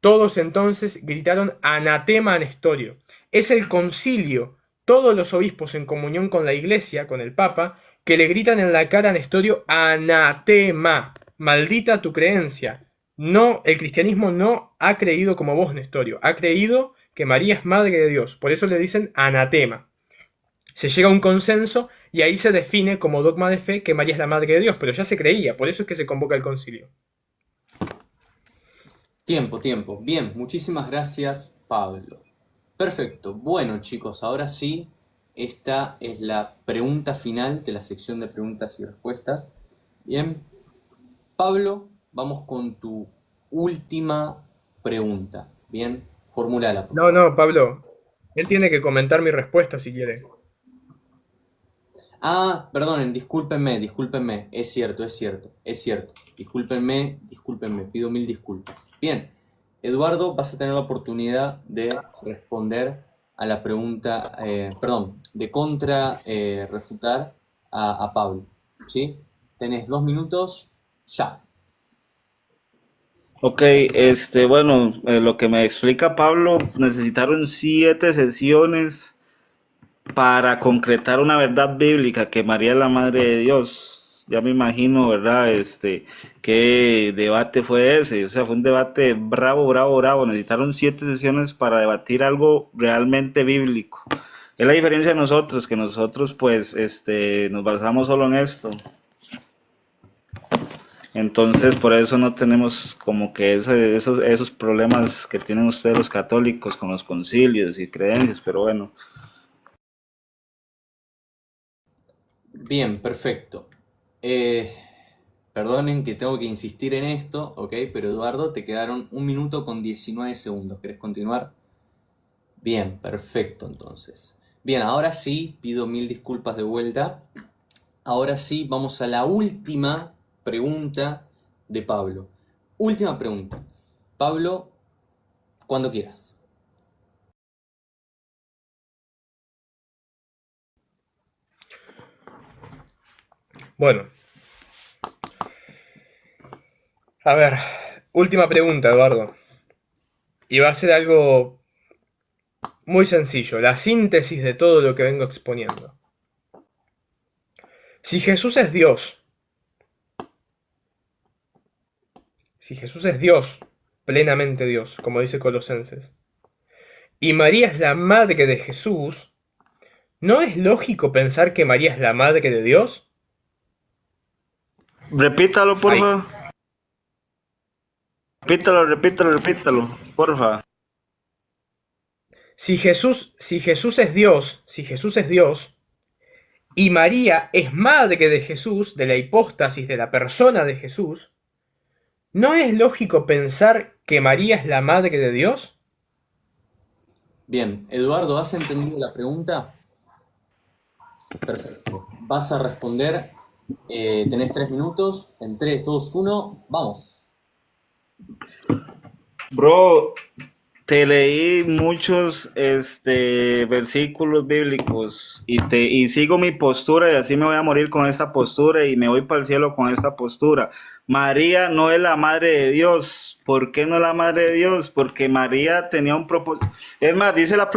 Todos entonces gritaron anatema a Nestorio. Es el concilio, todos los obispos en comunión con la iglesia, con el Papa, que le gritan en la cara a Nestorio anatema, maldita tu creencia. No, el cristianismo no ha creído como vos, Nestorio, ha creído que María es madre de Dios, por eso le dicen anatema. Se llega a un consenso y ahí se define como dogma de fe que María es la madre de Dios, pero ya se creía, por eso es que se convoca el concilio. Tiempo. Bien, muchísimas gracias, Pablo. Perfecto. Bueno, chicos, ahora sí, esta es la pregunta final de la sección de preguntas y respuestas. Bien, Pablo, vamos con tu última pregunta. Bien, formulala. No, Pablo, él tiene que comentar mi respuesta si quiere. Ah, perdonen, discúlpenme, es cierto, discúlpenme, pido mil disculpas. Bien, Eduardo, vas a tener la oportunidad de responder a la pregunta, perdón, de refutar a Pablo, ¿sí? Tenés 2 minutos, ya. Ok, bueno, lo que me explica Pablo, necesitaron 7 sesiones para concretar una verdad bíblica, que María es la Madre de Dios. Ya me imagino, ¿verdad? Qué debate fue ese. O sea, fue un debate bravo, bravo, bravo. Necesitaron 7 sesiones para debatir algo realmente bíblico. Es la diferencia de nosotros, que nosotros pues nos basamos solo en esto. Entonces, por eso no tenemos como que esos problemas que tienen ustedes los católicos con los concilios y creencias, pero bueno. Bien, perfecto. Eh, Perdonen que tengo que insistir en esto, ¿ok? Pero Eduardo, te quedaron 1 minuto con 19 segundos. ¿Querés continuar? Bien, perfecto entonces. Bien, ahora sí, pido mil disculpas de vuelta. Ahora sí, vamos a la última pregunta de Pablo. Última pregunta. Pablo, cuando quieras. Bueno, a ver, última pregunta, Eduardo. Y va a ser algo muy sencillo, la síntesis de todo lo que vengo exponiendo. Si Jesús es Dios, si Jesús es Dios, plenamente Dios, como dice Colosenses, y María es la madre de Jesús, ¿no es lógico pensar que María es la madre de Dios? Repítalo, Ahí. porfa. Repítalo, porfa. Si Jesús es Dios, y María es madre de Jesús, de la hipóstasis de la persona de Jesús, ¿no es lógico pensar que María es la madre de Dios? Bien, Eduardo, ¿has entendido la pregunta? Perfecto. Vas a responder. Tenés 3 minutos. En 3, 2, 1, vamos. Bro, te leí muchos versículos bíblicos y sigo mi postura y así me voy a morir con esta postura y me voy para el cielo con esta postura. María no es la madre de Dios. ¿Por qué no es la madre de Dios? Porque María tenía un propósito. Es más, dice la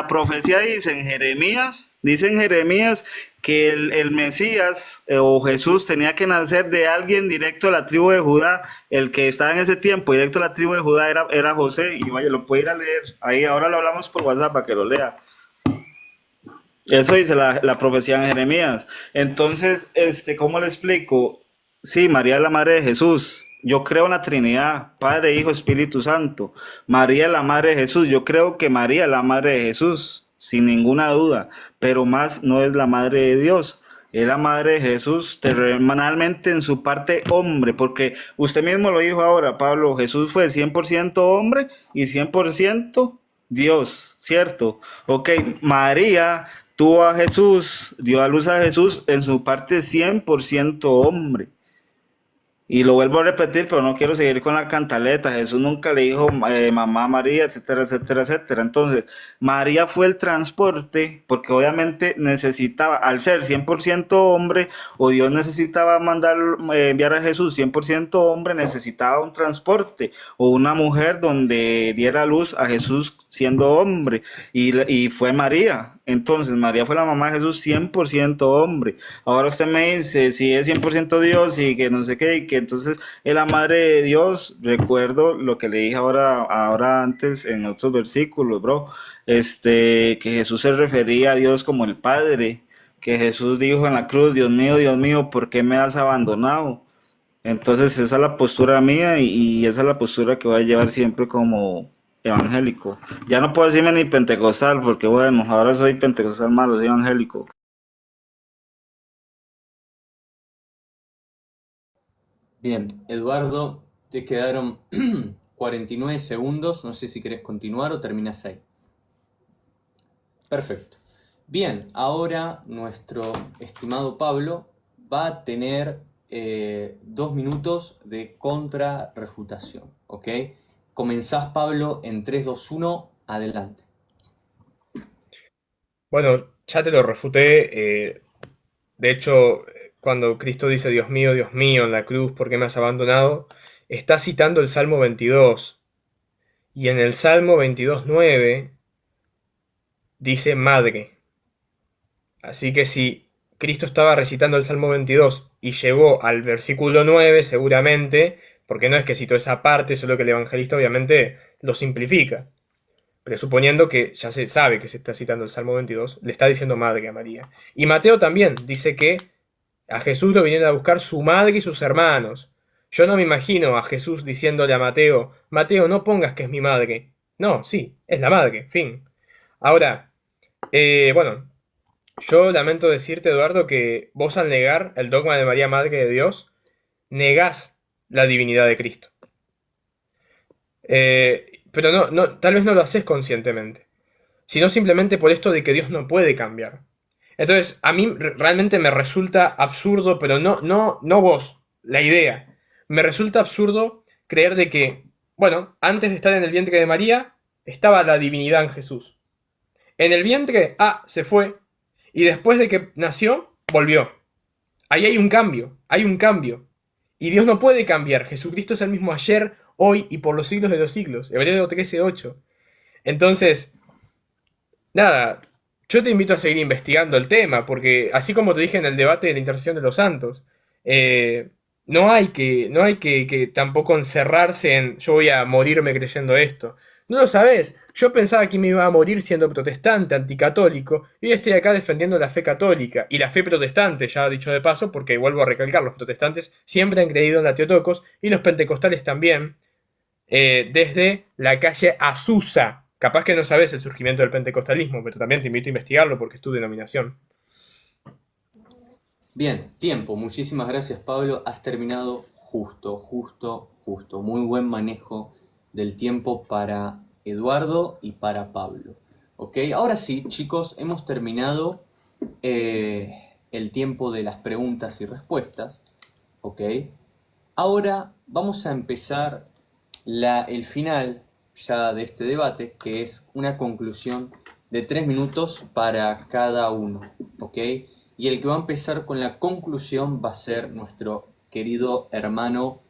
profecía, dice en Jeremías que el Mesías o Jesús tenía que nacer de alguien directo a la tribu de Judá. El que estaba en ese tiempo directo a la tribu de Judá era José. Y vaya, lo puede ir a leer. Ahí ahora lo hablamos por WhatsApp para que lo lea. Eso dice la profecía en Jeremías. Entonces, ¿cómo le explico? Sí, María es la madre de Jesús. Yo creo en la Trinidad, Padre, Hijo, Espíritu Santo. María es la madre de Jesús. Yo creo que María es la madre de Jesús, sin ninguna duda, pero más no es la madre de Dios. Es la madre de Jesús terrenalmente en su parte hombre, porque usted mismo lo dijo ahora, Pablo, Jesús fue 100% hombre y 100% Dios, ¿cierto? Ok, María tuvo a Jesús, dio a luz a Jesús en su parte 100% hombre. Y lo vuelvo a repetir, pero no quiero seguir con la cantaleta. Jesús nunca le dijo mamá María, etcétera, etcétera, etcétera. Entonces, María fue el transporte, porque obviamente necesitaba, al ser 100% hombre, o Dios necesitaba enviar a Jesús 100% hombre, necesitaba un transporte, o una mujer donde diera luz a Jesús siendo hombre, y fue María. Entonces, María fue la mamá de Jesús 100% hombre. Ahora usted me dice, si es 100% Dios y que no sé qué, y que entonces es la madre de Dios. Recuerdo lo que le dije ahora antes en otros versículos, bro. Que Jesús se refería a Dios como el Padre. Que Jesús dijo en la cruz, Dios mío, ¿por qué me has abandonado? Entonces esa es la postura mía y esa es la postura que voy a llevar siempre como evangélico. Ya no puedo decirme ni pentecostal porque bueno, ahora soy pentecostal malo, soy evangélico. Bien, Eduardo, te quedaron 49 segundos. No sé si querés continuar o terminas ahí. Perfecto. Bien, ahora nuestro estimado Pablo va a tener 2 minutos de contrarrefutación, ¿ok? Comenzás, Pablo, en 3, 2, 1, adelante. Bueno, ya te lo refuté. De hecho, cuando Cristo dice Dios mío, en la cruz, ¿por qué me has abandonado? Está citando el Salmo 22. Y en el Salmo 22:9 dice madre. Así que si Cristo estaba recitando el Salmo 22 y llegó al versículo 9, seguramente, porque no es que citó esa parte, solo que el evangelista obviamente lo simplifica. Presuponiendo que ya se sabe que se está citando el Salmo 22, le está diciendo madre a María. Y Mateo también dice que a Jesús lo vinieron a buscar su madre y sus hermanos. Yo no me imagino a Jesús diciéndole a Mateo, Mateo, no pongas que es mi madre. No, sí, es la madre, fin. Ahora, bueno, yo lamento decirte, Eduardo, que vos al negar el dogma de María, Madre de Dios, negás la divinidad de Cristo. Pero tal vez no lo haces conscientemente, sino simplemente por esto de que Dios no puede cambiar. Entonces, a mí realmente me resulta absurdo, pero no vos, la idea. Me resulta absurdo creer de que, bueno, antes de estar en el vientre de María, estaba la divinidad en Jesús. En el vientre, se fue, y después de que nació, volvió. Ahí hay un cambio, hay un cambio. Y Dios no puede cambiar. Jesucristo es el mismo ayer, hoy y por los siglos de los siglos. Hebreo 13:8. Entonces, nada, yo te invito a seguir investigando el tema, porque así como te dije en el debate de la intercesión de los santos, eh, no hay que tampoco encerrarse en yo voy a morirme creyendo esto. No lo sabes. Yo pensaba que me iba a morir siendo protestante, anticatólico, y hoy estoy acá defendiendo la fe católica y la fe protestante, ya dicho de paso, porque vuelvo a recalcar, los protestantes siempre han creído en la Teotocos y los pentecostales también, desde la calle Azusa. Capaz que no sabes el surgimiento del pentecostalismo, pero también te invito a investigarlo porque es tu denominación. Bien, tiempo. Muchísimas gracias, Pablo. Has terminado justo, justo, justo. Muy buen manejo del tiempo para Eduardo y para Pablo. ¿Ok? Ahora sí, chicos, hemos terminado el tiempo de las preguntas y respuestas. ¿Ok? Ahora vamos a empezar el final ya de este debate, que es una conclusión de 3 minutos para cada uno. ¿Ok? Y el que va a empezar con la conclusión va a ser nuestro querido hermano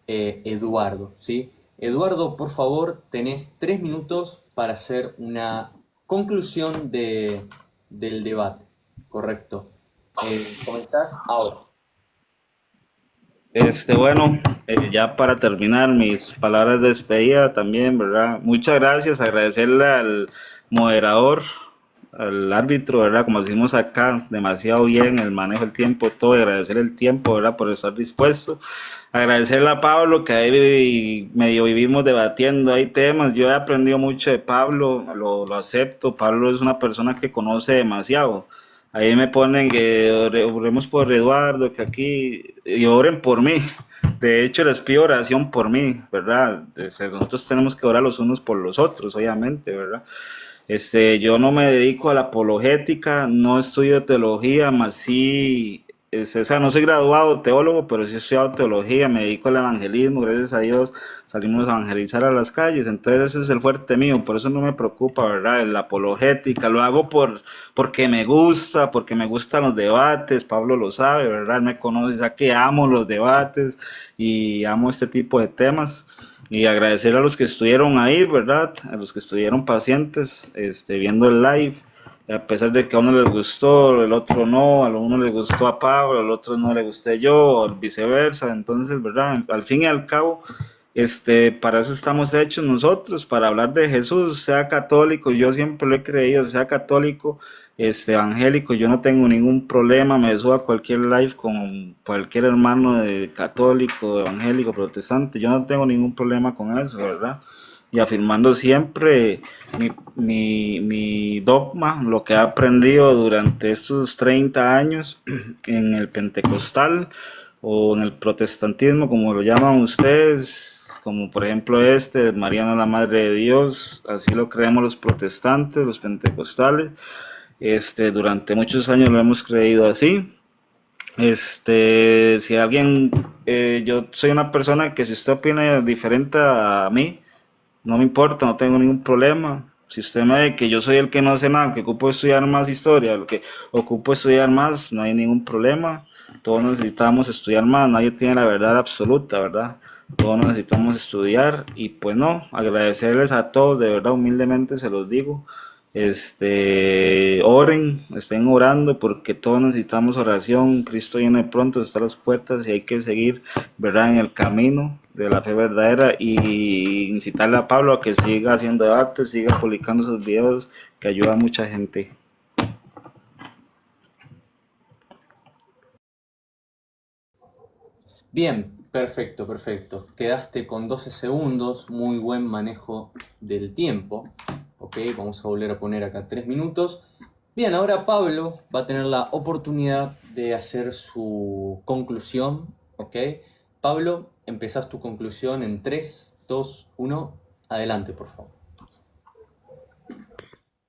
Eduardo, ¿sí? Eduardo, por favor, tenés 3 minutos para hacer una conclusión del debate, ¿correcto? Comenzás ahora. Bueno, ya para terminar, mis palabras de despedida también, ¿verdad? Muchas gracias, agradecerle al moderador, al árbitro, ¿verdad? Como decimos acá, demasiado bien el manejo del tiempo, todo, y agradecer el tiempo, ¿verdad? Por estar dispuesto. Agradecerle a Pablo, que ahí medio vivimos debatiendo, hay temas, yo he aprendido mucho de Pablo, lo acepto, Pablo es una persona que conoce demasiado. Ahí me ponen que oremos por Eduardo, que aquí, y oren por mí. De hecho, les pido oración por mí, ¿verdad? Nosotros tenemos que orar los unos por los otros, obviamente, ¿verdad? Yo no me dedico a la apologética, no estudio teología, más sí, o sea, no soy graduado teólogo, pero sí he estudiado teología, me dedico al evangelismo, gracias a Dios salimos a evangelizar a las calles, entonces ese es el fuerte mío, por eso no me preocupa, ¿verdad? La apologética, lo hago porque me gustan los debates, Pablo lo sabe, ¿verdad? Él me conoce, ya que amo los debates y amo este tipo de temas. Y agradecer a los que estuvieron ahí, ¿verdad? A los que estuvieron pacientes, viendo el live. A pesar de que a uno les gustó, el otro no, a uno les gustó a Pablo, al otro no le gusté yo, o viceversa. Entonces, ¿verdad? Al fin y al cabo, para eso estamos hechos nosotros, para hablar de Jesús, sea católico, yo siempre lo he creído, sea católico, evangélico, yo no tengo ningún problema, me subo a cualquier live con cualquier hermano de católico, evangélico, protestante, yo no tengo ningún problema con eso, ¿verdad? Y afirmando siempre mi dogma, lo que he aprendido durante estos 30 años en el pentecostal o en el protestantismo, como lo llaman ustedes, como por ejemplo María no es la Madre de Dios, así lo creemos los protestantes, los pentecostales. Durante muchos años lo hemos creído así. Si alguien, yo soy una persona que si usted opina diferente a mí, no me importa, no tengo ningún problema. Si usted me ve que yo soy el que no hace nada, que ocupo estudiar más historia, el que ocupo estudiar más, no hay ningún problema. Todos necesitamos estudiar más, nadie tiene la verdad absoluta, ¿verdad? Todos necesitamos estudiar y pues no, agradecerles a todos, de verdad, humildemente se los digo. Oren, estén orando porque todos necesitamos oración. Cristo viene pronto, está a las puertas y hay que seguir, ¿verdad?, en el camino de la fe verdadera y incitarle a Pablo a que siga haciendo debates, siga publicando sus videos que ayuda a mucha gente. Bien, perfecto, perfecto. Quedaste con 12 segundos, muy buen manejo del tiempo. Ok, vamos a volver a poner acá 3 minutos. Bien, ahora Pablo va a tener la oportunidad de hacer su conclusión. Ok, Pablo, empezás tu conclusión en 3, 2, 1. Adelante, por favor.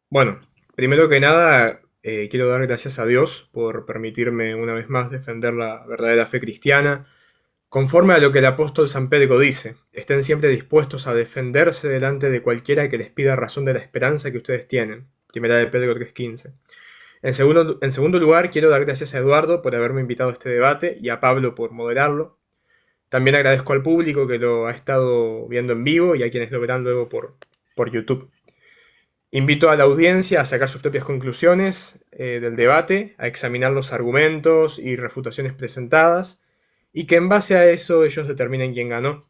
Bueno, primero que nada, quiero dar gracias a Dios por permitirme una vez más defender la verdadera fe cristiana. Conforme a lo que el apóstol San Pedro dice, estén siempre dispuestos a defenderse delante de cualquiera que les pida razón de la esperanza que ustedes tienen. Primera de Pedro 3:15. En segundo lugar, quiero dar gracias a Eduardo por haberme invitado a este debate y a Pablo por moderarlo. También agradezco al público que lo ha estado viendo en vivo y a quienes lo verán luego por YouTube. Invito a la audiencia a sacar sus propias conclusiones del debate, a examinar los argumentos y refutaciones presentadas, y que en base a eso ellos determinen quién ganó.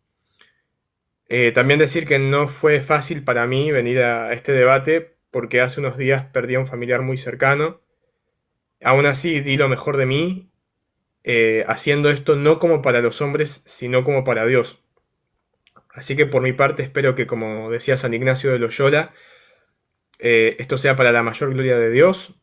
También decir que no fue fácil para mí venir a este debate porque hace unos días perdí a un familiar muy cercano. Aún así di lo mejor de mí, haciendo esto no como para los hombres, sino como para Dios. Así que por mi parte espero que, como decía San Ignacio de Loyola, esto sea para la mayor gloria de Dios.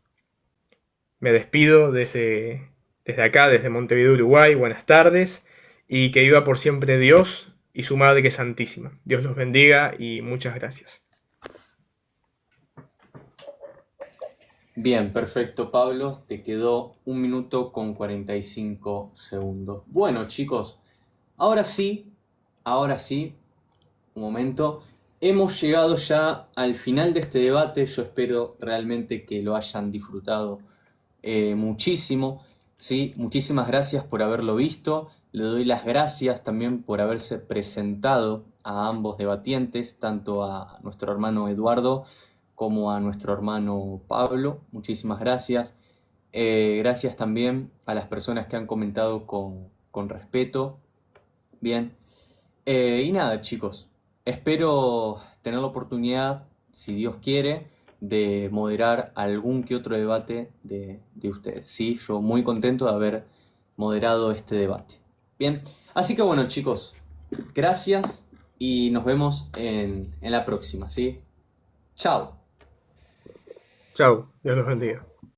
Me despido desde acá, desde Montevideo, Uruguay. Buenas tardes. Y que viva por siempre Dios y su Madre Santísima. Dios los bendiga y muchas gracias. Bien, perfecto, Pablo. Te quedó 1 minuto con 45 segundos. Bueno, chicos, ahora sí, un momento. Hemos llegado ya al final de este debate. Yo espero realmente que lo hayan disfrutado muchísimo. ¿Sí? Muchísimas gracias por haberlo visto. Le doy las gracias también por haberse presentado a ambos debatientes, tanto a nuestro hermano Eduardo como a nuestro hermano Pablo. Muchísimas gracias. Gracias también a las personas que han comentado con respeto. Bien. Y nada, chicos. Espero tener la oportunidad, si Dios quiere, de moderar algún que otro debate de ustedes. ¿Sí? Yo muy contento de haber moderado este debate. Bien. Así que bueno, chicos. Gracias y nos vemos en la próxima. ¿Sí? Chao. Chau, Dios los bendiga.